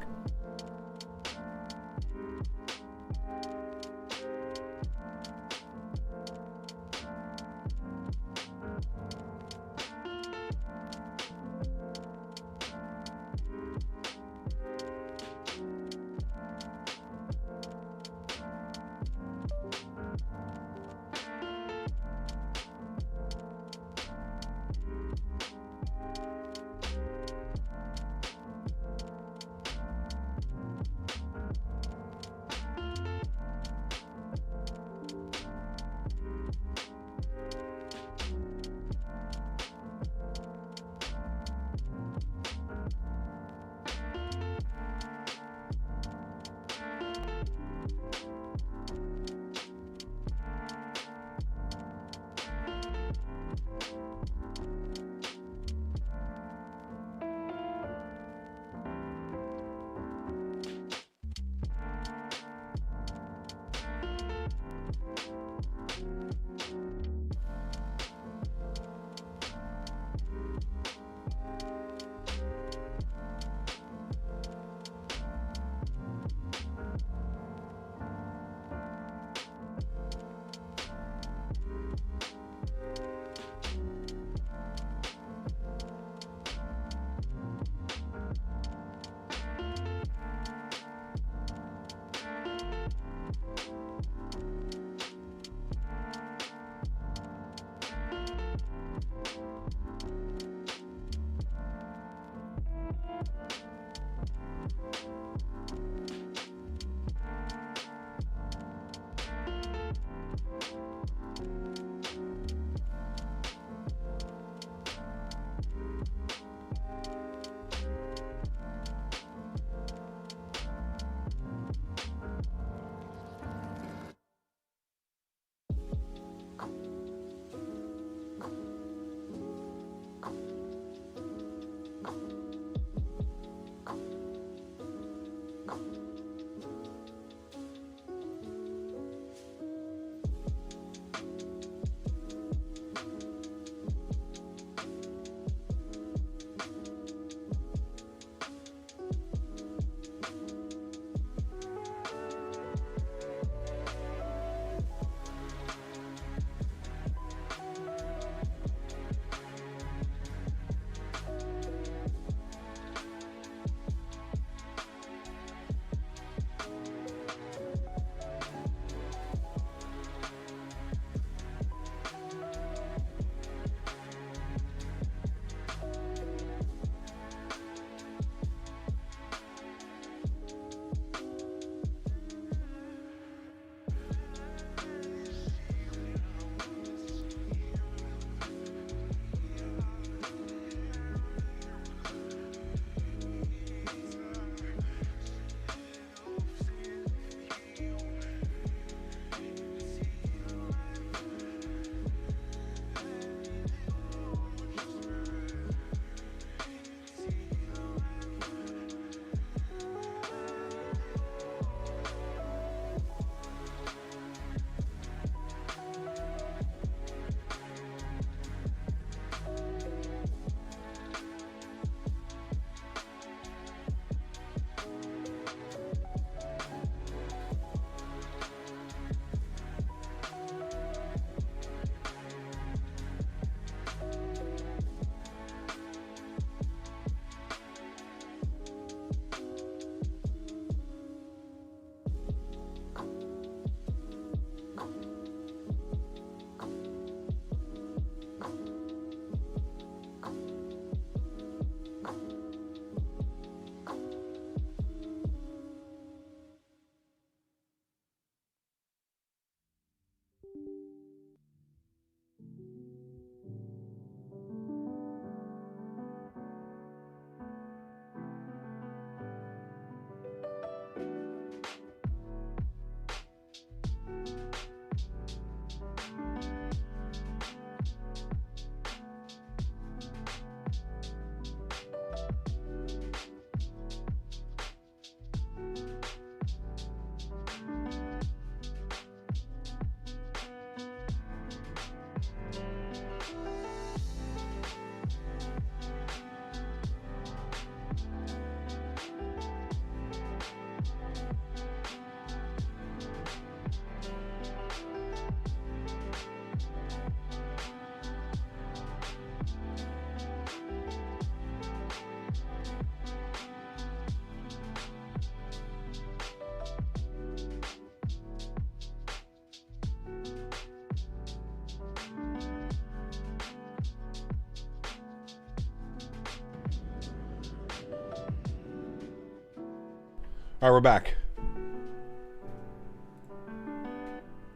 All right, we're back.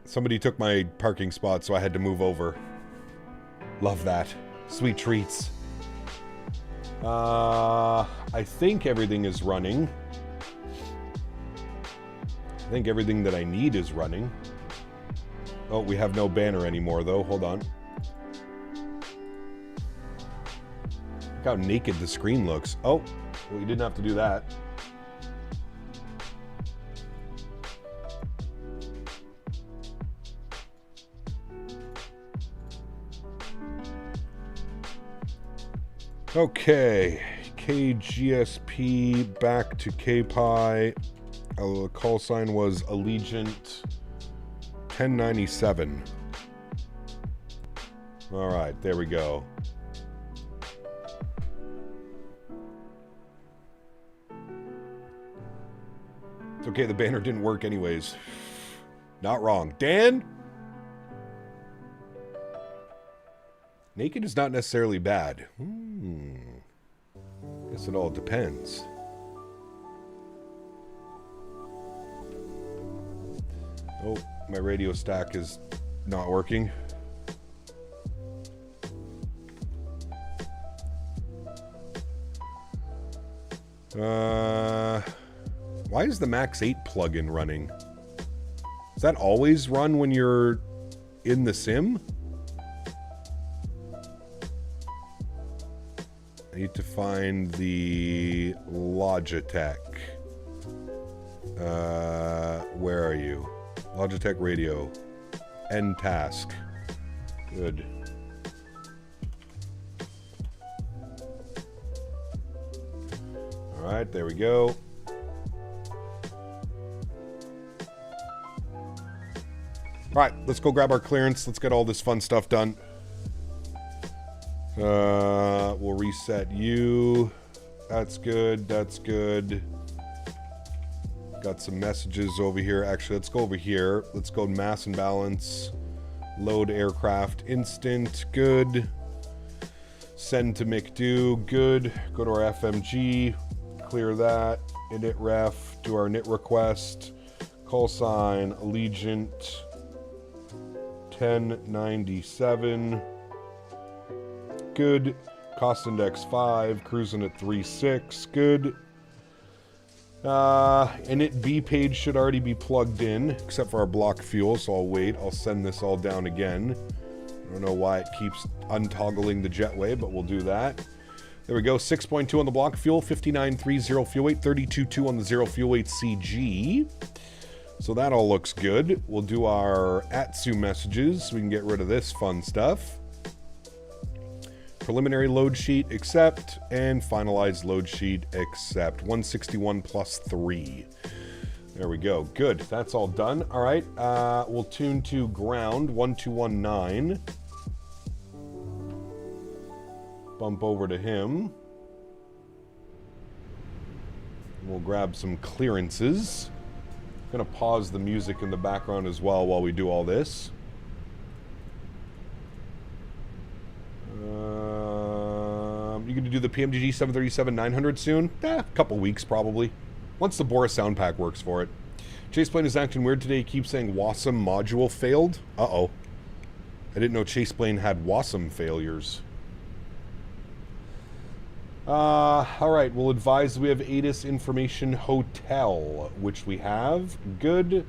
Somebody took my parking spot, so I had to move over. Love that. Sweet treats. I think everything is running. I think everything that I need is running. Oh, we have no banner anymore, though. Hold on. Look how naked the screen looks. Oh, well, you didn't have to do that. Okay, KGSP back to KPIE. Call sign was Allegiant 1097. All right, there we go. It's okay, the banner didn't work anyways. Not wrong. Dan? Naked is not necessarily bad. Guess it all depends. Oh, my radio stack is not working. Why is the Max 8 plugin running? Does that always run when you're in the sim? I need to find the Logitech. Where are you? Logitech radio. End task. Good. Alright, there we go. Alright, let's go grab our clearance. Let's get all this fun stuff done. We'll reset you. That's good. That's good. Got some messages over here. Actually, let's go over here. Let's go mass and balance. Load aircraft instant. Good. Send to McDo. Good. Go to our FMG. Clear that. Init ref. Do our init request. Call sign Allegiant 1097. Good. Cost index 5. Cruising at 3.6. Good. Init B page should already be plugged in, except for our block fuel, so I'll wait. I'll send this all down again. I don't know why it keeps untoggling the jetway, but we'll do that. There we go. 6.2 on the block fuel, 59.30 fuel weight, 32.2 on the 0 fuel weight CG. So that all looks good. We'll do our AlexSiu messages so we can get rid of this fun stuff. Preliminary load sheet, accept, and finalized load sheet, accept. 161 plus 3. There we go. Good. That's all done. All right. We'll tune to ground 1219. Bump over to him. We'll grab some clearances. Gonna pause the music in the background as well while we do all this. You gonna do the PMDG 737-900 soon? A couple weeks probably. Once the Boris sound pack works for it. Chase plane is acting weird today. He keeps saying WASM module failed. Uh-oh. I didn't know Chase plane had WASM failures. Alright, we'll advise we have ATIS Information Hotel, which we have. Good.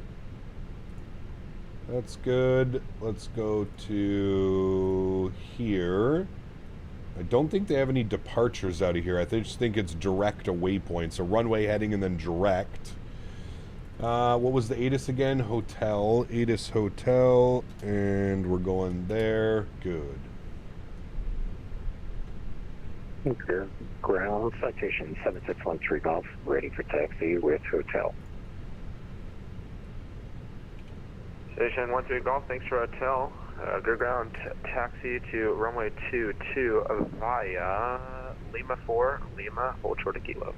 That's good. Let's go to here. I don't think they have any departures out of here. I just think it's direct away points. So runway heading and then direct. What was the ATIS again? Hotel. ATIS Hotel. And we're going there. Good. Okay. Ground citation 7613 Golf. Ready for taxi with hotel. Station 13 Golf, thanks for hotel. Good ground taxi to runway 22 via Lima 4, Lima, hold short of kilo.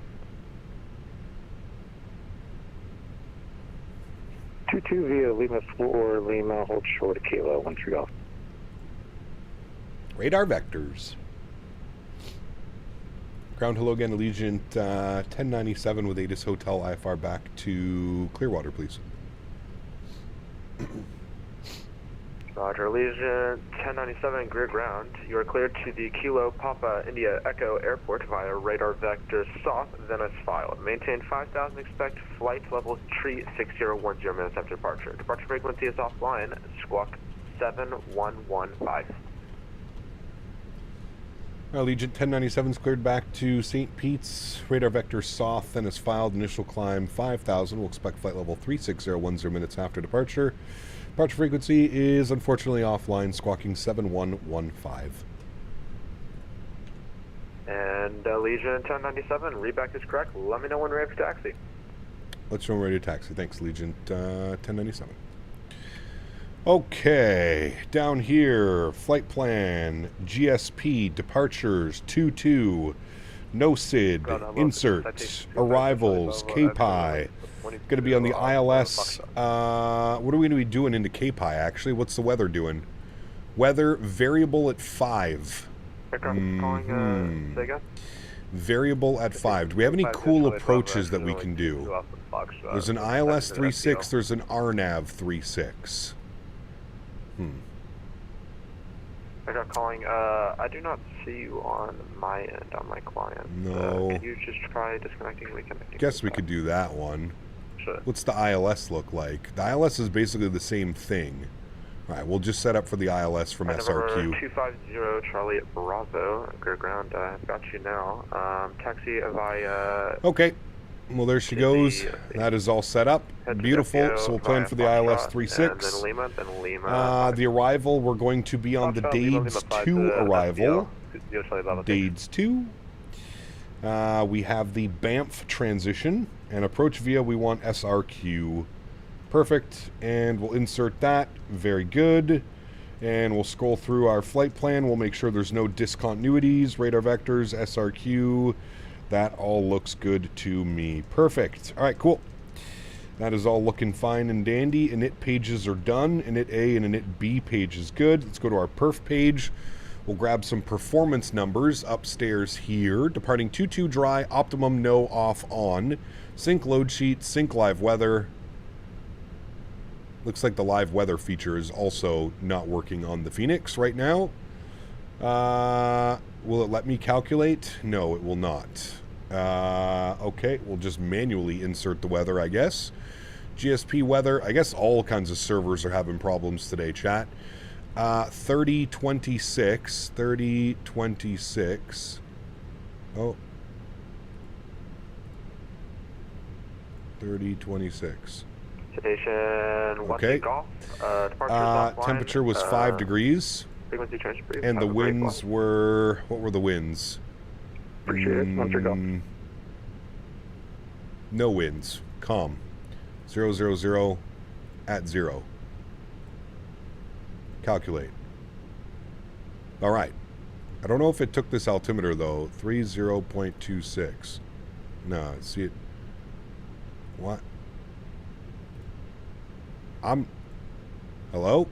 22 via Lima 4, Lima, hold short of kilo, 13 Golf. Radar vectors. Ground hello again, Allegiant 1097 with Atis Hotel IFR back to Clearwater, please. Roger, Allegiant 1097, Greer Ground. You are cleared to the Kilo Papa India Echo Airport via radar vector south, Venice file. Maintain 5,000, expect flight level 36010 minutes after departure. Departure frequency is offline, squawk 7115. Allegiant 1097 is cleared back to St. Pete's. Radar vector south, Venice filed. Initial climb 5,000. We'll expect flight level 36010 minutes after departure. Departure frequency is unfortunately offline, squawking 7115. And Allegiant 1097, readback is correct. Let me know when ready for taxi. Let's know when ready to taxi. Thanks, Allegiant 1097. Okay, down here, flight plan, GSP, departures, 22, no SID, insert, arrivals, KPIE. Going to be on the ILS. What are we going to be doing into KPIE, actually? What's the weather doing? Weather, variable at 5. Variable at 5. Do we have any cool approaches that we can do? There's an ILS 36, there's an RNAV 36. Takeoff calling. I do not see you on my end, on my client. No. Can you just try disconnecting and reconnecting? Guess we could do that one. Sure. What's the ILS look like? The ILS is basically the same thing. All right, we'll just set up for the ILS from SRQ. Number 250 Charlie Bravo, Greer Ground. I've got you now. Taxi via... Okay. Well, there she goes. That is all set up. Beautiful. So we'll plan for the ILS 36. Then Lima. The arrival, we're going to be on the Dades 2 arrival. Dades 2. We have the Banff transition. And approach via, we want SRQ. Perfect. And we'll insert that. Very good. And we'll scroll through our flight plan. We'll make sure there's no discontinuities. Radar vectors, SRQ. That all looks good to me. Perfect. All right, cool. That is all looking fine and dandy. Init pages are done. Init A and Init B page is good. Let's go to our perf page. We'll grab some performance numbers upstairs here. Departing 22 dry, optimum no, off, on. Sync load sheet, sync live weather. Looks like the live weather feature is also not working on the Fenix right now. Will it let me calculate? No, it will not. Okay, we'll just manually insert the weather, I guess. GSP weather. I guess all kinds of servers are having problems today, chat. 3026. 3026. Oh. 3026. Station, okay. Temperature was 5 degrees. Frequency change, please. And the winds were... What were the winds? Appreciate it. Once you're gone. No winds. Calm. 000 at 0. Calculate. All right. I don't know if it took this altimeter, though. 30.26. No, see it... What? Hello?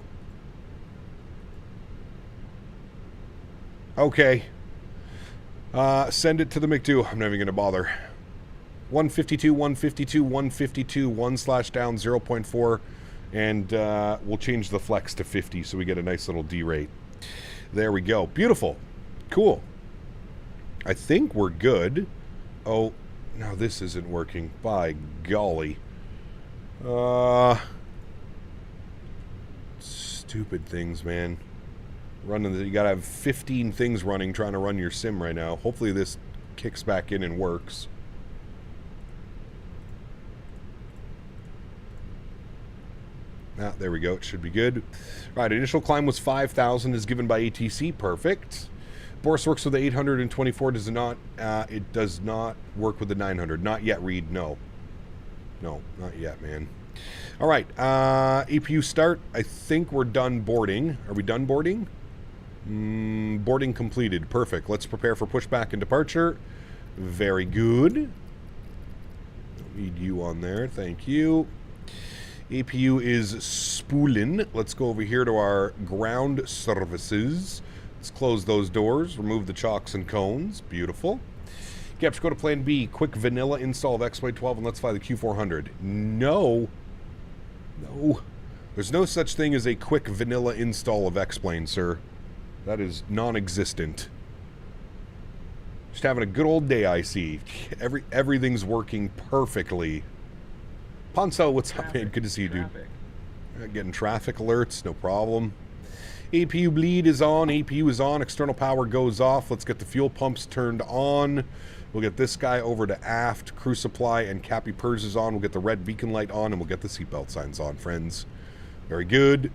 Okay. Send it to the McDo. I'm not even going to bother. 152, 152, 152, 1/down 0.4. And we'll change the flex to 50 so we get a nice little D rate. There we go. Beautiful. Cool. I think we're good. Oh, no, this isn't working. By golly. Stupid things, man. You gotta have 15 things running trying to run your sim right now. Hopefully this kicks back in and works. Ah, there we go. It should be good. Right, initial climb was 5,000 is given by ATC. Perfect. Boris works with the 824. Does it not? It does not work with the 900. Not yet, Reed. No. No, not yet, man. All right. APU start. I think we're done boarding. Are we done boarding? Boarding completed. Perfect. Let's prepare for pushback and departure. Very good. Don't need you on there. Thank you. APU is spooling. Let's go over here to our ground services. Let's close those doors. Remove the chocks and cones. Beautiful. Gaps, go to plan B. Quick vanilla install of X-Blade 12 and let's fly the Q400. No. No. There's no such thing as a quick vanilla install of X-Plane, sir. That is non-existent. Just having a good old day, I see. Everything's working perfectly. Ponso, what's up, man? Good to see you, dude. Getting traffic alerts, no problem. APU bleed is on. APU is on. External power goes off. Let's get the fuel pumps turned on. We'll get this guy over to aft. Crew supply and Cappy Purrs is on. We'll get the red beacon light on, and we'll get the seatbelt signs on, friends. Very good.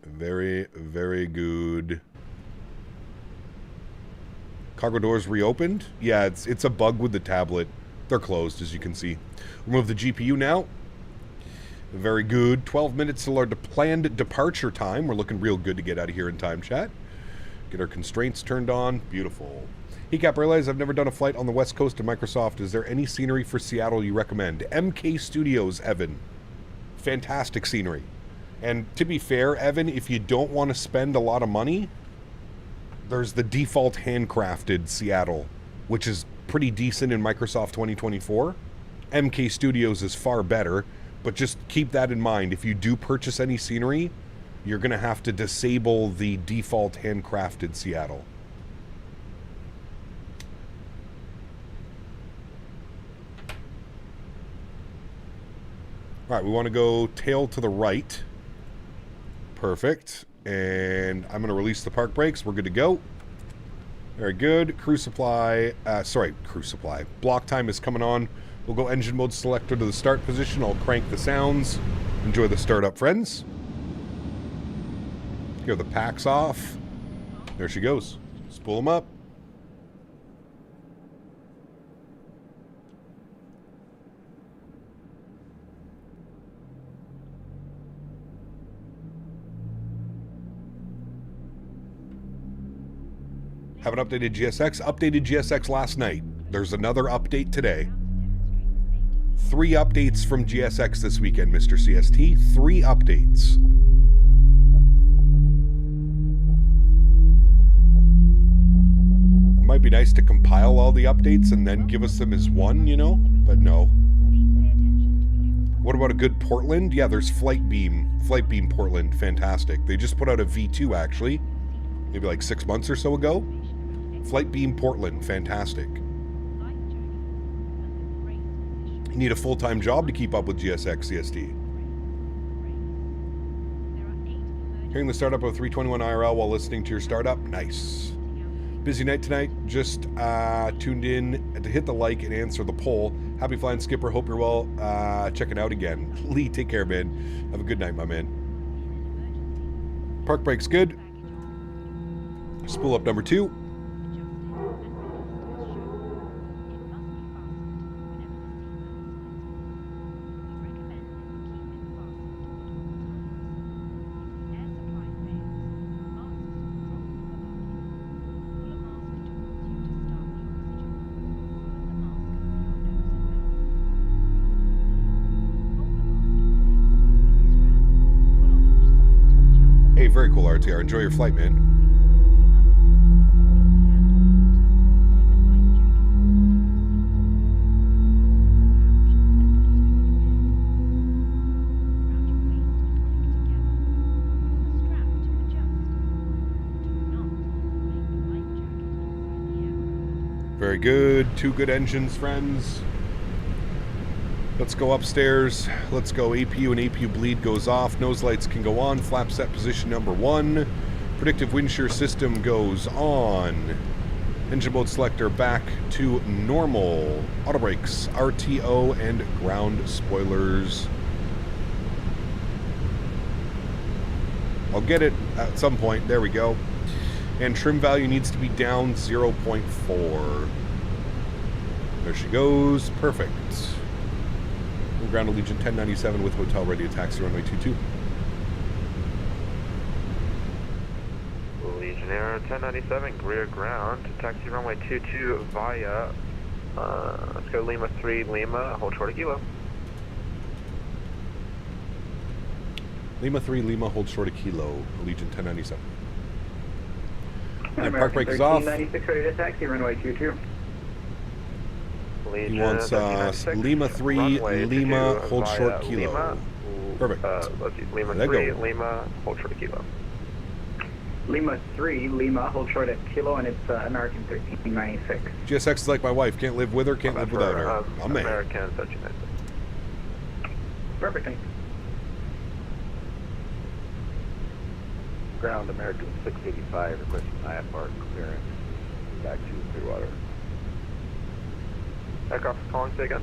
Very, very good. Cargo doors reopened. Yeah, it's a bug with the tablet. They're closed, as you can see. Remove the GPU now. Very good. 12 minutes till our planned departure time. We're looking real good to get out of here in time, chat. Get our constraints turned on. Beautiful. Hey, Cap, realize I've never done a flight on the west coast of Microsoft. Is there any scenery for Seattle you recommend? MK Studios, Evan. Fantastic scenery. And to be fair, Evan, if you don't want to spend a lot of money, there's the default handcrafted Seattle, which is pretty decent in Microsoft 2024. MK Studios is far better, but just keep that in mind. If you do purchase any scenery, you're going to have to disable the default handcrafted Seattle. All right, we want to go tail to the right. Perfect. And I'm going to release the park brakes. We're good to go. Very good. Crew supply. Crew supply. Block time is coming on. We'll go engine mode selector to the start position. I'll crank the sounds. Enjoy the startup, friends. Here, the packs off. There she goes. Spool them up. Haven't updated GSX. Updated GSX last night. There's another update today. 3 updates from GSX this weekend, Mr. CST. 3 updates. It might be nice to compile all the updates and then give us them as one, you know? But no. What about a good Portland? Yeah, there's Flight Beam Portland. Fantastic. They just put out a V2, actually. Maybe like 6 months or so ago. Flight Beam Portland, fantastic. You need a full-time job to keep up with GSX CST. Hearing the startup of 321 IRL while listening to your startup, nice. Busy night tonight, just tuned in to hit the like and answer the poll. Happy flying, Skipper, hope you're well. Checking out again. Lee, take care, man. Have a good night, my man. Park brake's good. Spool up number 2. Very cool, RTR. Enjoy your flight, man. Very good. 2 good engines, friends. Let's go upstairs. Let's go APU, and APU bleed goes off. Nose lights can go on. Flap set position number 1. Predictive wind shear system goes on. Engine mode selector back to normal. Auto brakes, RTO, and ground spoilers. I'll get it at some point. There we go. And trim value needs to be down 0.4. There she goes. Perfect. Ground Allegiant 1097 with hotel ready to taxi runway 22. Legionnaire 1097, rear ground, taxi runway 22 via, let's go Lima 3, Lima, hold short of kilo. Lima 3, Lima, hold short of kilo, Allegiant 1097. And park brake is off. 1396 ready to taxi runway 22. He wants Lima 3, Lima, hold short kilo. Lima, Perfect. let's see, Lima There 3, you go. Lima, hold short kilo. Lima 3, Lima, hold short at kilo, and it's American 1396. GSX is like my wife. Can't live with her, can't live without her. I'm man. American 1396. Perfect, thanks. Ground American 685 requesting IFR clearance back to Clearwater. Takeoff calling, say again.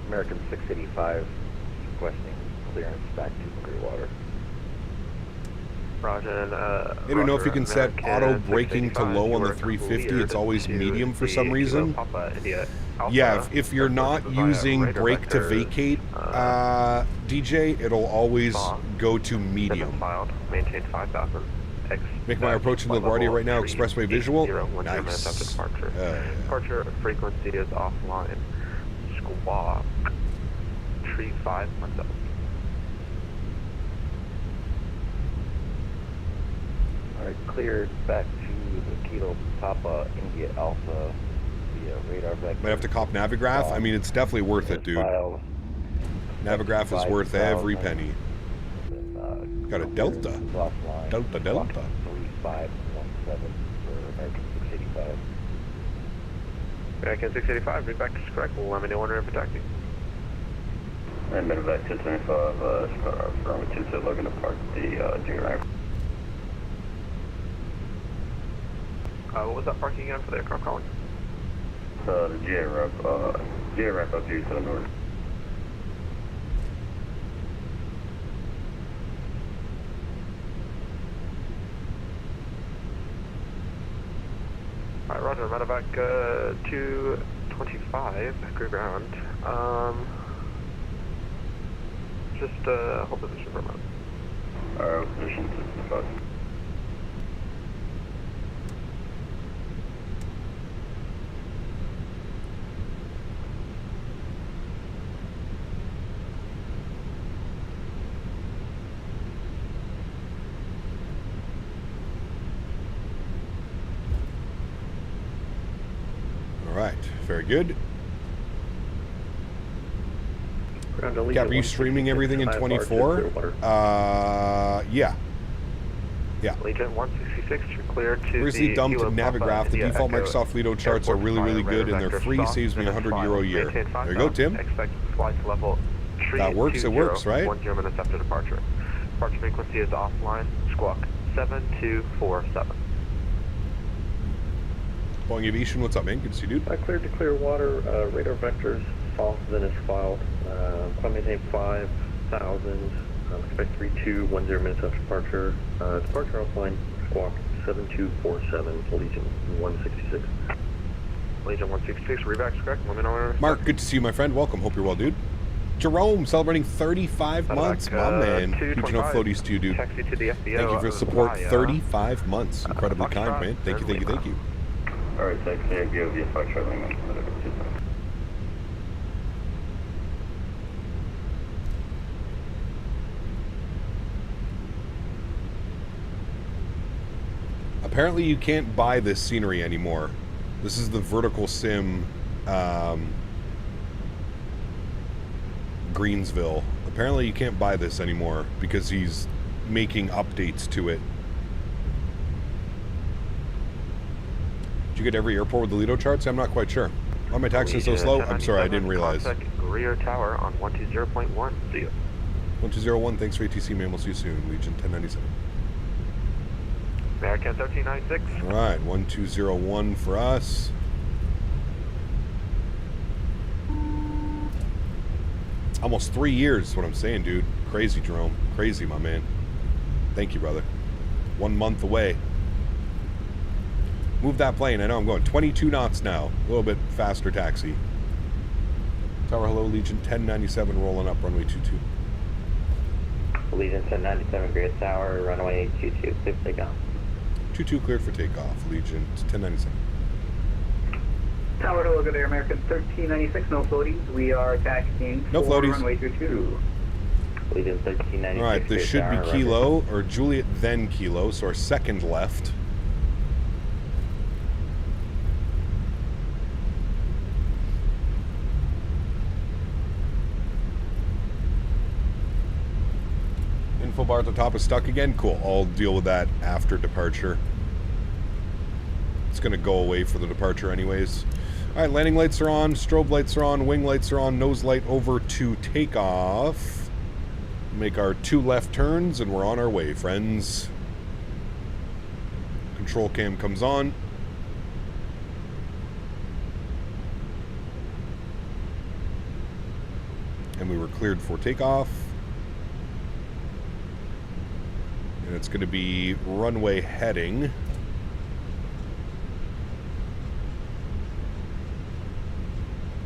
American 685 requesting clearance back to Clearwater. Roger, and I don't know if you can set auto braking to low on the 350. It's always medium for some reason. Yeah, if you're not using brake to vacate, DJ, it'll always go to medium. Maintain 5,000. Make my approach to LaGuardia right now. Expressway visual. Nice. Departure frequency is offline. Squawk. Tree 517. Alright, cleared back to the Kilo Papa India Alpha via radar vector. Might have to cop Navigraph. I mean, it's definitely worth it, dude. Navigraph is worth every penny. Got a Delta. Delta. 3517 for American 685. American 685, read back to correct. Let me know when we're protecting. And then back to 25, from 2 looking to park the G-Rack. What was that parking again for the aircraft calling? The G-Rack up here to the north. Alright, roger, medevac 225, crew ground. Just hold position for a moment. Alright, position 65. Alright, very good. Cap, are you streaming everything in 24? Yeah. Yeah. Allegiant 166, you're clear to Recently dumped Navigraph. The default Microsoft Lido charts are really, really good, and they're free. Saves me €100 a year. There you go, Tim. Expect flight level That works. It works, right? 10 minutes after departure. Departure frequency is offline. Squawk 7247. Boeing Aviation, what's up, man? Good to see you, dude. Cleared to Clearwater. Radar vectors south Venice filed. Climb maintain 5,000. Expect 3210 minutes after departure. Departure offline. Squawk 7247. Allegiant 166. Allegiant 166. Rebacks correct. Let me know where. Mark, good to see you, my friend. Welcome. Hope you're well, dude. Jerome, celebrating 35 months. My man. Huge enough floaties to you, dude. Taxi to the FBO. Thank you for the support. 35 months. Incredibly kind, man. Thank you, thank you, thank you. Alright, taxi FBO via Foxtrot Lima. Apparently you can't buy this scenery anymore. This is the Verticalsim Greensville. Apparently you can't buy this anymore because he's making updates to it. Did you get every airport with the Lido charts? I'm not quite sure. Why am I taxing so slow? I'm sorry, I didn't realize. Rear tower on 120.1. See you. 1201, thanks for ATC, man. We'll see you soon. Legion 1097. American 1396. Alright, 1201 for us. Almost 3 years is what I'm saying, dude. Crazy, Jerome. Crazy, my man. Thank you, brother. 1 month away. Move that plane. I know I'm going 22 knots now. A little bit faster taxi. Tower, hello, Legion 1097, rolling up, runway 22. Legion 1097, Great Tower, runway 22, clear for takeoff. 22 cleared for takeoff, Legion 1097. Tower to look at Air American 1396, no floaties. We are taxiing no for floaties. runway 22. Legion 1396. Alright, this should be Kilo, or Juliet then Kilo, so our second left. Info bar at the top is stuck again. Cool. I'll deal with that after departure. It's going to go away for the departure anyways. All right, landing lights are on, strobe lights are on, wing lights are on, nose light over to takeoff. Make our 2 left turns, and we're on our way, friends. Control cam comes on. And we were cleared for takeoff. And it's going to be runway heading.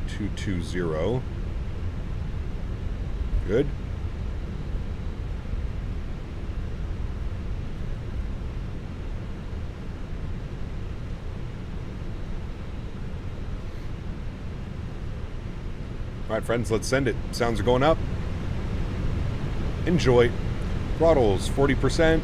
.220. Good. All right, friends, let's send it. Sounds are going up. Enjoy. Throttles 40%.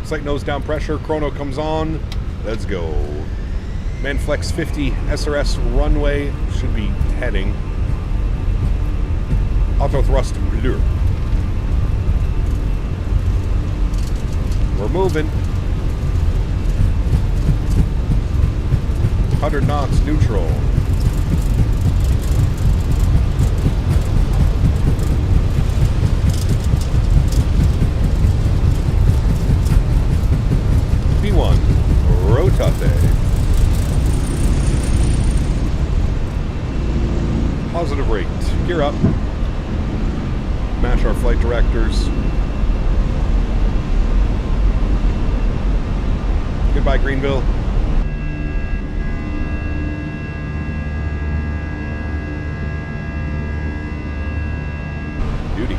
Sight nose down pressure. Chrono comes on. Let's go. Manflex 50 SRS runway should be heading. Auto thrust blue. We're moving. 100 knots neutral. P1, rotate. Positive rate. Gear up. Match our flight directors. Goodbye, Greenville. Duty.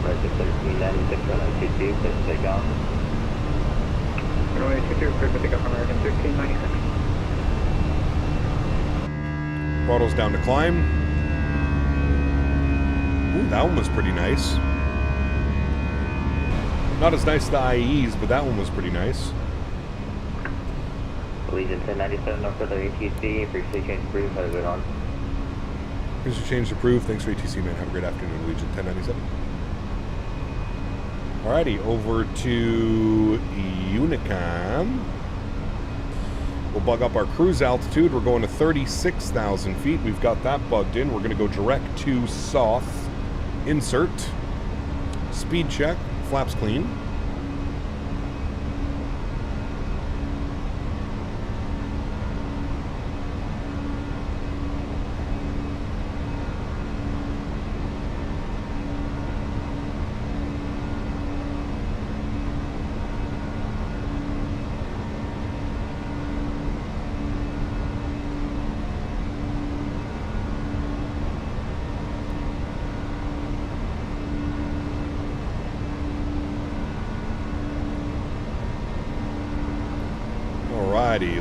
Right, 1396, runway 22, please take off. Runway 22, clear for takeoff, American 1396. Throttles down to climb. Ooh, that one was pretty nice. Not as nice as the IEs, but that one was pretty nice. Allegiant 1097, no further ATC. Briefly change approved. Have a good one. Here's your change approved. Thanks for ATC, man. Have a great afternoon, Allegiant 1097. Alrighty, over to Unicam. We'll bug up our cruise altitude. We're going to 36,000 feet. We've got that bugged in. We're going to go direct to south. Insert. Speed check. Flaps clean.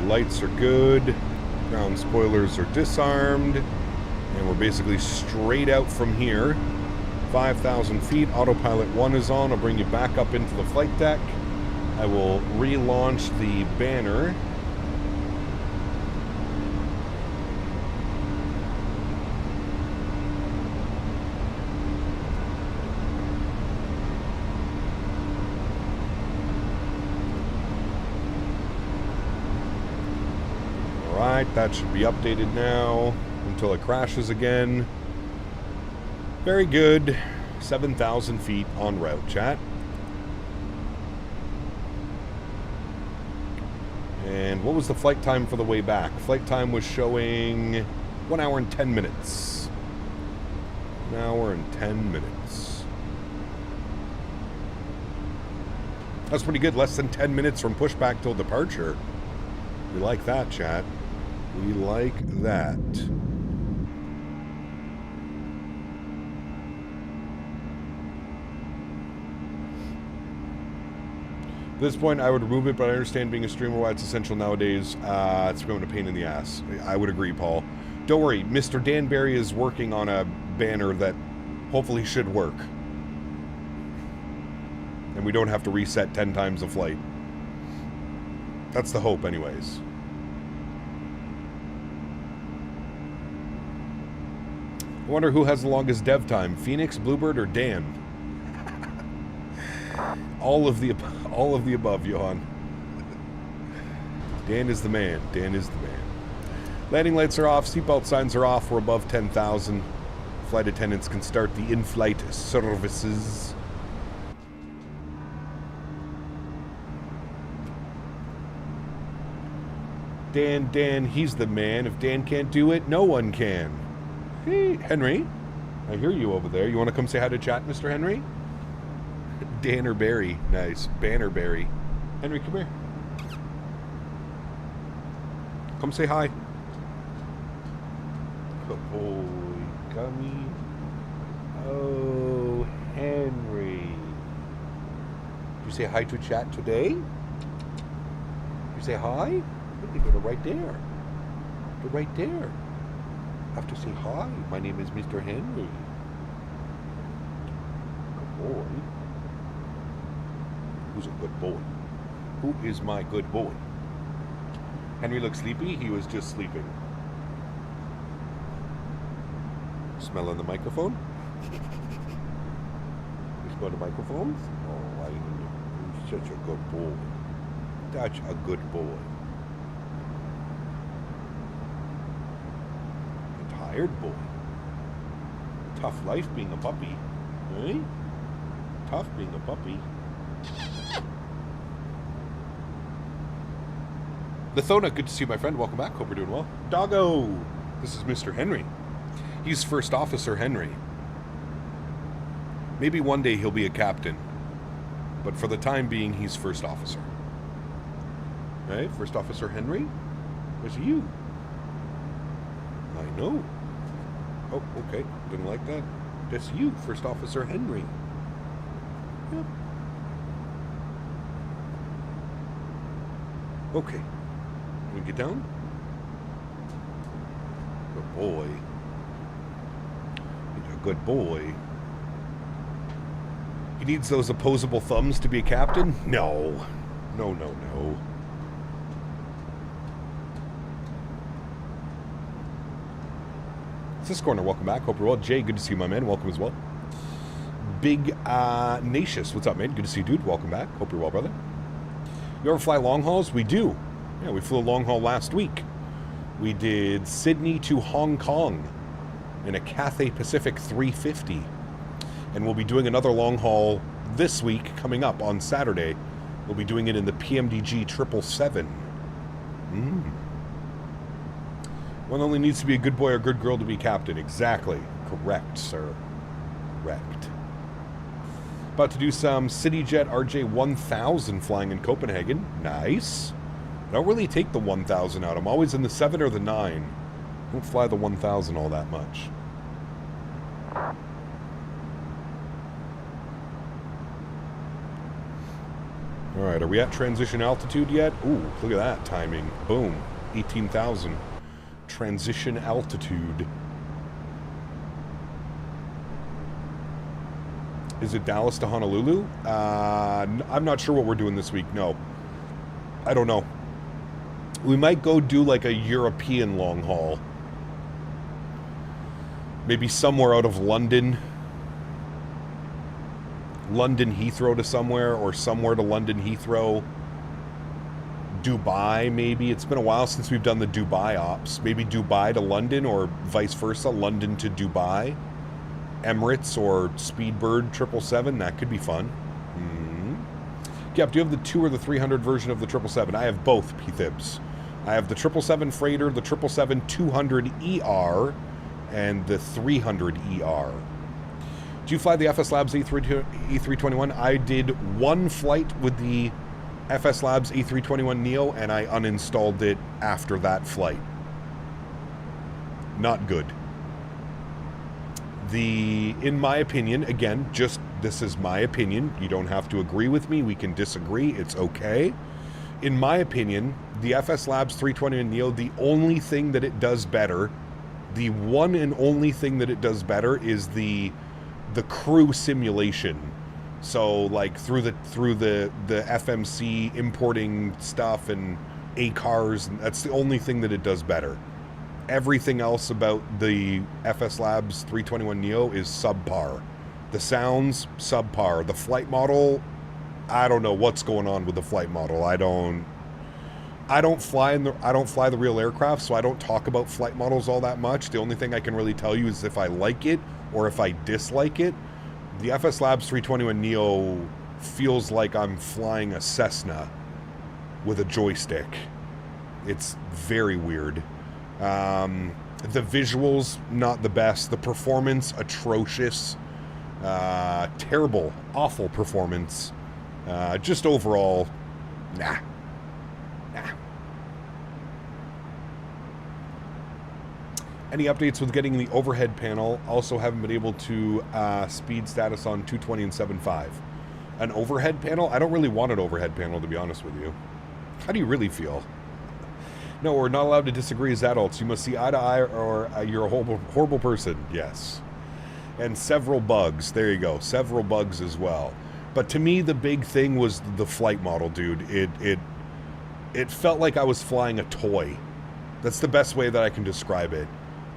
Lights are good. Ground spoilers are disarmed. And we're basically straight out from here. 5,000 feet. Autopilot 1 is on. I'll bring you back up into the flight deck. I will relaunch the banner. That should be updated now until it crashes again. Very good. 7,000 feet en route, chat. And what was the flight time for the way back? Flight time was showing 1 hour and 10 minutes. 1 hour and 10 minutes. That's pretty good. Less than 10 minutes from pushback till departure. We like that, chat. We like that. At this point, I would remove it, but I understand being a streamer why it's essential nowadays. It's becoming a pain in the ass. I would agree, Paul. Don't worry, Mr. Danbury is working on a banner that hopefully should work. And we don't have to reset 10 times a flight. That's the hope, anyways. I wonder who has the longest dev time, Phoenix, Bluebird, or Dan? All of the above, Johan. Dan is the man. Dan is the man. Landing lights are off. Seatbelt signs are off. We're above 10,000. Flight attendants can start the in-flight services. Dan, he's the man. If Dan can't do it, no one can. Hey, Henry. I hear you over there. You want to come say hi to chat, Mr. Henry? Dan or Barry. Nice. Bannerberry. Henry, come here. Come say hi. Good boy. Gummy. Oh, Henry. Did you say hi to chat today? Did you say hi? They go to right there. They're right there. I have to say hi. My name is Mr. Henry. Good boy. Who's a good boy? Who is my good boy? Henry looks sleepy. He was just sleeping. Smelling the microphone? You smell the microphones? Oh, I'm such a good boy. Such a good boy. A tired boy. Tough life being a puppy. Eh? Tough being a puppy. Lithona, good to see you, my friend. Welcome back. Hope we're doing well. Doggo! This is Mr. Henry. He's First Officer Henry. Maybe one day he'll be a captain. But for the time being, he's First Officer. Right? First Officer Henry? Where's you? I know. Oh, okay. Didn't like that. That's you, First Officer Henry. Yep. Okay. Can we get down? Good boy. He's a good boy. He needs those opposable thumbs to be a captain? No. No, no, no. This corner, welcome back. Hope you're well. Jay, good to see you, my man. Welcome as well. Big Nacious, what's up, man? Good to see you, dude. Welcome back. Hope you're well, brother. You ever fly long hauls? We do. Yeah, we flew a long haul last week. We did Sydney to Hong Kong in a Cathay Pacific 350. And we'll be doing another long haul this week coming up on Saturday. We'll be doing it in the PMDG 777. One only needs to be a good boy or good girl to be captain. Exactly. Correct, sir. Correct. About to do some CityJet RJ1000 flying in Copenhagen. Nice. I don't really take the 1000 out. I'm always in the 7 or the 9. I don't fly the 1000 all that much. Alright, are we at transition altitude yet? Ooh, look at that timing. Boom. 18,000. Transition altitude. Is it Dallas to Honolulu? I'm not sure what we're doing this week. No. I don't know. We might go do like a European long haul. Maybe somewhere out of London. London Heathrow to somewhere, or somewhere to London Heathrow. Dubai, maybe. It's been a while since we've done the Dubai ops. Maybe Dubai to London, or vice versa. London to Dubai. Emirates or Speedbird 777. That could be fun. Yep, do you have the 2 or the 300 version of the 777? I have both, P-Thibs. I have the 777 Freighter, the 777-200ER, and the 300ER. Do you fly the FS Labs A321? I did one flight with the FS Labs A321 Neo, and I uninstalled it after that flight. Not good. In my opinion, again, just this is my opinion. You don't have to agree with me. We can disagree. It's okay. In my opinion, the FS Labs 320 Neo, the only thing that it does better, the one and only thing that it does better is the crew simulation. So like through the FMC importing stuff and ACARs, that's the only thing that it does better. everything else about the FS Labs 321neo is subpar. The sounds, subpar. The flight model, I don't know what's going on with the flight model. I don't fly the real aircraft, so I don't talk about flight models all that much. The only thing I can really tell you is if I like it or if I dislike it. The FS Labs 321neo feels like I'm flying a Cessna with a joystick. It's very weird. The visuals, not the best. The performance, atrocious. Terrible, awful performance. Just overall, nah. Any updates with getting the overhead panel? Also haven't been able to speed status on 220 and 7.5. An overhead panel? I don't really want an overhead panel, to be honest with you. How do you really feel? No, we're not allowed to disagree as adults. You must see eye to eye or you're a horrible person. Yes. And several bugs. There you go. Several bugs as well. But to me, the big thing was the flight model, dude. It felt like I was flying a toy. That's the best way that I can describe it.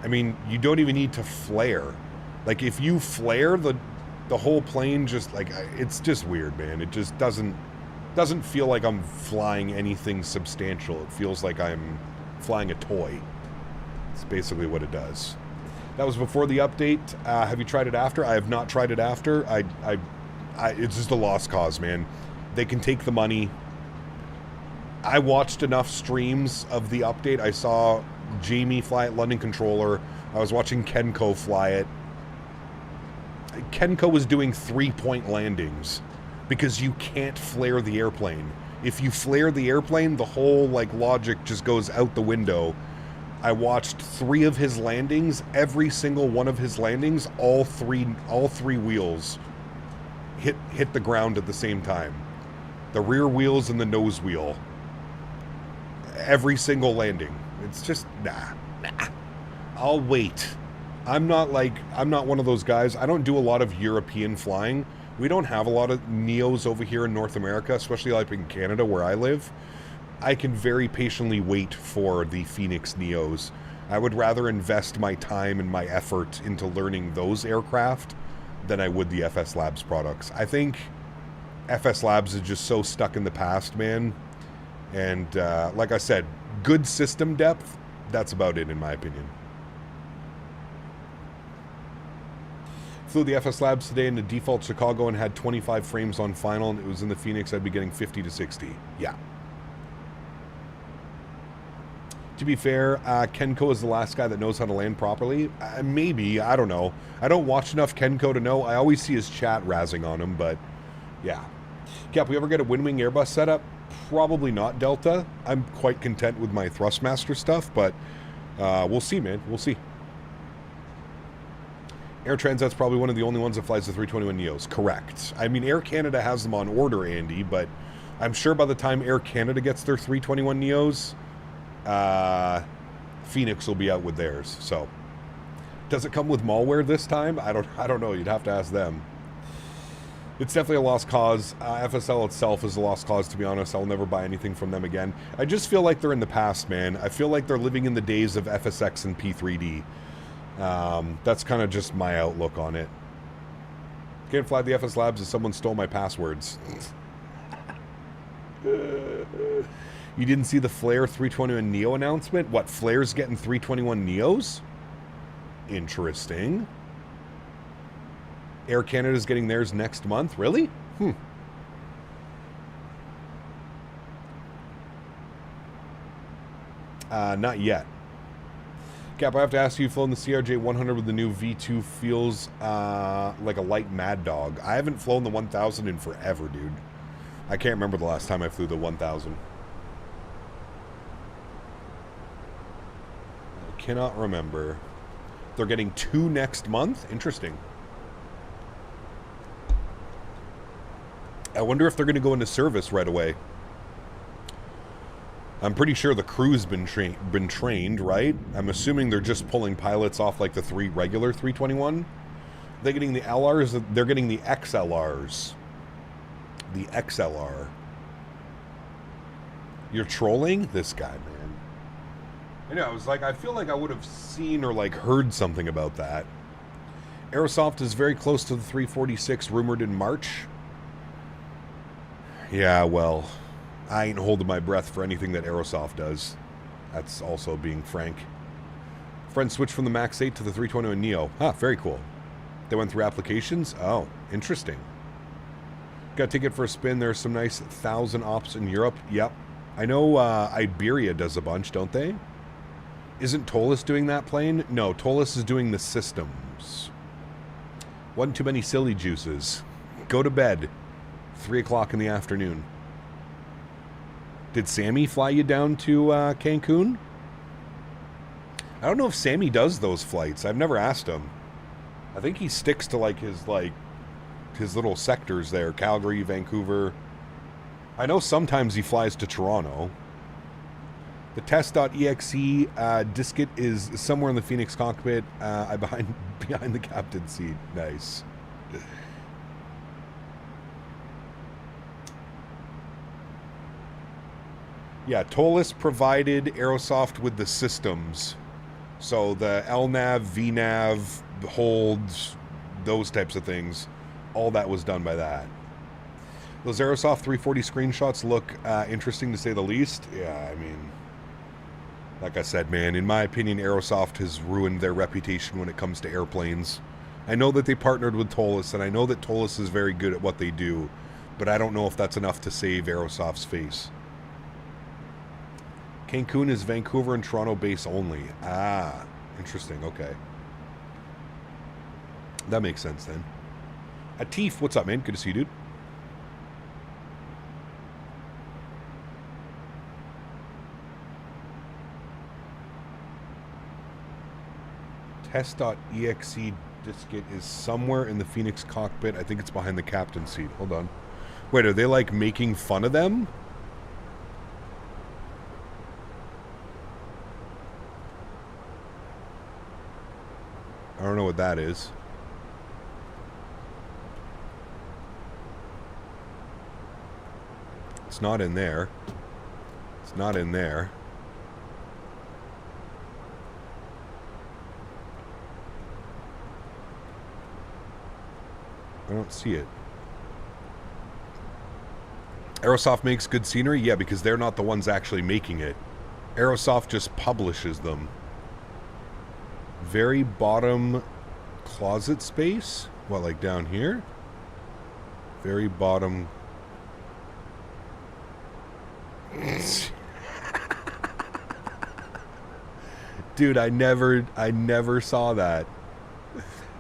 I mean, you don't even need to flare. Like, if you flare, the whole plane just, like, it's just weird, man. It just doesn't feel like I'm flying anything substantial. It feels like I'm flying a toy. It's basically what it does. That was before the update. Have you tried it after? I have not tried it after. It's just a lost cause, man. They can take the money. I watched enough streams of the update. I saw Jamie fly it, London Controller. I was watching Kenko fly it. Kenko was doing 3-point landings because you can't flare the airplane. If you flare the airplane, the whole like logic just goes out the window. I watched 3 of his landings. Every single one of his landings, all three wheels hit the ground at the same time. The rear wheels and the nose wheel. Every single landing. It's just, nah. I'll wait. I'm not one of those guys. I don't do a lot of European flying. We don't have a lot of Neos over here in North America, especially like in Canada where I live. I can very patiently wait for the Fenix Neos. I would rather invest my time and my effort into learning those aircraft than I would the FS Labs products. I think FS Labs is just so stuck in the past, man. And like I said, good system depth, that's about it in my opinion. Flew the FS Labs today in the default Chicago and had 25 frames on final, and it was in the Phoenix, I'd be getting 50 to 60. Yeah. To be fair, Kenko is the last guy that knows how to land properly. Maybe, I don't know. I don't watch enough Kenko to know. I always see his chat razzing on him, but yeah. Cap, we ever get a Windwing Airbus setup? Probably not, Delta. I'm quite content with my Thrustmaster stuff, but we'll see, man. We'll see. Air Transat's probably one of the only ones that flies the 321neos. Correct. I mean, Air Canada has them on order, Andy, but I'm sure by the time Air Canada gets their 321neos, Fenix will be out with theirs. So, does it come with malware this time? I don't know. You'd have to ask them. It's definitely a lost cause. FSL itself is a lost cause, to be honest. I'll never buy anything from them again. I just feel like they're in the past, man. I feel like they're living in the days of FSX and P3D. That's kind of just my outlook on it. Can't fly the FS Labs if someone stole my passwords. You didn't see the Flare 321 Neo announcement? What, Flare's getting 321 Neos? Interesting. Air Canada's getting theirs next month? Really? Not yet. Cap, I have to ask you, flown the CRJ 100 with the new V2 feels like a light Mad Dog. I haven't flown the 1000 in forever, dude. I can't remember the last time I flew the 1000. I cannot remember. They're getting 2 next month? Interesting. I wonder if they're going to go into service right away. I'm pretty sure the crew's been trained, right? I'm assuming they're just pulling pilots off like the 3 regular 321. They're getting the LRs, they're getting the XLRs. The XLR. You're trolling? This guy, man. I know, I was like, I feel like I would have seen or like heard something about that. Aerosoft is very close to the 346 rumored in March. Yeah, well, I ain't holding my breath for anything that Aerosoft does. That's also being frank. Friends switched from the MAX 8 to the 320 and Neo. Huh, very cool. They went through applications? Oh, interesting. Got a ticket for a spin. There's some nice 1,000 ops in Europe. Yep. I know Iberia does a bunch, don't they? Isn't Tolis doing that plane? No, Tolis is doing the systems. One too many silly juices. Go to bed. 3 o'clock in the afternoon. Did Sammy fly you down to Cancun? I don't know if Sammy does those flights. I've never asked him. I think he sticks to his little sectors there. Calgary, Vancouver. I know sometimes he flies to Toronto. The test.exe disket is somewhere in the Fenix cockpit. Behind the captain's seat. Nice. Yeah, Tolis provided Aerosoft with the systems. So the LNAV, VNAV, the holds, those types of things. All that was done by that. Those Aerosoft 340 screenshots look interesting to say the least. Yeah, I mean, like I said, man, in my opinion, Aerosoft has ruined their reputation when it comes to airplanes. I know that they partnered with Tolis, and I know that Tolis is very good at what they do, but I don't know if that's enough to save Aerosoft's face. Cancun is Vancouver and Toronto base only. Ah, interesting. Okay. That makes sense then. Atif, what's up, man? Good to see you, dude. Test.exe diskette is somewhere in the Fenix cockpit. I think it's behind the captain's seat. Hold on. Wait, are they like making fun of them? I don't know what that is. It's not in there. It's not in there. I don't see it. Aerosoft makes good scenery? Yeah, because they're not the ones actually making it. Aerosoft just publishes them. Very bottom closet space? What, like down here? Very bottom. Dude, I never saw that.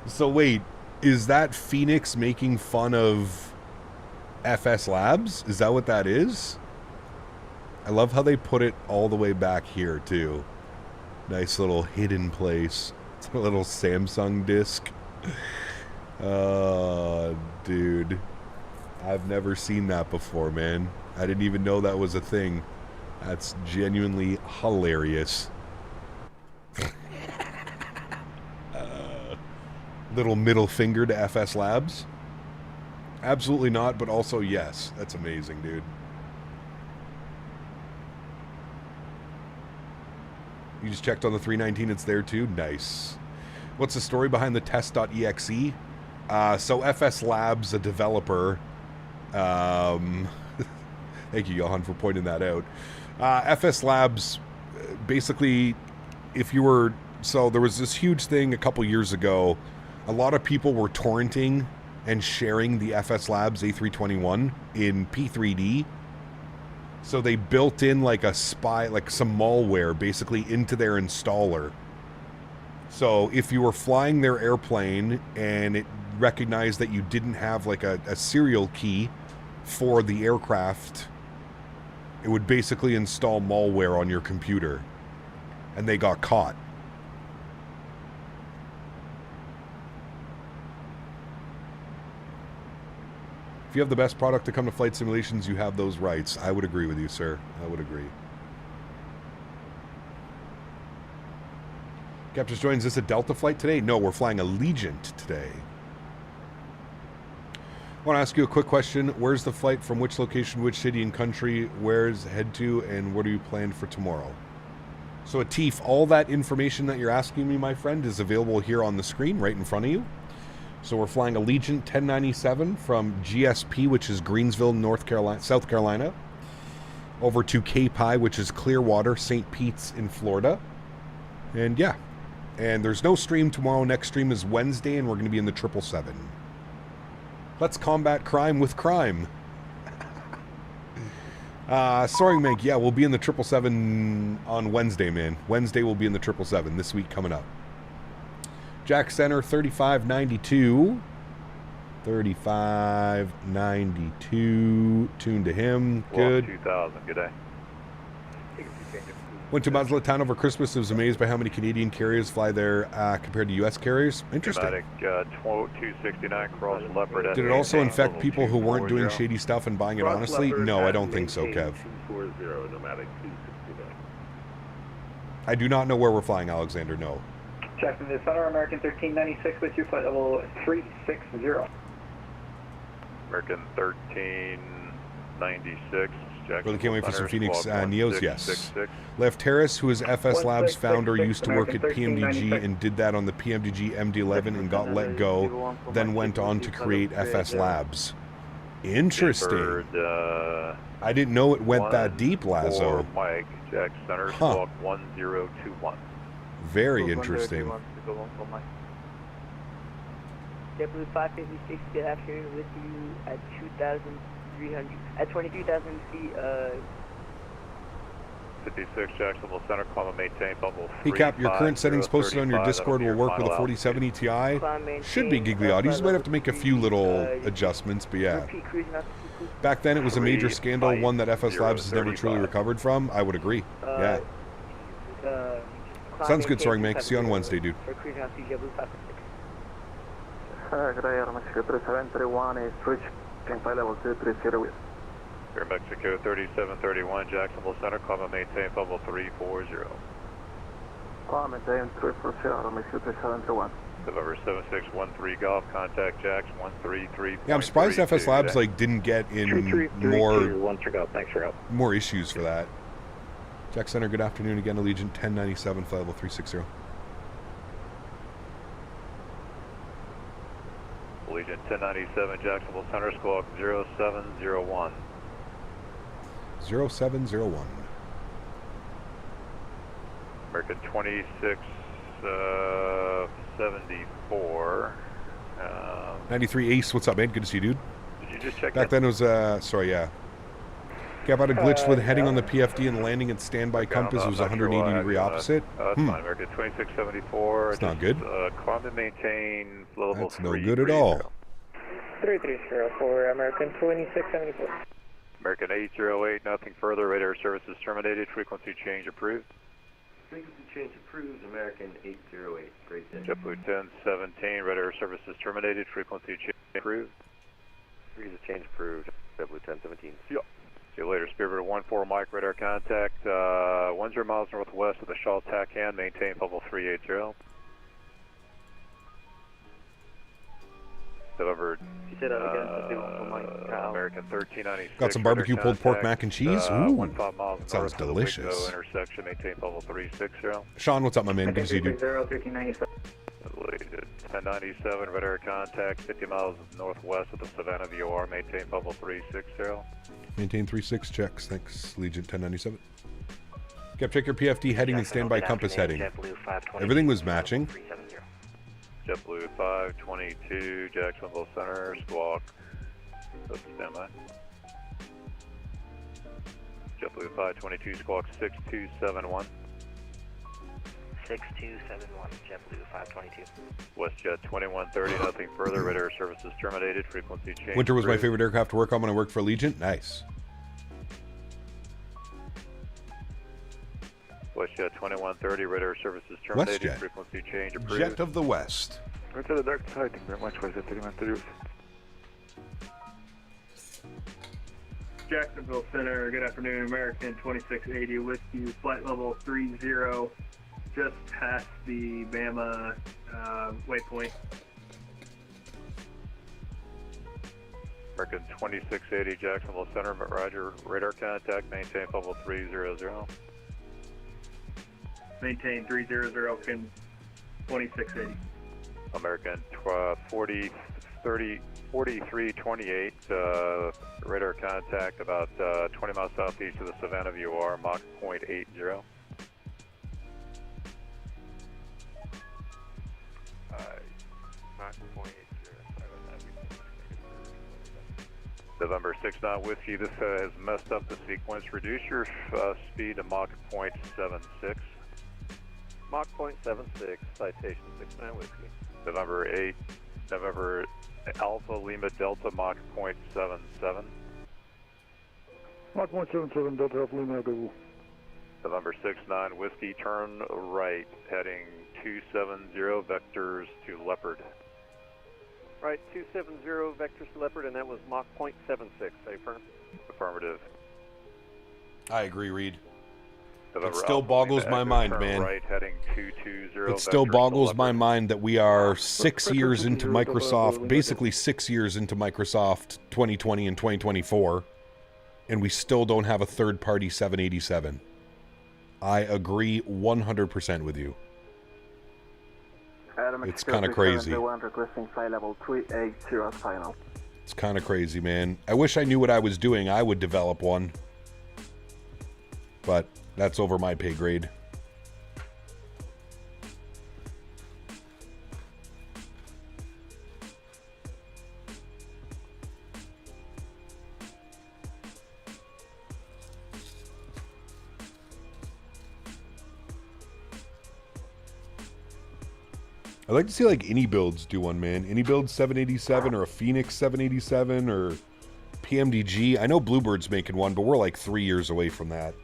So wait, is that Fenix making fun of FS Labs? Is that what that is? I love how they put it all the way back here too. Nice little hidden place. It's a little Samsung disc. Oh, dude. I've never seen that before, man. I didn't even know that was a thing. That's genuinely hilarious. Little middle finger to FS Labs? Absolutely not, but also yes. That's amazing, dude. You just checked on the 319, it's there too? Nice. What's the story behind the test.exe? So FS Labs, a developer... thank you, Johan, for pointing that out. FS Labs, basically, if you were... So there was this huge thing a couple years ago. A lot of people were torrenting and sharing the FS Labs A321 in P3D. So they built in like a spy, like some malware basically into their installer. So if you were flying their airplane and it recognized that you didn't have like a serial key for the aircraft, it would basically install malware on your computer. And they got caught. If you have the best product to come to flight simulations, you have those rights. I would agree with you, sir. I would agree. Captors joins, is this a Delta flight today? No, we're flying Allegiant today. I want to ask you a quick question. Where's the flight from which location, which city and country? Where's head to, and what are you planned for tomorrow? So Atif, all that information that you're asking me, my friend, is available here on the screen right in front of you. So we're flying Allegiant 1097 from GSP, which is Greensville, South Carolina, over to KPIE, which is Clearwater, St. Pete's in Florida. And yeah, and there's no stream tomorrow. Next stream is Wednesday, and we're going to be in the 777. Let's combat crime with crime. Soaring Mank, yeah, we'll be in the 777 on Wednesday, man. Wednesday we'll be in the 777 this week coming up. Jack Center 3592. 3592. Tuned to him. Good. 2000. Good day. Went to Mazatlan over Christmas. I was amazed by how many Canadian carriers fly there compared to U.S. carriers. Interesting. 269 cross Leopard. Did it also infect people who weren't doing shady stuff and buying it honestly? No, I don't think so, Kev. 240, nomadic 269. I do not know where we're flying, Alexander. No. Jackson, this Center, American 1396 with you, flight level 360. American 1396. Really can't wait for some Phoenix Neos, yes. Lev Terrace, who is FS Labs founder, used to work at PMDG and did that on the PMDG MD-11 and got let go, then went on to create FS Labs. Interesting. I didn't know it went that deep, Lazo. Mike, Jack Center, squawk 1021. Very interesting. JetBlue 556, good afternoon, with you at 2,300, at 23,000 feet, 56 Jacksonville Center, climb and maintain bubble 3. Hey Cap, your current settings posted on your Discord will work with a 4070 Ti. Should be Gigliotti. You just might have to make a few little adjustments, but yeah. Back then it was a major scandal, one that FS Labs has never truly recovered from. I would agree. Yeah. Sounds good, Soaring Mank. See you on Wednesday, dude. Good day, Mexico 3731 is switch, flight level 230 with. Air Mexico 3731, Jacksonville Center, climb and maintain bubble 340. Climb and maintain 340, Mexico 3731. November 7613 Golf, contact Jacks 133. Yeah, I'm surprised FS Labs didn't get in more issues for that. Jack Center, good afternoon again. Allegiant 1097, flight level 360. Allegiant 1097, Jacksonville Center, squawk 0701. 0701. American 2674. 93 Ace, what's up, man? Good to see you, dude. Did you just check Back then it was, sorry, yeah. Gap out a glitch with heading on the PFD and landing at standby compass was 180 degree opposite. That's fine, American 2674. It's not good. Climb and maintain level 3. That's no good at all. 330 for American 2674. American 808, nothing further. Radar services terminated. Frequency change approved. Frequency change approved, American 808. Great day. JetBlue 1017, radar services terminated. Frequency change approved. Frequency change approved, JetBlue 1017. Yeah. See you later. Spirit 14 Mike, radar contact 10 miles northwest of the Shaw TACAN. Maintain level 380. Delivered American 1396. Got some barbecue pulled pork mac and cheese. Ooh, that sounds delicious. Intersection, maintain level 360. Sean, what's up, my man? Good to see you, dude. 1097, radar contact 50 miles northwest of the Savannah VOR. Maintain level 360. Maintain 36 checks. Thanks, Legion 1097. Cap, check your PFD heading and standby compass heading. Everything was matching. JetBlue 522, Jacksonville Center, squawk. Standby. JetBlue 522, squawk 6271. 6271, JetBlue 522. WestJet 2130, nothing further. Radar services terminated. Frequency change. Winter was my favorite aircraft to work on when I worked for Allegiant. Nice. WestJet 2130, radar services terminated. WestJet. Frequency change approved. Jet of the West. Go to the dark side. Thank you very much. WestJet 3130. Jacksonville Center, good afternoon. American 2680 with you. Flight level 30, just past the Bama waypoint. American 2680, Jacksonville Center, Roger. Radar contact, maintain level 300. Maintain 300, pin 2680. American 4328, radar contact about 20 miles southeast of the Savannah VOR, Mach .80. Mach .80. November 6-9 Whiskey, this has messed up the sequence. Reduce your speed to Mach .76. Mach .76, citation 6-9 Whiskey. November Alpha Lima Delta Mach .77. Mach .77 Delta Alpha Lima, go. November 6-9 Whiskey, turn right, heading 270 vectors to Leopard. Right, 270 vectors to Leopard, and that was Mach .76, affirm? Affirmative. I agree, Reed. November It still Alpha boggles Lima my Echo, mind, turn man. Right, heading 220 It still vectors boggles to my Leopard. mind that we are 6 years into Microsoft, basically 6 years into Microsoft 2020 and 2024, and we still don't have a third-party 787. I agree 100% with you. It's kind of crazy. Requesting flight level 380 final. It's kind of crazy, man. I wish I knew what I was doing. I would develop one. But that's over my pay grade. I'd like to see like any builds do one, man. Any build 787 or a Fenix 787 or PMDG. I know Bluebird's making one, but we're like 3 years away from that.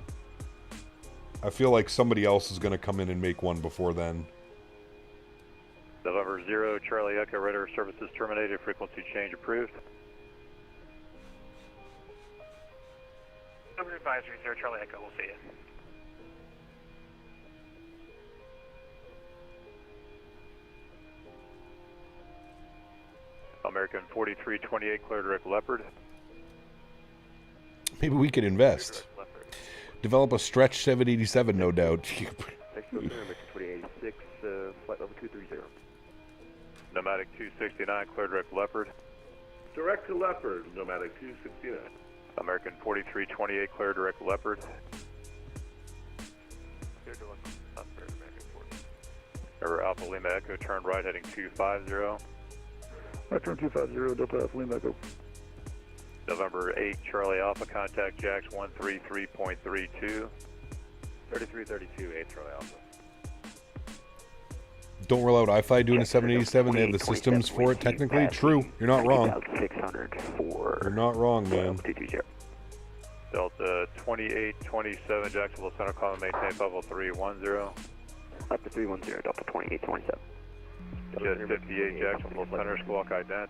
I feel like somebody else is going to come in and make one before then. November 0 Charlie Echo, radar services terminated, frequency change approved. Number advisory 0 Charlie Echo, we'll see you. American 4328, clear direct Leopard. Maybe we could invest. Develop a stretch 787, no doubt. American 2086, flight level 230. Nomadic 269, clear direct Leopard. Direct to Leopard, Nomadic 269. American 4328, clear direct Leopard. Clear to Leopard, American 40. Remember Alpha Lima Echo, turn right, heading 250. Right turn 250, Delta Alpha Lima, go. November 8 Charlie Alpha, contact Jax 133.32. 3332, 8 Charlie Alpha. Don't roll out iFly doing a 787. They have the systems for it, technically. True. You're not wrong. 600 for... You're not wrong, man. 220. Delta 2827, Jacksonville Center, call and maintain level 310. Up to 310, Delta 2827. Jet 58, Jacksonville Center, squawk ident.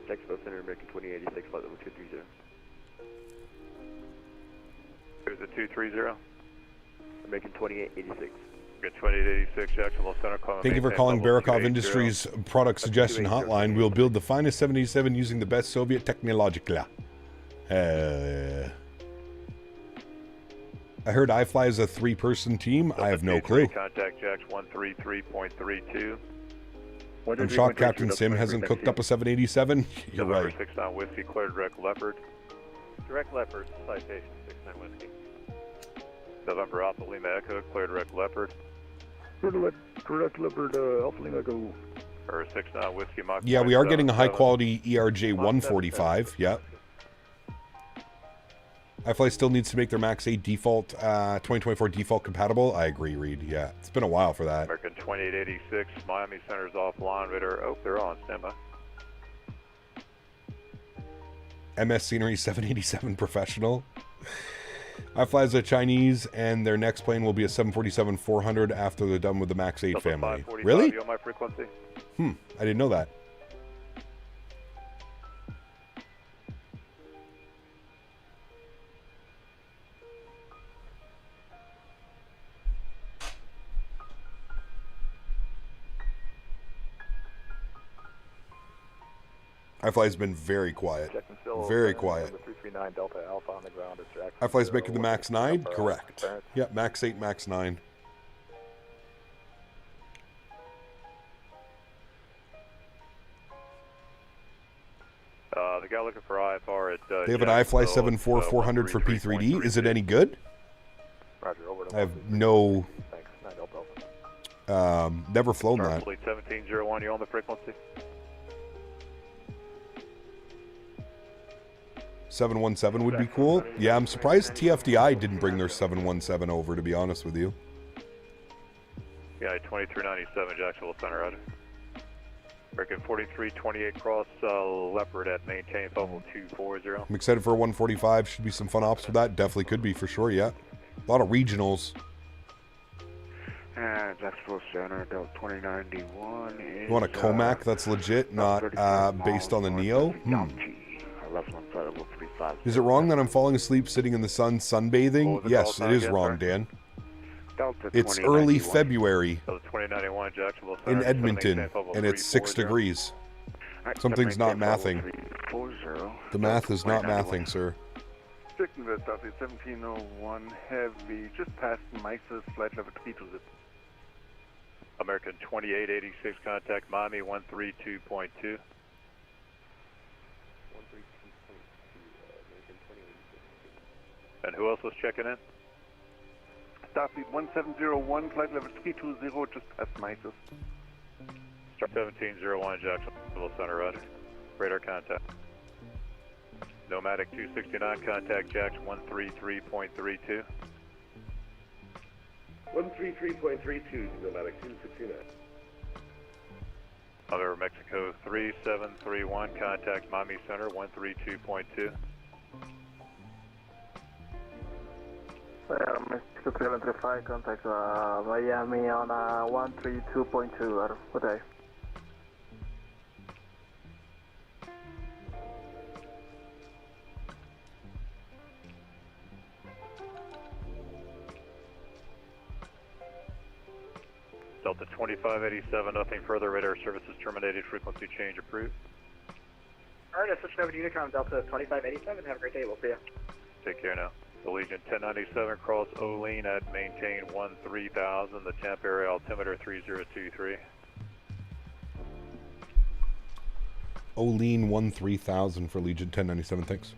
Jacksonville Center, American 2086, flight level 230. Here's the 230. American 2886. Good 2886, Jacksonville Center, call and Thank you for maintain calling level Barakov 280. Industries product suggestion hotline. We'll build the finest 787 using the best Soviet technologica. I heard iFly is a 3-person team. I have no clue. Contact Jax 133.32. I'm shocked Captain Sim hasn't cooked up a 787. You're right. 69 Whiskey, clear direct Leopard. Direct Leopard, citation 69 Whiskey. November Alpha Lima Echo, clear direct Leopard. Direct Leopard, Alpha Lima, go. Or 69 Whiskey, Mach. Yeah, we are getting a high quality ERJ 145. Yeah. iFly still needs to make their MAX 8 default 2024 default compatible. I agree, Reed. Yeah, it's been a while for that. American 2886, Miami Center's offline. Radar. Oh, they're on standby. MS Scenery 787 Professional. iFly is a Chinese, and their next plane will be a 747-400 after they're done with the MAX 8 family. Really? You on my frequency? I didn't know that. iFly's been very quiet. Very quiet. 339 Delta Alpha on the ground. iFly's making the max 9? Correct. Yeah, max 8, max 9. The guy looking for IFR at... They have an iFly 74400 for P3D. Is it any good? Roger, over to I have no... Thanks. 9 Delta Alpha. Never flown that. Starfleet 1701, you on the frequency? 717 would be cool. Yeah, I'm surprised TFDI didn't bring their 717 over, to be honest with you. Yeah, 2397 Jacksonville Center, Roger. American 4328 cross Leopard at maintain level 240. I'm excited for a 145. Should be some fun ops for that. Definitely could be for sure, yeah. A lot of regionals. Jacksonville Center, Delta 2091. You want a Comac that's legit, not based on the Neo? Is it wrong that I'm falling asleep sitting in the sun sunbathing? Yes, it is wrong, Dan. It's early February in Edmonton, and it's 6 degrees. Something's not mathing. The math is not mathing, sir. Sticking with Starfleet 1701 Heavy, just past Mises, flight level 320. American 2886, contact Miami 132.2. And who else was checking in? Starfleet 1701, flight level 320, just past Mises. Star 1701, Jacksonville Center, Roger. Radar contact. Nomadic 269, contact Jax 133.32. 133.32, Nomadic 269. Other Mexico 3731, contact Miami Center 132.2. Mexico 735, contact Miami on 132.2. Good day. Delta 2587, nothing further. Radar services terminated. Frequency change approved. Alright, switching over to Unicron, Delta 2587. Have a great day. We'll see you. Take care now. Allegiant 1097, cross Olean at maintain 13,000. The temp area altimeter 3023. Olean 13,000 for Legion 1097, thanks.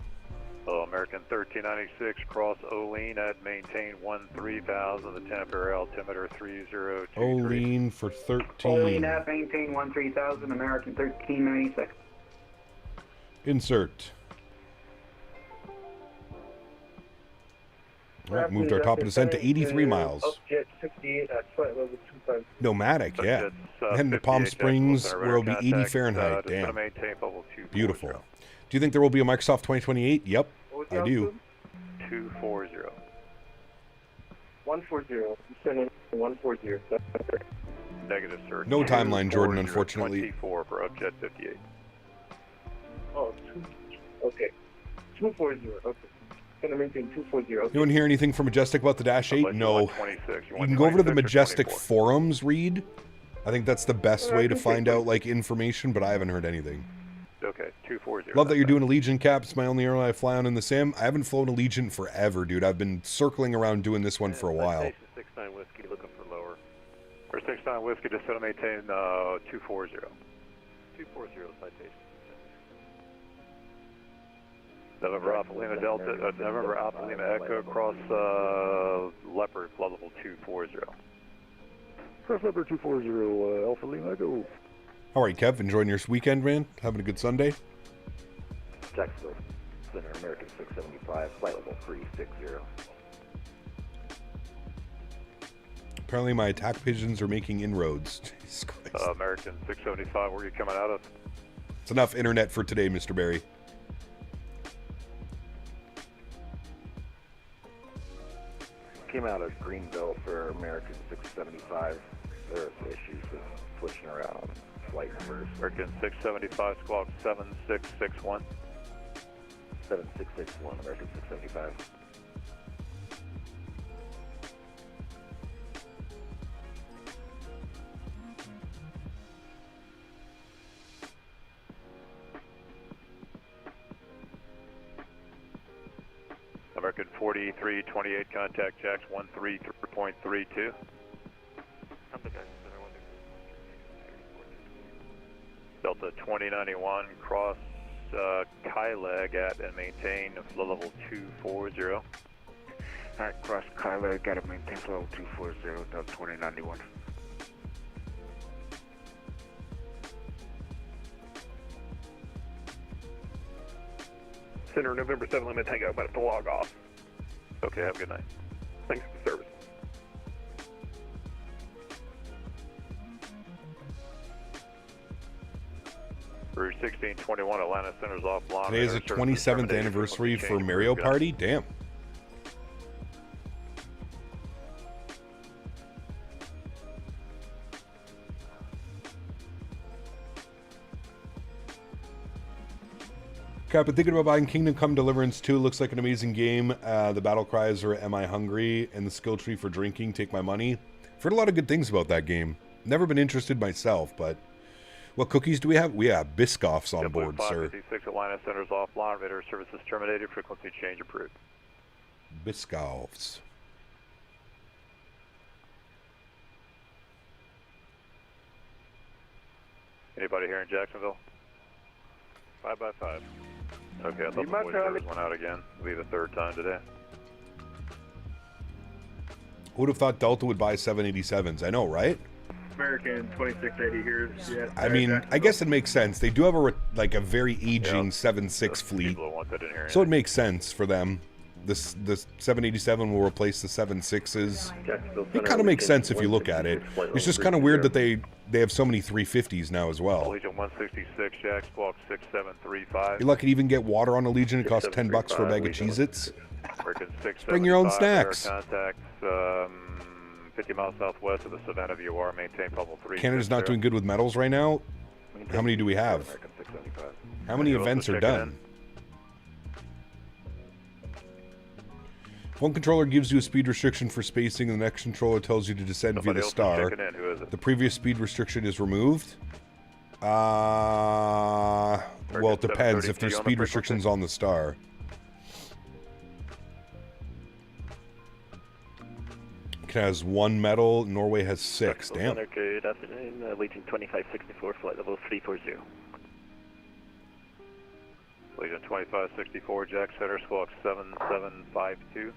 American 1396, cross Olean at maintain 13,000. The temp area altimeter 3023. Olean for 13. Olean at maintain 13,000, American 1396. Insert. All right, moved our top of descent to 83 miles. Jet 68 at flight level 25. Nomadic, yeah. Heading to Palm Springs where it'll be 80 Fahrenheit. Damn. Beautiful. Do you think there will be a Microsoft 2028? Yep, I do. 240. 140. Sending 140. Negative, sir. No timeline, Jordan, unfortunately. 24 for Upjet 58. Oh, okay. 240. Okay. Gonna maintain 240. Anyone hear anything from Majestic about the Dash 8? No. You can go over to the Majestic forums, read. I think that's the best way to find out like information, but I haven't heard anything. Okay, 240. Love that you're doing Allegiant cap. It's my only airline I fly on in the sim. I haven't flown Allegiant forever, dude. I've been circling around doing this one for a while. 69 Whiskey looking for lower. For 69 Whiskey, just set to maintain 240. 240 citation. November Alpha Lima Delta, November Alpha Lima Echo across Leopard, level 240. Press Leopard 240, Alpha Lima, go. All right, Kev, enjoying your weekend, man? Having a good Sunday? Jacksonville Center, American 675, flight level 360. Apparently my attack pigeons are making inroads. Jesus Christ. American 675, where are you coming out of? It's enough internet for today, Mr. Barry. Came out of Greenville for American 675. There's issues with switching around flight numbers. American 675, squawk 7661. 7661, American 675. American 4328, contact Jacks 133.32. Delta 2091, cross Kyleg at and maintain flow level 240. Alright, cross Kyleg, got to maintain flow level 240, Delta 2091. Center November 7 limit tango, about to log off. Okay, have a good night. Thanks for the service. Route 1621, Atlanta Center's offline. Today is the 27th anniversary for Mario Party. Damn. Cap, I'm thinking about buying Kingdom Come Deliverance 2. Looks like an amazing game. The battle cries are "Am I hungry?" and the skill tree for drinking. Take my money. I've heard a lot of good things about that game. Never been interested myself, but what cookies do we have? We have Biscoffs on board, sir. 556 Atlanta Center's offline. Radar services terminated. Frequency change approved. Biscoffs. Anybody here in Jacksonville? 5x5. Okay, I thought the voice service went out again. It'll be the third time today. Who would have thought Delta would buy 787s? I know, right? American 2680 here. Yeah, I mean, I guess it makes sense. They do have a very aging 7.6 fleet, so it makes sense for them. The 787 will replace the 7.6s. It kind of makes sense if you look at it. It's just kind of weird that they have so many 350s now as well. Allegiant 166, Jack Squawk 6735. You're lucky to even get water on Allegiant. It costs $10 for a bag of Cheez-Its. Bring your own snacks. Contact 50 miles southwest of the Savannah VOR. Maintain level 3. Canada's not doing good with metals right now. How many do we have? How many events are done? One controller gives you a speed restriction for spacing, and the next controller tells you to descend via the star. The previous speed restriction is removed. Well, it depends if there's speed restrictions on the star. It has 1 medal. Norway has 6. Damn. Good afternoon. Allegiant 2564, flight level 340. Allegiant 2564, Jack Center, Squawk 7752.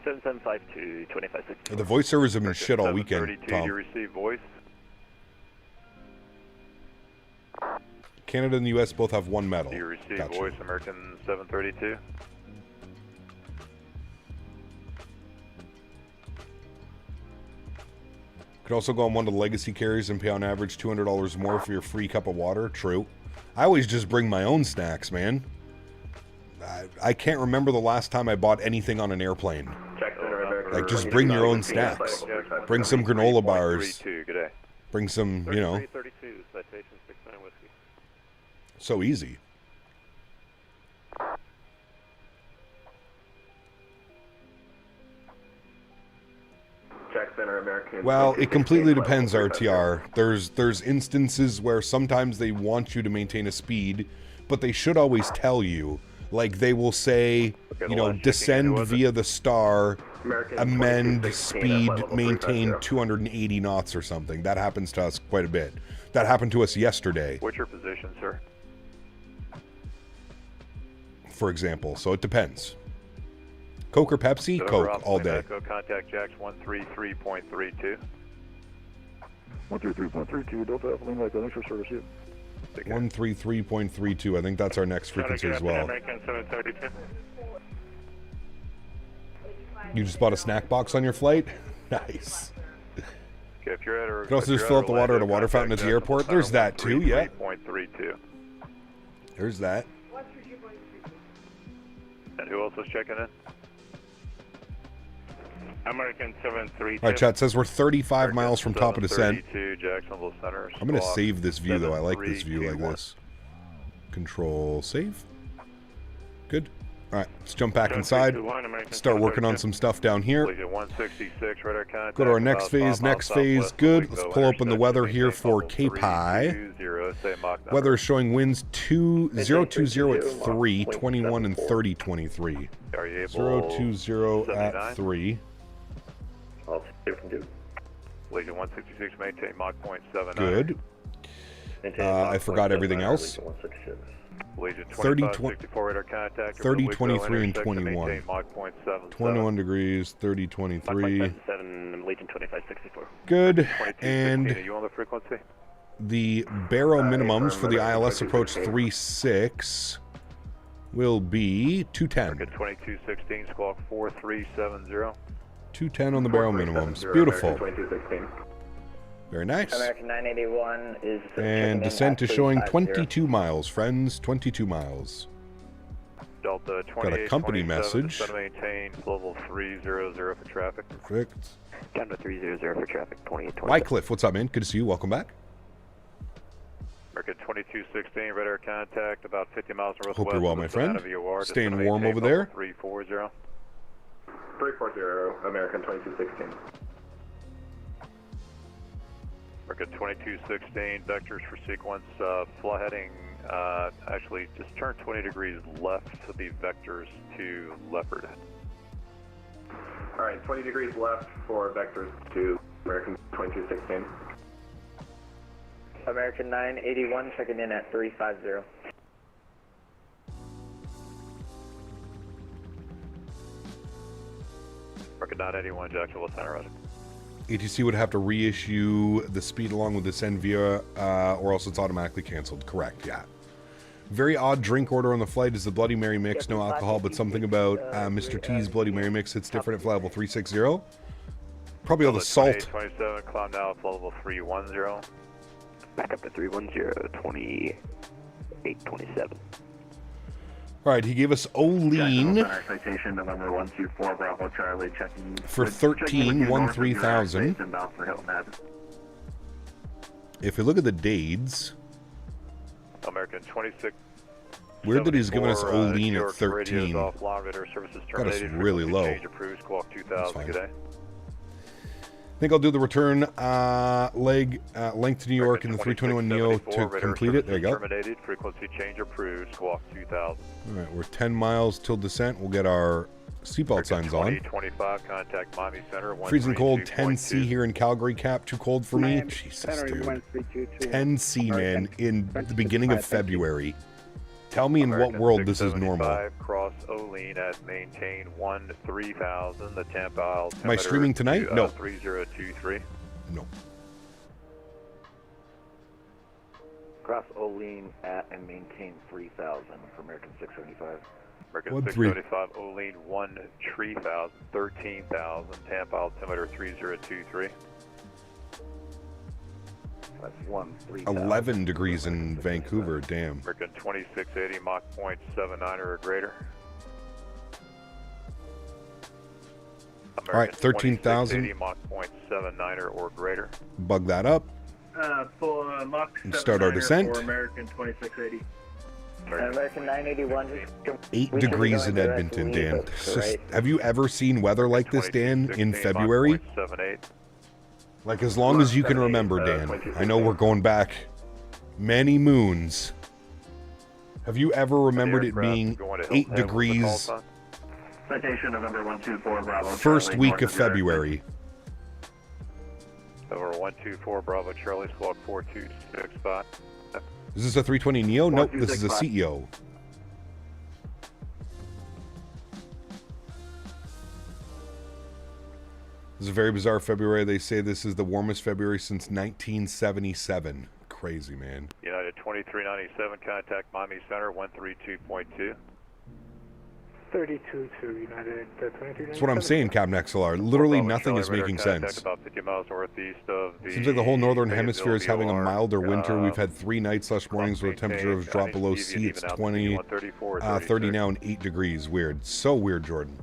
7752, 2564. The voice servers have been shit all weekend, Tom. You receive voice. Canada and the U.S. both have 1 medal. You receive voice, American 732. Could also go on one of the legacy carriers and pay on average $200 more for your free cup of water. True. I always just bring my own snacks, man. I can't remember the last time I bought anything on an airplane. Like, just bring your own snacks. Bring some granola bars. Bring some, you know. So easy. Well, it completely depends, RTR. There's instances where sometimes they want you to maintain a speed, but they should always tell you. Like, they will say, you know, descend via the star, amend speed, maintain 280 knots or something. That happens to us quite a bit. That happened to us yesterday. What's your position, sir? For example, so it depends. Coke or Pepsi? Coke all day. Contact Jacks 133.32. 133.32, Delta Alpha Lima, thanks for service you. 133.32. I think that's our next frequency as well. American 732. You just bought a snack box on your flight? Nice. Okay, if you're at you can also just fill up the water at a water fountain at the airport. There's that too, yeah. 3.32. There's that. And who else was checking in? American 732. Alright, chat says we're 35 miles from top of descent. Jacksonville Center. I'm going to save this view, though. I like this view like this. Control save. Good. All right, let's jump back inside. Start working on some stuff down here. Go to our next phase. Next phase, good. Let's pull open the weather here for KPIE. Weather is showing winds 020 at 3, 21 and 30, 23. 020 at 3. Legion 166, maintain Mach .79. Good. I forgot everything else. 30, 23, and 21. 21 degrees, 30, 23. Legion 2564. Good. And the barrow minimums for the ILS approach 36 will be 210. 2216, squawk 4370. 210 on the barrel minimums. Beautiful. Very nice. American 981 is... And descent is showing 22 miles, friends. 22 miles. Delta 28, got a company message. Maintain level 300 for traffic. Perfect. Canada 300 for traffic, 2820. Wycliffe, what's up, man? Good to see you. Welcome back. American 2216, radar contact about 50 miles northwest. Hope you're well, my friend. Staying warm over there. 340. 340, American 2216. American 2216, vectors for sequence, fly heading, actually just turn 20 degrees left to the vectors to Leopard. Alright, 20 degrees left for vectors to American 2216. American 981 checking in at 350. American 981, Jacksonville Center, roger. ATC would have to reissue the speed along with the send via, or else it's automatically canceled. Correct, yeah. Very odd drink order on the flight is the Bloody Mary mix. No alcohol, but something about Mr. T's Bloody Mary mix. It's different at flight level 360. Probably all the salt. 27, climb now at level 310. Back up to 310, 2827. All right, he gave us Olean Citation November 124 Bravo Charlie checking for 13,000. If we look at the dates, American 26. Weird that he's giving us Olean at 13. Got us really low. That's fine. I think I'll do the return leg length to New York in the 321 Neo to complete it. There you go. Terminated. Frequency change approved. Squawk 2000. All right, we're 10 miles till descent. We'll get our seatbelt signs on. 25, contact Miami Center. Freezing cold, 10C here in Calgary, Cap. Too cold for me. Jesus, dude. 10C, man, in the beginning of February. Tell me in what world this is normal. Cross Olean at maintain 13,000. The Tampa altimeter. Am I streaming tonight? No. 3023. No. Cross Olean at and maintain 3,000 for American 675. American 675, Olean 13,000, 13,000. Tampa altimeter 3023. That's 13,000. 11 degrees in Vancouver, damn. American 2680, Mach .79 or greater. All right, 13,000. Mach .79 or greater. Bug that up. Full Mach And start our descent. for American 2680. American 981. 8 degrees in Edmonton, Dan. Have you ever seen weather like this, Dan, in February? Like, as long as you can remember, Dan. I know we're going back many moons. Have you ever remembered it being 8 degrees Citation November 124 Bravo. first week of February? Over 124 Bravo Charlie, squawk 4265. Is this a 320 Neo? Nope, this is a CEO. This is a very bizarre February. They say this is the warmest February since 1977. Crazy, man. United 2397, contact Miami Center 132.2. 32 to United 2397. That's what I'm saying, Captain XLR. Literally nothing is making sense. About 50 miles northeast of the Seems like the whole northern hemisphere is having a milder winter. We've had 3 nights/mornings where the temperature has dropped below C. It's 30 now and 8 degrees. Weird. So weird, Jordan.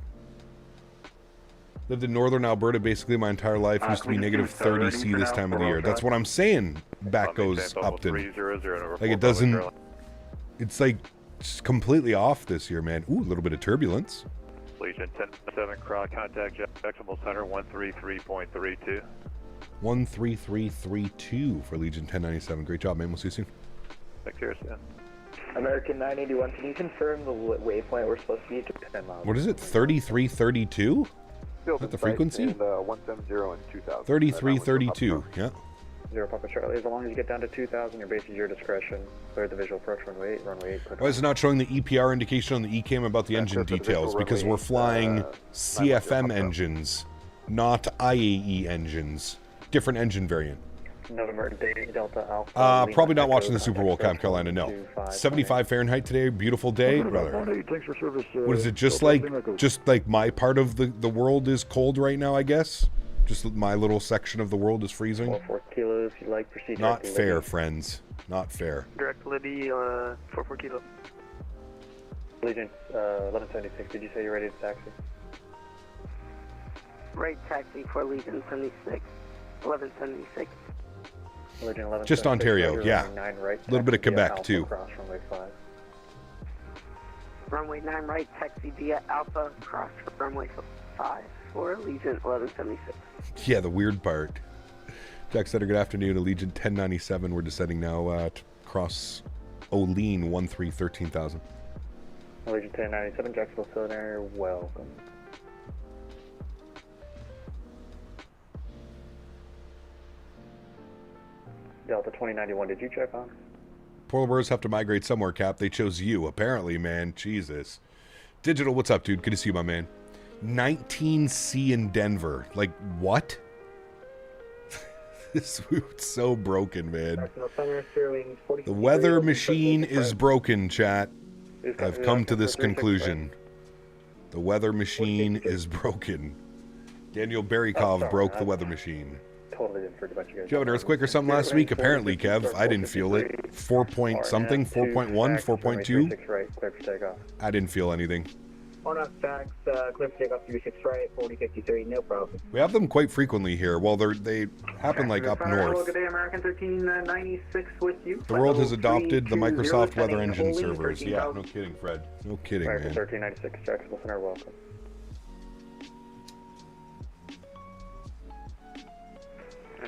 Lived in northern Alberta basically my entire life. Used to be negative 30 C this time of the year. That's what I'm saying. Back goes Upton. Like, it doesn't... It's like It's completely off this year, man. Ooh, a little bit of turbulence. Legion 10-7, contact Jacksonville Center 133.32. 13332 for Legion 1097. Great job, man. We'll see you soon. Take care, Sam. American 981, can you confirm the waypoint we're supposed to be to 10 miles? What is it? 3332? Is that the frequency? 170 and 2000. 3332. Yeah. 0 Papa Charlie. As long as you get down to 2000, your base is your discretion. Clear the visual approach runway 8, runway 8. Why is it not showing the EPR indication on the ECAM about the engine details? Because we're flying CFM engines, not IAE engines. Different engine variant. November Delta Alpha. Probably not watching the Super Bowl, Camp Carolina, no. 75 Fahrenheit today, beautiful day. Thanks for service. What is it, just like my part of the world is cold right now, I guess? Just my little section of the world is freezing? 44 kilos, you like proceed. Not fair, friends. Not fair. Direct Liddy, 44 kilo. Legion, 1176, did you say you're ready to taxi? Right taxi for Legion 76, 1176. Legion 1176. Just Ontario, yeah. Right, a little bit of Quebec, Alpha, too. Cross runway 5. Runway 9 right, taxi via Alpha, cross runway 5 for Legion 1176. Yeah, the weird part. Jack Center, good afternoon. Allegiant 1097. We're descending now to cross Olean 13,000. Allegiant 1097, Jacksonville Center, welcome. Delta 2091, did you check on? Polar Bears have to migrate somewhere, Cap. They chose you, apparently, man. Jesus. Digital, what's up, dude? Good to see you, my man. 19C in Denver. Like, what? This route's so broken, man. The weather machine is broken, chat. I've come to this conclusion. The weather machine is broken. Daniel Barrykov broke the weather machine. Totally didn't forget about you guys. Did you have an earthquake or something last week? Apparently, Kev. I didn't feel it. 4 point something? 4.1? 4.2? Right, clear for takeoff. I didn't feel anything. On us, tax, clear for takeoff 36 right, 4053, no problem. We have them quite frequently here. Well, they happen like up north. Good day, American 1396 with you. The world has adopted the Microsoft Weather Engine servers. Yeah, no kidding, Fred. No kidding, American man. 1396, Jacksonville Center, welcome.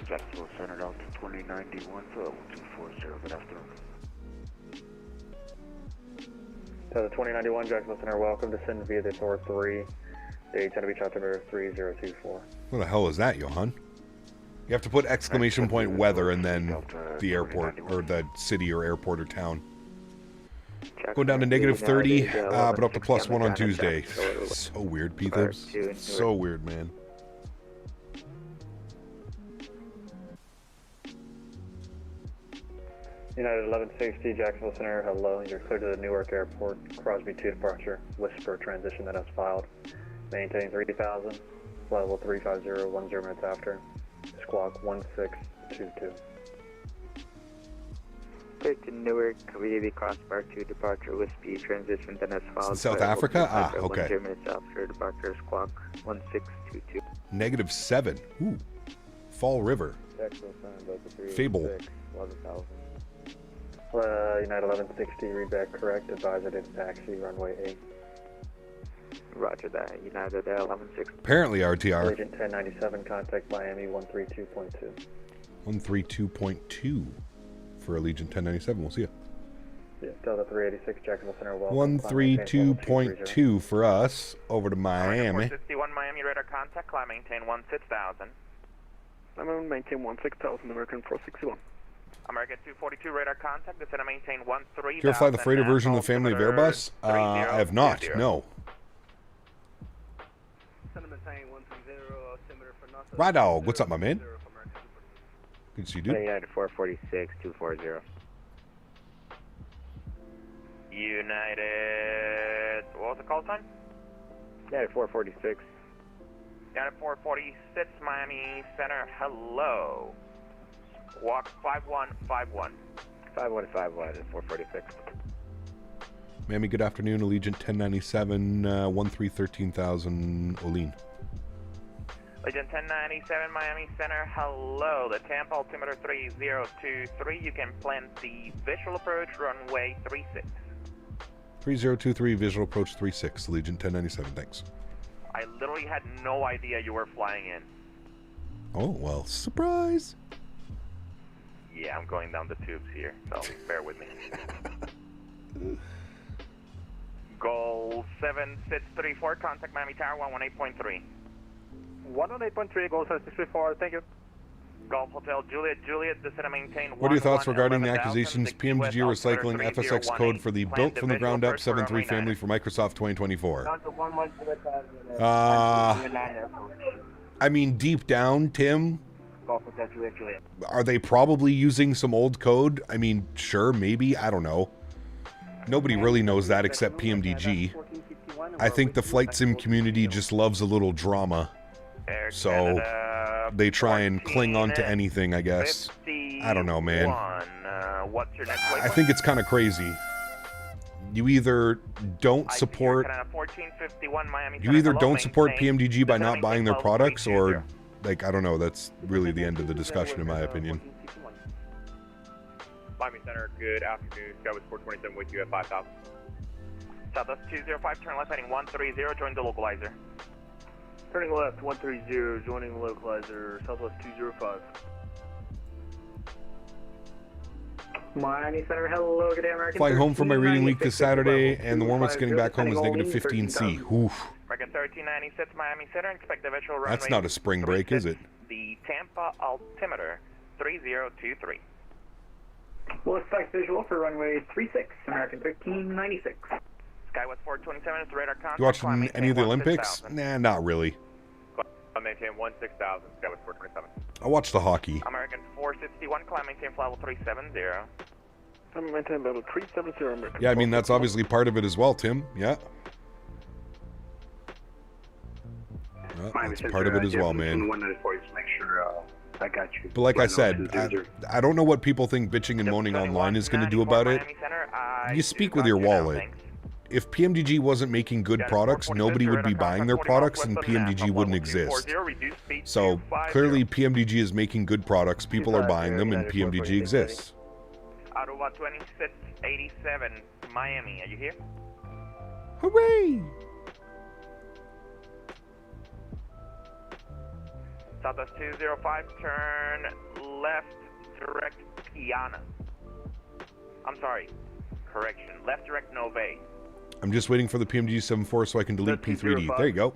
Jacksonville Center, Delta 2091, 240, good afternoon. Delta 2091, Jacksonville Center, welcome. Descend via the Thor 3, the Tenerife Beach altimeter 3024. What the hell is that, Johan? You have to put exclamation point weather and then the airport, or the city or airport or town. Going down to negative 30, but up to +1 on Tuesday. So weird, P-Thibs. So weird, man. United 1160, Jacksonville Center, hello. You're clear to the Newark Airport. Crosby 2 departure. Whisper transition that has filed. Maintain 3000. Level 350, 10 minutes after. Squawk 1622. Clear to Newark, VAB crossbar 2 departure with speed transition then has filed. South Africa? Ah, okay. 10 minutes after departure, squawk 1622. -7. Ooh. Fall River. Jacksonville Center, Delta 386, Fable. 11,000. United 1160, read back correct. Advisor did taxi, runway 8. Roger that. United 1160. Apparently RTR. Agent 1097, contact Miami 132.2. 132.2 for Allegiant 1097. We'll see you. Yeah, Delta 386, Jacksonville Center, welcome. 132.2 for us. Over to Miami. 461 Miami radar contact, climb maintain 16,000. I'm going to maintain 16,000, American 461. American 242 radar contact, descend and maintain 13,000. Did you ever fly the freighter version of the family of Airbus? I have not, no. Right dog, what's up, my man? Good to see you, dude. United 446, 240. United, what was the call sign? United 446. United 446, Miami Center, hello. Walk 5151. 5151 is 446. Miami, good afternoon. Allegiant 1097, 13,000 Olean. Allegiant 1097, Miami Center, hello. The temp altimeter 3023. You can plan the visual approach runway 36. 3023, visual approach 36, Allegiant 1097, thanks. I literally had no idea you were flying in. Oh, well, surprise. Yeah, I'm going down the tubes here, so bear with me. Goal 7634, contact Miami Tower 118.3. 118.3, goal 7634, thank you. Golf Hotel Juliet, descend and maintain. What are your thoughts regarding the accusations PMDG recycling FSX code for the built from the ground up 7.3 family for Microsoft 2024? I mean, deep down, Tim, are they probably using some old code? I mean, sure, maybe, I don't know. Nobody really knows that except PMDG. I think the flight sim community just loves a little drama. So they try and cling on to anything, I guess. I don't know, man. I think it's kind of crazy. You either don't support PMDG by not buying their products, or, like, I don't know, that's really the end of the discussion in my opinion. Miami Center, good afternoon. Skywest 427 with you at 5,000. Southwest 205, turn left heading 130, join the localizer. Turning left, 130, joining the localizer, Southwest 205. Miami Center, hello, good day, American. Flying home from my reading week this Saturday, and the warm-up's getting back home is negative 15C. Oof. American 1396, Miami Center, expect the visual runway. That's not a spring break, is it? The Tampa altimeter, 3023. We'll expect visual for runway 36, American 1396. Skywest 427 is radar contact. You watching any of the Olympics? Nah, not really. I maintain 16,000, Skywest 427. I watched the hockey. American 461, climb maintain flight level 370. I'm maintain level 370, American. Yeah, I mean, that's obviously part of it as well, Tim. Yeah. Well, that's part of it as well, man. 194, just make sure I got you. But like I said, I don't know what people think bitching and moaning online is going to do about it. You speak with your wallet. If PMDG wasn't making good products, nobody would be buying their products and PMDG wouldn't exist. So clearly PMDG is making good products, people are buying them, and PMDG exists. Ottawa 2687, Miami, are you here? Hooray! Southwest 205, turn left, direct Piana. I'm sorry, correction, left direct Nove. I'm just waiting for the PMDG 74 so I can delete P3D. There you go.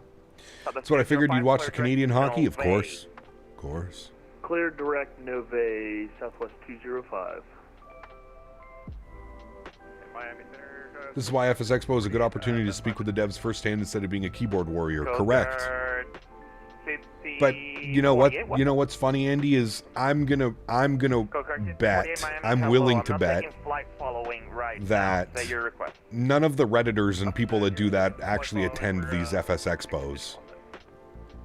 That's what I figured. You'd watch the Canadian hockey, of course. Of course. Clear direct Nove, Southwest 205. This is why FS Expo is a good opportunity to speak with the devs firsthand instead of being a keyboard warrior. Correct. But you know what? You know what's funny, Andy, is I'm gonna bet. I'm willing to bet that none of the Redditors and people that do that actually attend these FS Expos.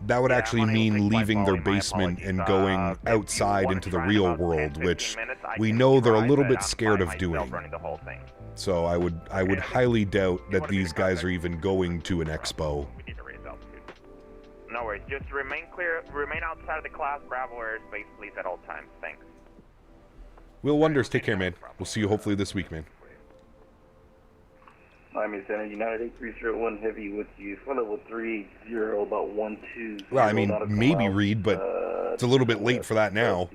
That would actually mean leaving their basement and going outside into the real world, which we know they're a little bit scared of doing. So I would highly doubt that these guys are even going to an expo. No worries, just remain clear, remain outside of the class Bravo airspace, please, at all times. Thanks. Will Wonders, take care, man. We'll see you hopefully this week, man. Miami Center, United 8301 Heavy with you. For level 30, about 120. Well, I mean, maybe Reed, but it's a little bit late for that now.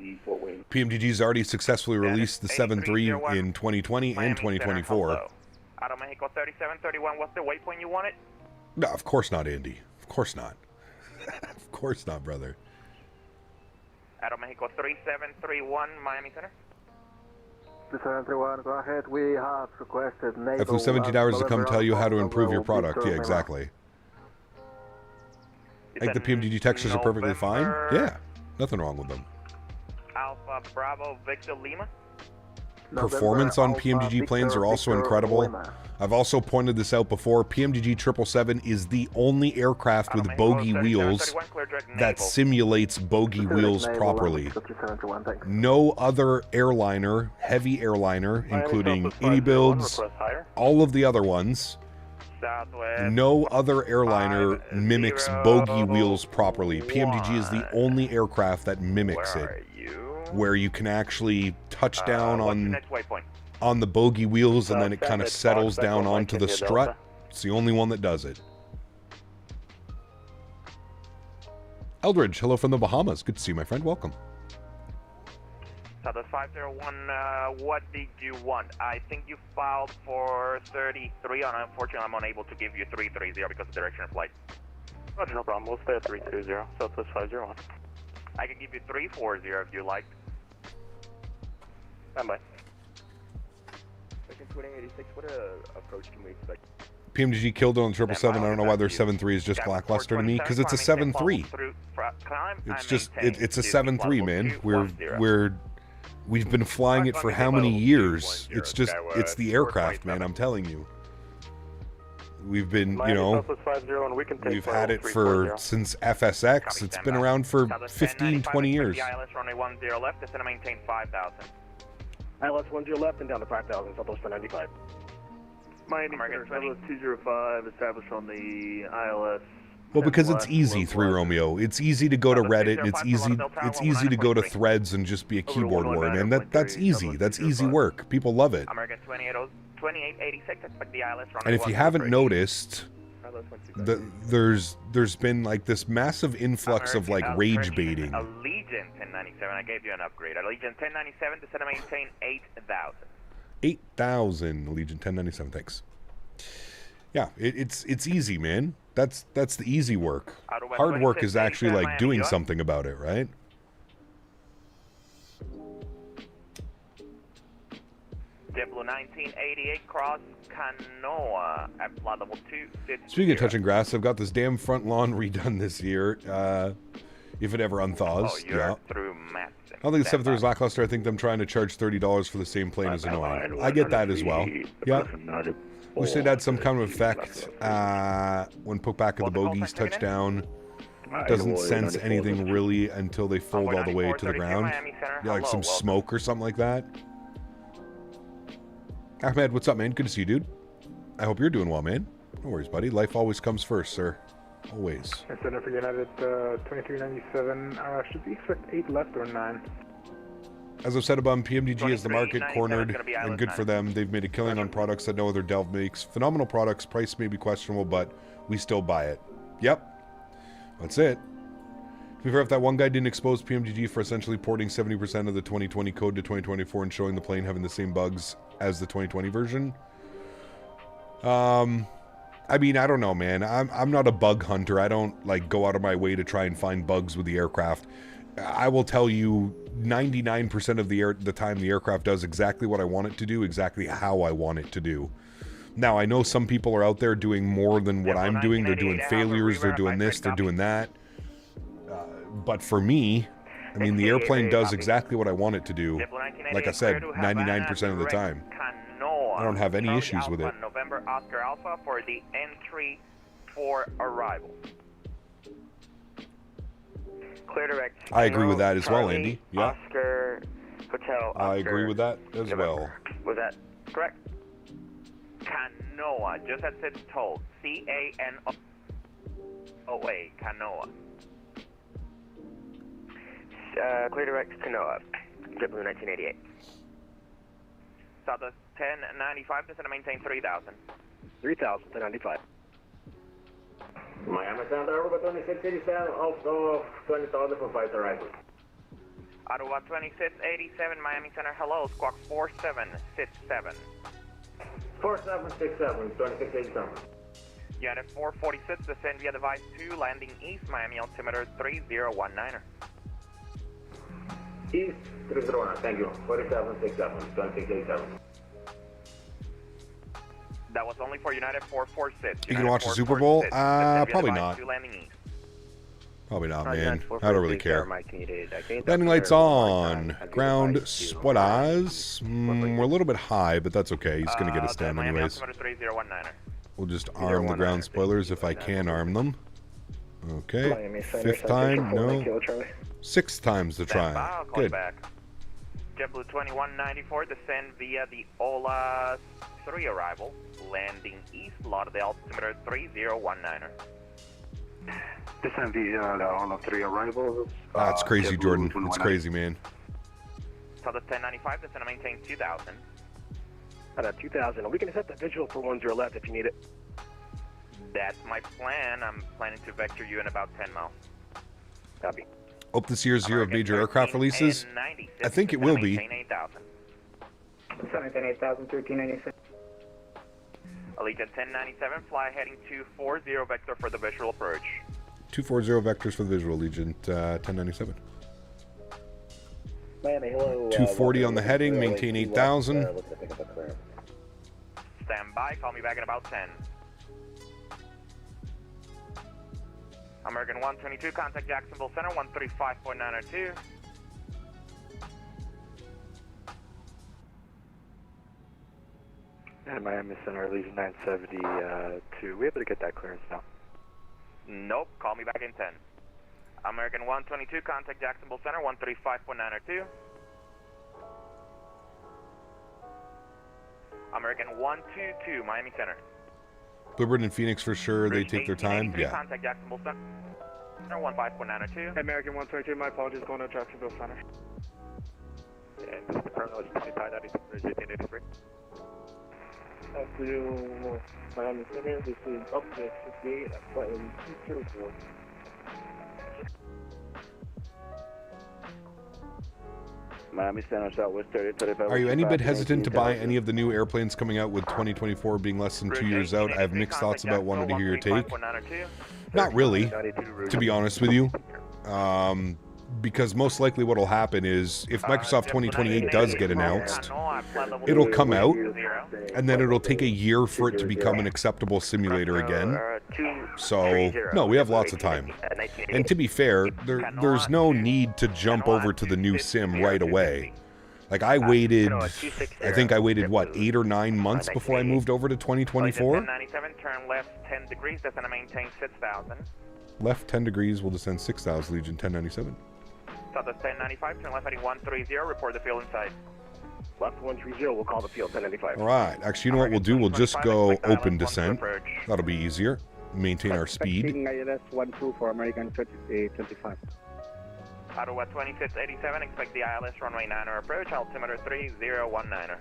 PMDG's already successfully released the 7.3 in 2020 and 2024. Out of Mexico 3731, what's the waypoint you wanted? No, of course not, Andy. Of course not. Of course not, brother. Out of Mexico 3731, Miami Center. 3731, go ahead. We have requested naval. I flew 17 hours to come tell you how to improve your product. Yeah, exactly. I think the PMDG textures are perfectly fine. Yeah, nothing wrong with them. Alpha Bravo Victor Lima. Performance on PMDG planes are also incredible. I've also pointed this out before. PMDG 777 is the only aircraft with bogey wheels that simulates bogey wheels properly. No other airliner, heavy airliner, including Builds, all of the other ones, no other airliner mimics bogey wheels properly. PMDG is the only aircraft that mimics it, where you can actually touch down on the bogey wheels and then it kind of settles down onto the strut. It's the only one that does it. Eldridge, hello from the Bahamas. Good to see you, my friend. Welcome. Southwest 501, what did you want? I think you filed for 33, and unfortunately I'm unable to give you 330 because of direction of flight. Roger, no problem. We'll stay at 320, Southwest 501. I can give you 340 if you like. Stand by. Section 2086, what approach can we expect? PMDG killed on 777. I don't know why their 7.3 is just lackluster to me, because it's a 7.3. It's just it's a 7.3, man. We've been flying it for how many years? It's just it's the aircraft, man. I'm telling you. We've been, you know, we've had it for since FSX. It's been around for 15, 20 years. ILS runway 10 left, descend and maintain 5,000. ILS 10 left and down to 5,000, Southwest 95. Miami Center, Southwest 205, established on the ILS. Well, because it's easy, 3 Romeo. It's easy to go to Reddit, and it's easy to go to Threads and just be a keyboard warrior, man. That's easy. That's easy work. People love it. American 2886, expect the ILS runway. And if you haven't noticed, there's been like this massive influx of like rage baiting. Allegiant 1097, I gave you an upgrade. Allegiant 1097, descend and maintain 8,000. 8,000, Allegiant 1097, thanks. Yeah, it's easy, man. That's the easy work. Hard work is actually like doing something about it, right? JetBlue 1988 cross Canoa at flight level 250. Speaking of touching grass, I've got this damn front lawn redone this year. If it ever unthaws. Oh, you're through Matson. I don't think the 7.3 is lackluster. I think them trying to charge $30 for the same plane is annoying. I get that as well. Yeah. Wish they'd had some kind of effect when put back of the bogies touchdown. Doesn't sense anything really until they fold all the way to the ground. Yeah, like some smoke or something like that. Ahmed, what's up, man? Good to see you, dude. I hope you're doing well, man. No worries, buddy. Life always comes first, sir. Always. Center for United 2397. Should we expect 8 left or 9? As I've said above, PMDG is the market cornered, and good for them. They've made a killing on products that no other Delve makes. Phenomenal products. Price may be questionable, but we still buy it. Yep. That's it. To be fair, if that one guy didn't expose PMDG for essentially porting 70% of the 2020 code to 2024 and showing the plane having the same bugs as the 2020 version. I mean, I don't know, man. I'm not a bug hunter. I don't like go out of my way to try and find bugs with the aircraft. I will tell you 99% of the time the aircraft does exactly what I want it to do, exactly how I want it to do. Now, I know some people are out there doing more than what I'm doing. They're doing failures, they're doing this, they're doing that. But for me, I mean, the airplane does exactly what I want it to do. Like I said, 99% of the time. I don't have any issues with it. November Oscar Alpha for the entry for arrival. Clear direct. I agree with that as well, Andy. Yeah. Oscar Hotel. I agree with that as well. Was that correct? Canoa, just as it's told. C-A-N-O-A, Canoa. Clear direct Canoa. JetBlue 1988. Southwest 1095, descend and maintain 3,000. 3,000, 1095. Miami Center, Aruba 2687, also 20,000 for flight arrival. Aruba 2687, Miami Center, hello, squawk 4767. 4767, 2687. Unit 446, descend via device 2, landing east, Miami altimeter 3019er. East 301, thank you. 4767, 2687. That was only for United 446. You can watch the Super Bowl? Probably not. Probably not, man. I don't really care. Landing lights on. Ground spoilers. We're a little bit high, but that's okay. He's going to get us down anyways. We'll just arm the ground spoilers if I can arm them. Okay. 5th time? No. 6 times the try. Good. JetBlue 2194, descend via the Ola 3 arrival, landing east, Lauderdale, altimeter 3019er. Descend via the Ola 3 arrival. It's crazy, Jordan. It's crazy, man. Southwest 1095, descend and maintain 2,000. At 2000. We can set the visual for 10 left if you need it. That's my plan. I'm planning to vector you in about 10 miles. Copy. Hope this year's year of major aircraft releases. I think it will be. 8,000. 8,000, 1396. Allegiant 1097, fly heading 240 vector for the visual approach. 240 vectors for the visual, Allegiant 1097. Miami, hello. 240 on the heading, maintain 8,000. Stand by, call me back in about 10. American 122, contact Jacksonville Center, 135.902. And Miami Center, Allegiant 972. We able to get that clearance now? Nope, call me back in 10. American 122, contact Jacksonville Center, 135.902. American 122, Miami Center. Bluebird and Phoenix for sure, they take their time. Yeah. Contact Jacksonville Center, 15.902. American 122, my apologies, going to Jacksonville Center. And this is the Colonel, it's Smitty, 1883. AlexSiu, Miami Center, this is up to 68 at flight level 204. Miami Center, Southwest 3035. Are you any bit hesitant to buy any of the new airplanes coming out with 2024 being less than 2 years out? I have mixed thoughts about, wanted to hear your take. Not really, to be honest with you. Because most likely what will happen is if Microsoft 2028 does get announced, it'll come out and then it'll take a year for it to become an acceptable simulator again. So, no, we have lots of time. And to be fair, there's no need to jump over to the new sim right away. Like I waited, I think I waited, what, 8 or 9 months before I moved over to 2024? 1097, turn left 10 degrees, that's going to maintain 6,000. Left 10 degrees, we'll descend 6,000, Legion 1097. Southwest 1095, turn left heading 130, report the field inside. Left 130, we'll call the field 1095. All right, actually, you know what we'll do? We'll just go open descent. That'll be easier. Maintain our speed. ILS 12 for American 25. Ottawa 2687, expect the ILS runway 9er approach, altimeter 3019er.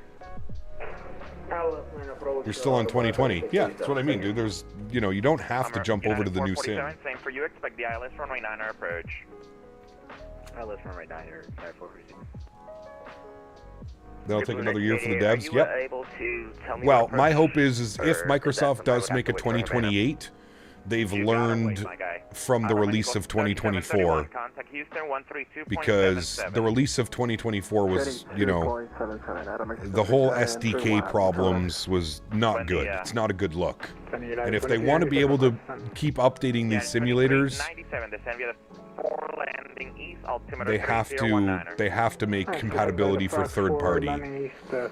You're still on 2020. Yeah, that's what I mean, dude. There's, you know, you don't have to jump over to the new sim. Same for you, expect the ILS runway 9er approach. ILS runway 9er, 94. That'll take another year for the devs. Yep. Well, my hope is if Microsoft does make a 2028, they've learned from the release of 2024, because the release of 2024 was, you know, the whole SDK problems was not good. It's not a good look. And if they want to be able to keep updating these simulators, they have to make compatibility for third party.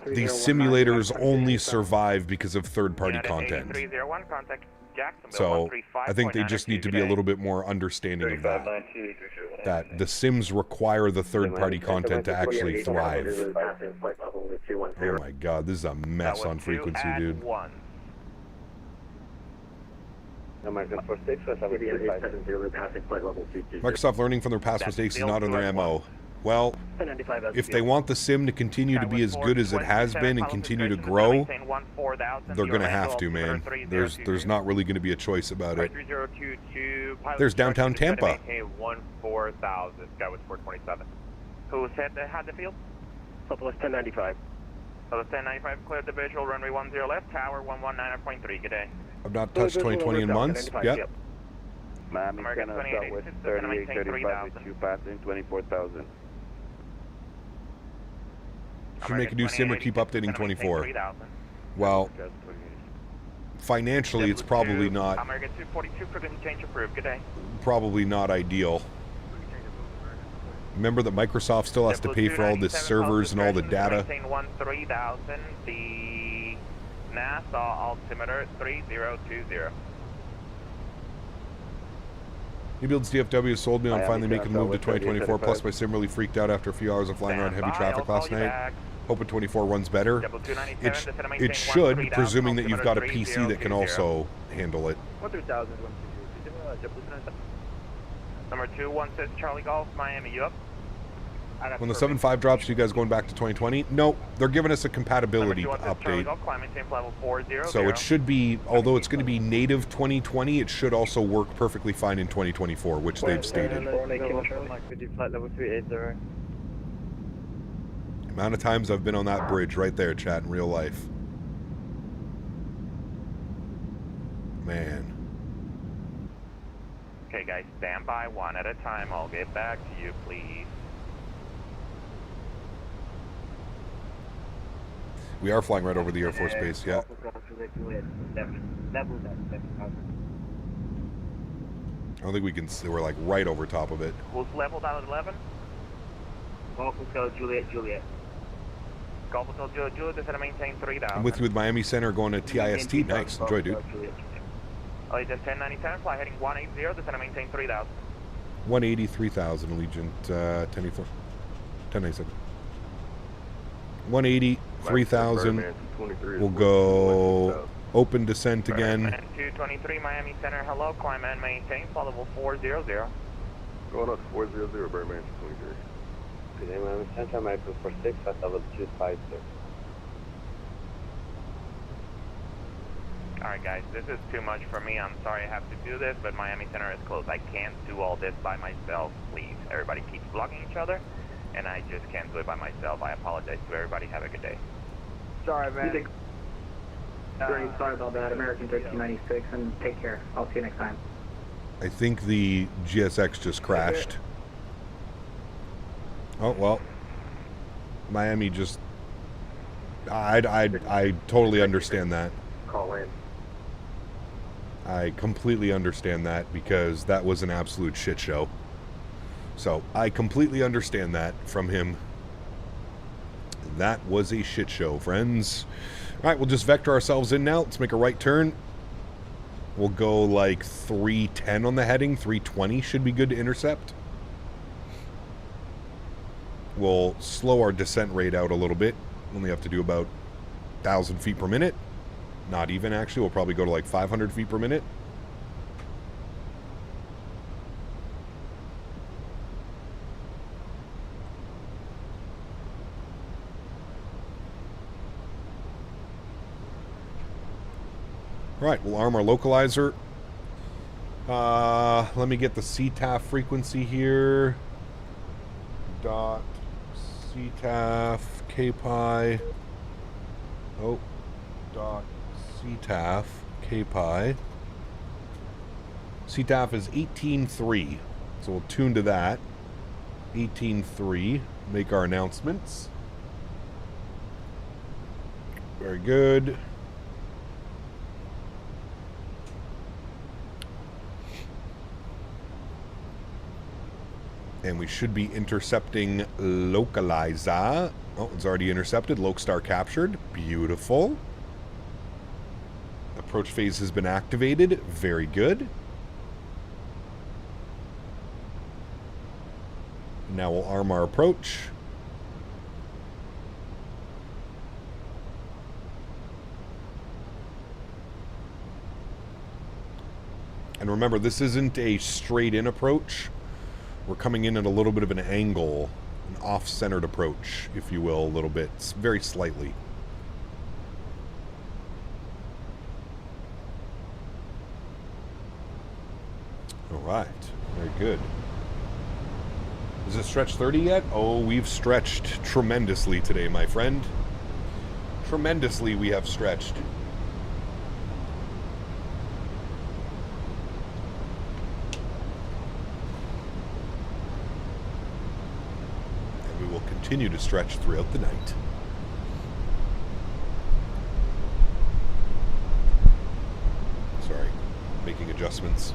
These simulators only survive because of third party content. So I think they just need to be a little bit more understanding of that. That the sims require the third party content to actually thrive. Oh my god, this is a mess on frequency, dude. Microsoft learning from their past mistakes is not in their MO. Well, if they want the sim to continue to be as good as it has been and continue to grow, they're going to have to, man. There's not really going to be a choice about it. There's downtown Tampa. 14,000, Skyward 427. Who said they had the field? Southwest 1095. Southwest 1095, cleared the visual, runway 10 left, tower 119.3, good day. I've not touched 2020 in months. Yep. Miami Center, Southwest 3835 with 2 passing, 24,000. Should make a new sim or keep updating 24. Well, financially, it's probably not. American 242, frequency change approved. Good day. Probably not ideal. Remember that Microsoft still has to pay for all the servers and all the data. 3000, the NASA altimeter 3020. New Builds DFW sold me on finally making the move to 2024. Plus, my sim really freaked out after a few hours of flying around heavy traffic last night. Hoping 24 runs better. It should, presuming that you've got a PC that can also handle it. 13000. Number 216 Charlie Golf, Miami, you up? When the 7.5 drops, you guys going back to 2020? No, they're giving us a compatibility update. So it should be, although it's going to be native 2020, it should also work perfectly fine in 2024, which they've stated. Flight level 380. Amount of times I've been on that bridge right there, chat, in real life. Man. Okay, guys, stand by one at a time. I'll get back to you, please. We are flying right over the Air Force Base, yeah. I don't think we can see, we're like right over top of it. Who's leveled out at 11? Golf Hotel Juliet Juliet. Golf Hotel Juliet Juliet, is going to maintain 3,000. I'm with you with Miami Center going to TIST. Nice, enjoy, dude. Allegiant 109010, fly heading 180, this is going to maintain 3,000. 183,000, Allegiant 1084. 1097. 180, 3,000. We'll go open descent again. 223 Miami Center, hello, climb and maintain, flight level 400. Going up to 400, Birdman 23. Today, Miami Center, American 46, flight level 256. Alright guys, this is too much for me. I'm sorry I have to do this, but Miami Center is closed. I can't do all this by myself, please. Everybody keeps blocking each other, and I just can't do it by myself. I apologize to everybody. Have a good day. Sorry, man. Sorry about that. American 1396, and take care. I'll see you next time. I think the GSX just crashed. Oh, well. Miami just... I totally understand that. Call in. I completely understand that because that was an absolute shit show. So I completely understand that from him. That was a shit show, friends. All right, we'll just vector ourselves in now. Let's make a right turn. We'll go like 310 on the heading. 320 should be good to intercept. We'll slow our descent rate out a little bit. Only have to do about 1,000 feet per minute. Not even, actually. We'll probably go to like 500 feet per minute. All right, we'll arm our localizer. Let me get the CTAF frequency here. Dot CTAF KPIE. Oh, dot CTAF KPIE. CTAF is 18.3, so we'll tune to that. 18.3. Make our announcements. Very good. And we should be intercepting localizer. Oh, it's already intercepted. Lokestar captured. Beautiful. Approach phase has been activated. Very good. Now we'll arm our approach. And remember, this isn't a straight-in approach. We're coming in at a little bit of an angle, an off-centered approach, if you will, a little bit, very slightly. All right, very good. Is it stretch 30 yet? Oh, we've stretched tremendously today, my friend. Tremendously we have stretched. And we will continue to stretch throughout the night. Sorry, making adjustments.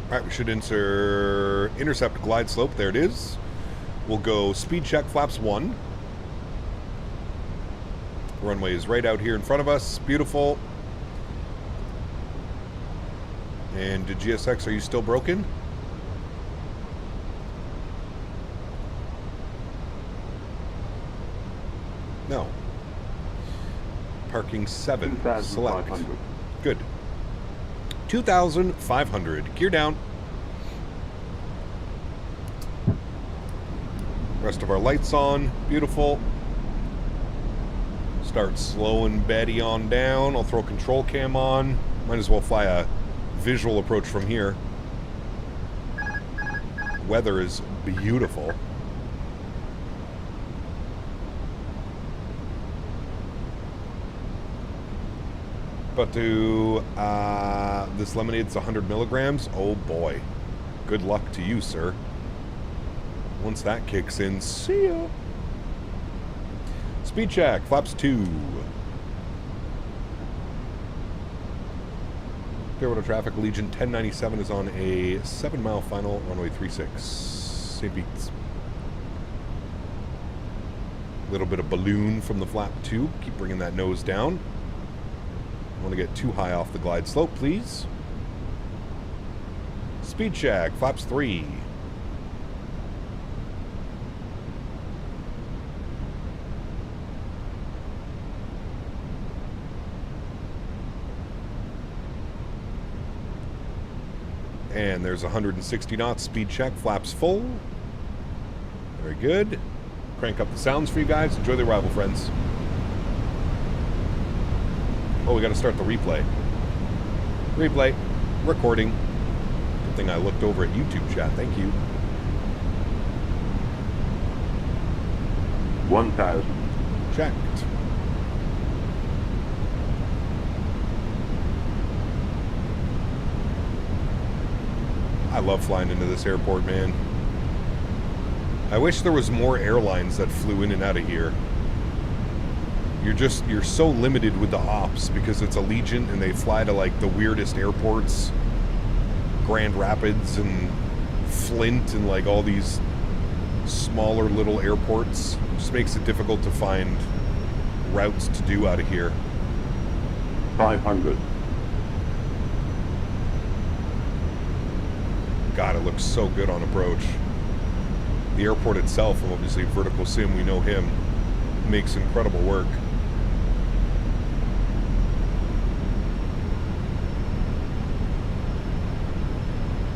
Alright, we should intercept glide slope. There it is. We'll go speed check flaps 1. Runway is right out here in front of us. Beautiful. And GSX, are you still broken? No. Parking 7. Select. Good. 2,500. Gear down. Rest of our lights on. Beautiful. Start slowing Betty on down. I'll throw control cam on. Might as well fly a visual approach from here. Weather is beautiful. But to this lemonade's 100 milligrams. Oh boy. Good luck to you, sir. Once that kicks in, see ya. Speed check, flaps 2. Clearwater traffic, Allegiant 1097 is on a 7-mile final, runway 36. St. Pete's. Little bit of balloon from the flap 2. Keep bringing that nose down. I want to get too high off the glide slope, please. Speed check, flaps 3. And there's 160 knots, speed check, flaps full. Very good. Crank up the sounds for you guys. Enjoy the arrival, friends. Oh, we got to start the replay. Replay. Recording. Good thing I looked over at YouTube chat. Thank you. 1,000. Checked. I love flying into this airport, man. I wish there was more airlines that flew in and out of here. You're so limited with the ops because it's Allegiant and they fly to like the weirdest airports. Grand Rapids and Flint and like all these smaller little airports. It just makes it difficult to find routes to do out of here. 500. God, it looks so good on approach. The airport itself, and obviously Verticalsim, we know him, makes incredible work.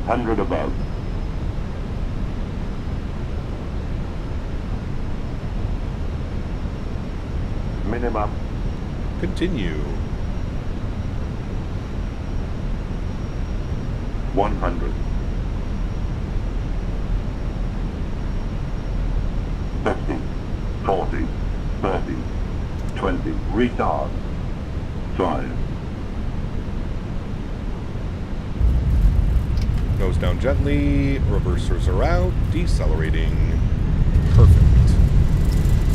$100 above. Minimum. Continue. 100. 50, 40, 30, 20, retard, 5. Nose down gently, reversers are out, decelerating. Perfect.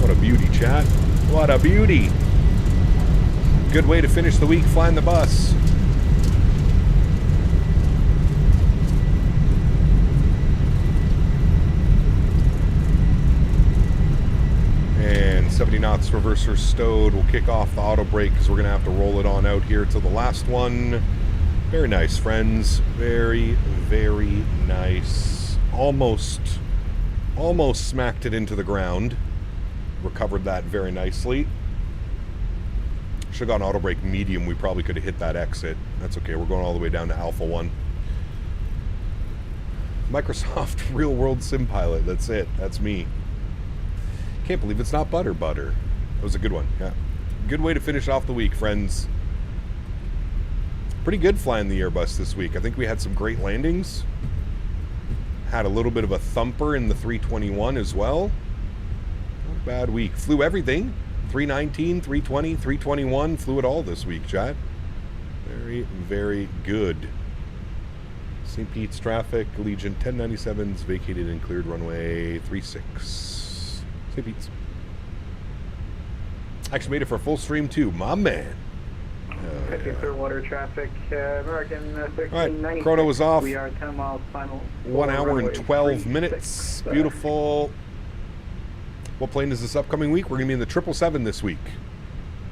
What a beauty, chat. What a beauty. Good way to finish the week flying the bus. And 70 knots, reverser stowed. We'll kick off the auto brake because we're going to have to roll it on out here to the last one. Very nice, friends. Very, very nice. Almost smacked it into the ground. Recovered that very nicely. Should have gone auto brake medium. We probably could have hit that exit. That's okay. We're going all the way down to Alpha 1. Microsoft Real World Sim Pilot. That's it. That's me. Can't believe it's not butter. That was a good one. Yeah. Good way to finish off the week, friends. Pretty good flying the Airbus this week. I think we had some great landings. Had a little bit of a thumper in the 321 as well. Not a bad week. Flew everything. 319, 320, 321. Flew it all this week, chat. Very, very good. St. Pete's traffic. Allegiant 1097's vacated and cleared runway 36. St. Pete's. Actually made it for full stream too. My man. Clearwater traffic, American 1390. Alright, chrono was off. We are 10 miles final. 1 hour and 12 minutes. Beautiful. What plane is this upcoming week? We're going to be in the 777 this week.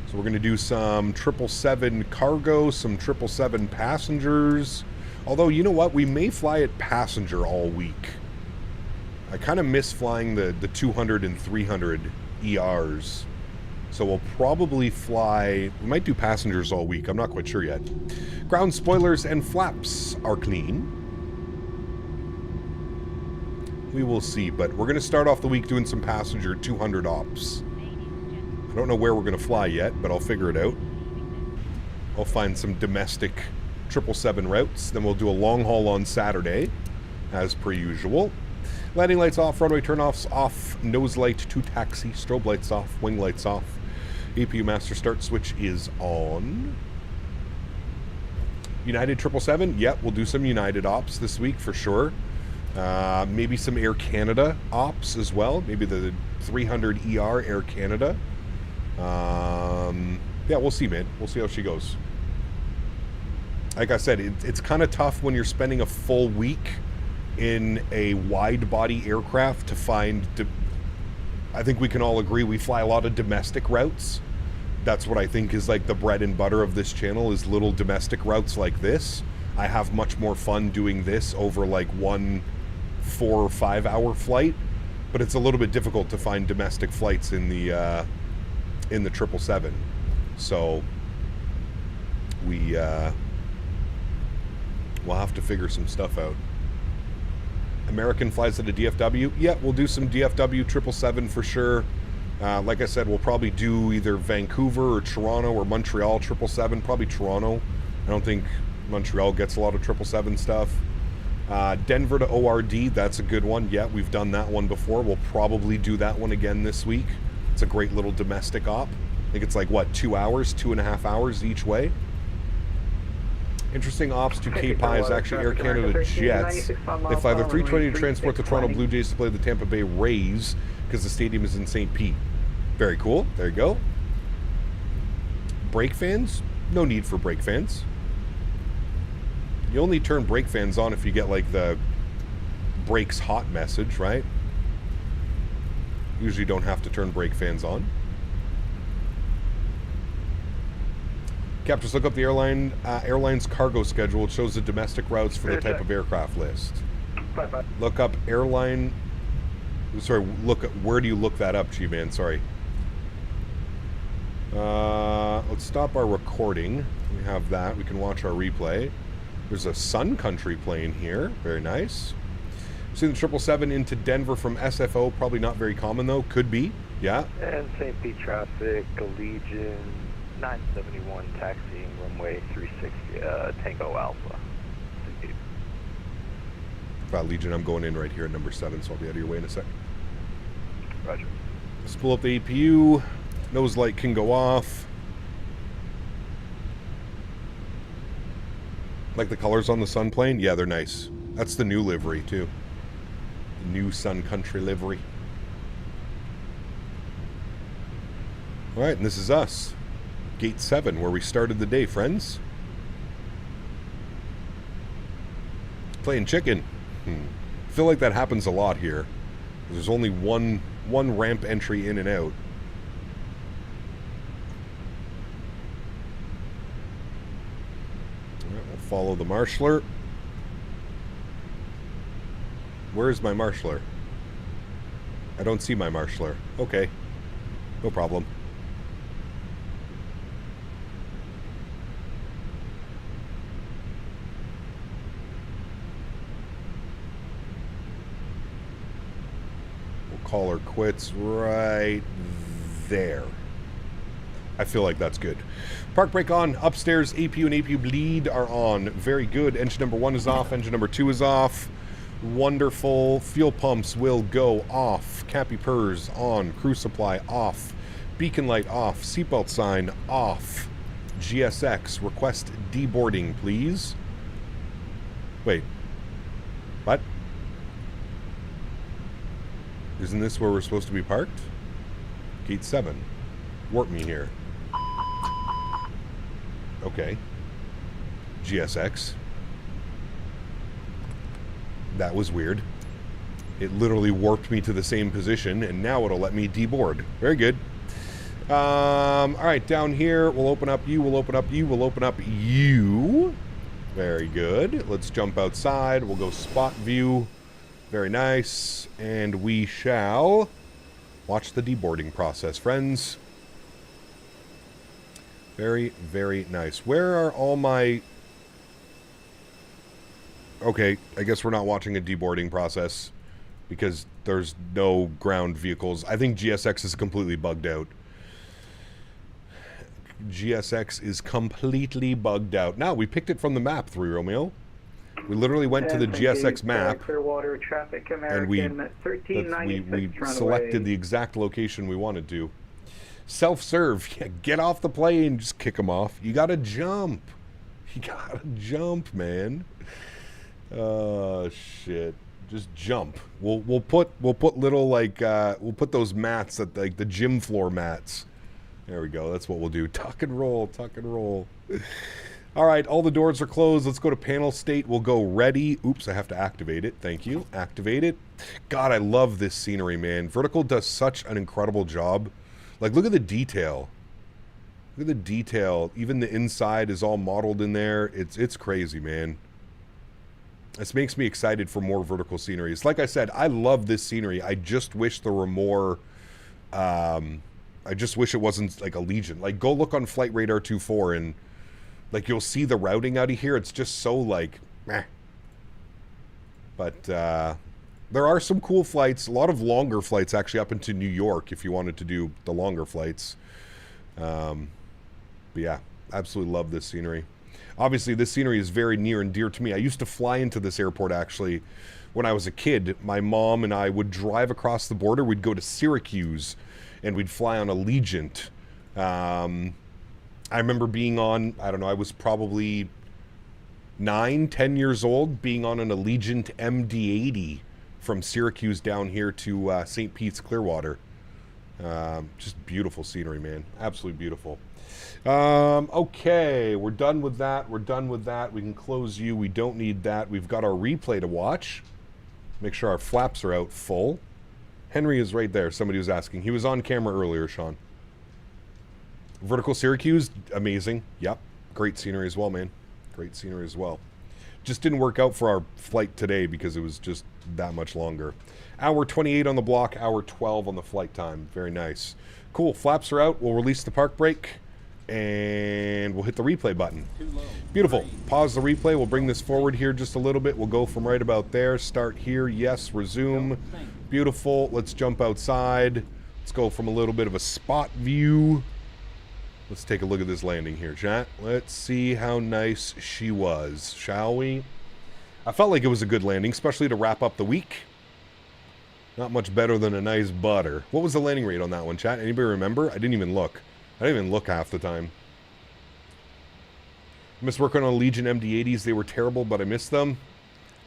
So we're going to do some 777 cargo, some 777 passengers. Although, you know what? We may fly it passenger all week. I kind of miss flying the 200 and 300 ERs. So we'll probably fly... We might do passengers all week. I'm not quite sure yet. Ground spoilers and flaps are clean. We will see, but we're going to start off the week doing some passenger 200 ops. I don't know where we're going to fly yet, but I'll figure it out. I'll find some domestic 777 routes. Then we'll do a long haul on Saturday, as per usual. Landing lights off, runway turnoffs off, nose light to taxi, strobe lights off, wing lights off. APU master start switch is on. United 777, yep, we'll do some United ops this week for sure. Maybe some Air Canada ops as well. Maybe the 300 ER Air Canada. Yeah, we'll see, man. We'll see how she goes. Like I said, it's kind of tough when you're spending a full week in a wide-body aircraft to find... I think we can all agree we fly a lot of domestic routes. That's what I think is like the bread and butter of this channel, is little domestic routes like this. I have much more fun doing this over like one 4 or 5 hour flight, but it's a little bit difficult to find domestic flights in the 777. So we'll have to figure some stuff out. American flies at a DFW. Yeah, we'll do some DFW 777 for sure. Like I said, we'll probably do either Vancouver or Toronto or Montreal 777. Probably Toronto. I don't think Montreal gets a lot of 777 stuff. Denver to ORD, that's a good one. Yeah, we've done that one before. We'll probably do that one again this week. It's a great little domestic op. I think it's like, what, 2 hours, 2.5 hours each way? Interesting ops to KPIE is actually Air Canada jets. They fly the 320 to transport the Toronto Blue Jays to play the Tampa Bay Rays because the stadium is in St. Pete. Very cool. There you go. Brake fans? No need for brake fans. You only turn brake fans on if you get like the brakes hot message, right? Usually don't have to turn brake fans on. Captors, look up the airline's cargo schedule. It shows the domestic routes for the type of aircraft list. Look up airline. Sorry, look at, where do you look that up, G-Man? Sorry. Let's stop our recording. We have that. We can watch our replay. There's a Sun Country plane here. Very nice. See the 777 into Denver from SFO. Probably not very common though. Could be. Yeah. And St. Pete traffic, Allegiant 971 taxiing runway 360, Tango Alpha. Legion, I'm going in right here at number 7, so I'll be out of your way in a sec. Roger. Spool up the APU. Nose light can go off. Like the colors on the Sun plane? Yeah, they're nice. That's the new livery, too. The new Sun Country livery. Alright, and this is us. Gate 7, where we started the day, friends. Playing chicken. I feel like that happens a lot here. There's only one ramp entry in and out. All right, we'll follow the marshaller. Where's my marshaller? I don't see my marshaller. Okay. No problem. Call her quits right there. I feel like that's good. Park brake on. Upstairs, APU and APU bleed are on. Very good. Engine number 1 is off. Engine number 2 is off. Wonderful. Fuel pumps will go off. Cappy purrs on. Crew supply off. Beacon light off. Seatbelt sign off. GSX, request deboarding, please. Wait. What? Isn't this where we're supposed to be parked? Gate 7. Warp me here. Okay. GSX. That was weird. It literally warped me to the same position, and now it'll let me deboard. Very good. Alright, down here, we'll open up you, we'll open up you, we'll open up you. Very good. Let's jump outside. We'll go spot view. Very nice. And we shall watch the deboarding process, friends. Very, very nice. Where are all my... Okay, I guess we're not watching a deboarding process. because there's no ground vehicles. I think GSX is completely bugged out. GSX is completely bugged out. Now, we picked it from the map, 3 Romeo. We literally went to the GSX map, Clearwater traffic, and we selected the exact location we wanted to. Self-serve. Yeah, get off the plane, just kick them off. You gotta jump. You gotta jump, man. Oh shit. Just jump. We'll put little like we'll put those mats at like the gym floor mats. There we go. That's what we'll do. Tuck and roll, tuck and roll. All right, all the doors are closed. Let's go to panel state. We'll go ready. Oops, I have to activate it. Thank you. Activate it. God, I love this scenery, man. Vertical does such an incredible job. Like, look at the detail. Look at the detail. Even the inside is all modeled in there. It's crazy, man. This makes me excited for more vertical sceneries. Like I said, I love this scenery. I just wish there were more... I just wish it wasn't like Allegiant. Like, go look on Flight Radar 24 and... like, you'll see the routing out of here. It's just so, like, meh. But, there are some cool flights. A lot of longer flights, actually, up into New York, if you wanted to do the longer flights. But, yeah, absolutely love this scenery. Obviously, this scenery is very near and dear to me. I used to fly into this airport, actually, when I was a kid. My mom and I would drive across the border. We'd go to Syracuse, and we'd fly on Allegiant. I remember being on, I don't know, I was probably 9, 10 years old, being on an Allegiant MD-80 from Syracuse down here to St. Pete's Clearwater. Just beautiful scenery, man. Absolutely beautiful. Okay, we're done with that. We're done with that. We can close you. We don't need that. We've got our replay to watch. Make sure our flaps are out full. Henry is right there. Somebody was asking. He was on camera earlier, Sean. Vertical Syracuse, amazing. Yep. Great scenery as well, man. Great scenery as well. Just didn't work out for our flight today because it was just that much longer. Hour 28 on the block, hour 12 on the flight time. Very nice. Cool. Flaps are out. We'll release the park brake, and we'll hit the replay button. Beautiful. Pause the replay. We'll bring this forward here just a little bit. We'll go from right about there. Start here. Yes. Resume. Beautiful. Let's jump outside. Let's go from a little bit of a spot view. Let's take a look at this landing here, chat. Let's see how nice she was, shall we? I felt like it was a good landing, especially to wrap up the week. Not much better than a nice butter. What was the landing rate on that one, chat? Anybody remember? I didn't even look. I didn't even look half the time. I miss working on Legion MD-80s. They were terrible, but I missed them.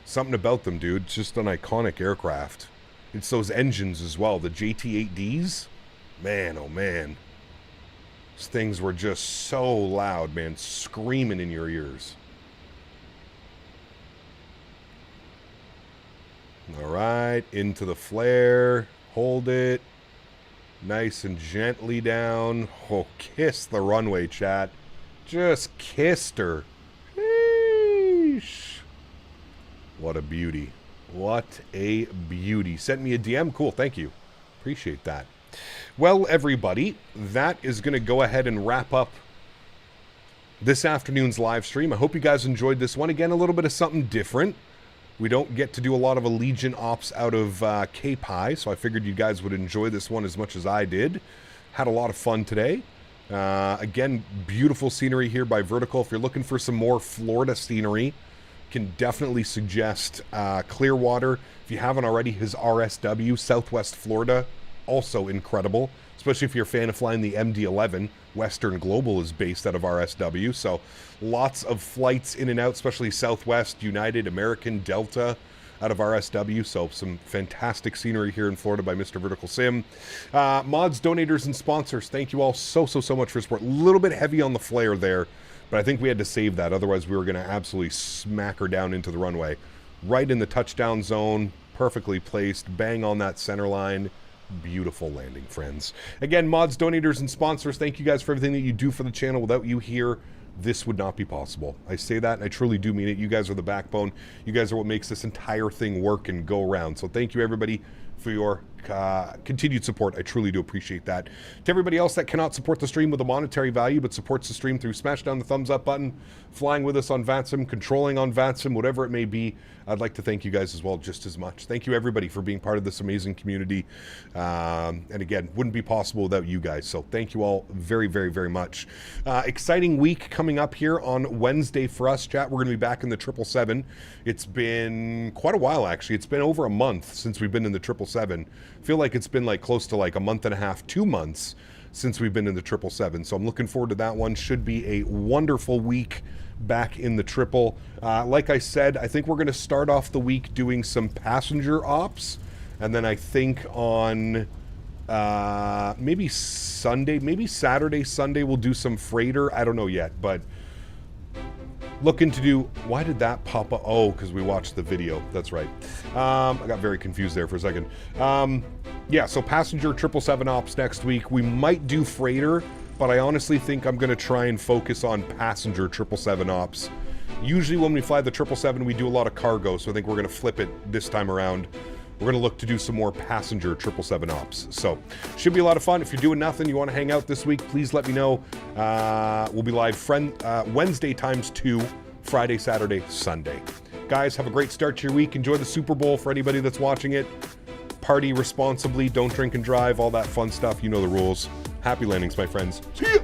Something about them, dude. It's just an iconic aircraft. It's those engines as well. The JT-8Ds. Man, oh man. These things were just so loud, man. Screaming in your ears. Alright, into the flare. Hold it. Nice and gently down. Oh, kiss the runway, chat. Just kissed her. Eesh. What a beauty. What a beauty. Sent me a DM. Cool, thank you. Appreciate that. Well, everybody, that is going to go ahead and wrap up this afternoon's live stream. I hope you guys enjoyed this one. Again, a little bit of something different. We don't get to do a lot of Allegiant ops out of KPIE, so I figured you guys would enjoy this one as much as I did. Had a lot of fun today. Again, beautiful scenery here by Vertical. If you're looking for some more Florida scenery, can definitely suggest Clearwater. If you haven't already, his RSW, Southwest Florida, also incredible, especially if you're a fan of flying the MD-11. Western Global is based out of RSW, so lots of flights in and out, especially Southwest, United, American, Delta out of RSW, so some fantastic scenery here in Florida by Mr. Verticalsim. Mods, donators, and sponsors, thank you all so much for your support. A little bit heavy on the flare there, but I think we had to save that, otherwise we were going to absolutely smack her down into the runway. Right in the touchdown zone, perfectly placed, bang on that center line. Beautiful landing, friends. Again, mods, donators, and sponsors, thank you guys for everything that you do for the channel. Without you here, this would not be possible. I say that, and I truly do mean it. You guys are the backbone. You guys are what makes this entire thing work and go around. So thank you, everybody. for your continued support. I truly do appreciate that. To everybody else that cannot support the stream with a monetary value but supports the stream through smash down the thumbs up button, flying with us on VATSIM, controlling on VATSIM, whatever it may be, I'd like to thank you guys as well just as much. Thank you everybody for being part of this amazing community. And again, wouldn't be possible without you guys. So thank you all very, very, very much. Exciting week coming up here on Wednesday for us, chat. We're going to be back in the 777. It's been quite a while, actually. It's been over a month since we've been in the 777. I feel like it's been like close to like a month and a half, 2 months since we've been in the 777. So I'm looking forward to that one. Should be a wonderful week back in the triple. Like I said, I think we're going to start off the week doing some passenger ops. And then I think on maybe Sunday, maybe Saturday, Sunday, we'll do some freighter. I don't know yet, but looking to do, why did that pop up? Oh, because we watched the video. That's right. I got very confused there for a second. Yeah, so passenger 777 ops next week. We might do freighter, but I honestly think I'm going to try and focus on passenger 777 ops. Usually when we fly the 777, we do a lot of cargo, so I think we're going to flip it this time around. We're going to look to do some more passenger 777 ops. So, should be a lot of fun. If you're doing nothing, you want to hang out this week, please let me know. We'll be live Wednesday times 2, Friday, Saturday, Sunday. Guys, have a great start to your week. Enjoy the Super Bowl for anybody that's watching it. Party responsibly. Don't drink and drive. All that fun stuff. You know the rules. Happy landings, my friends. See ya!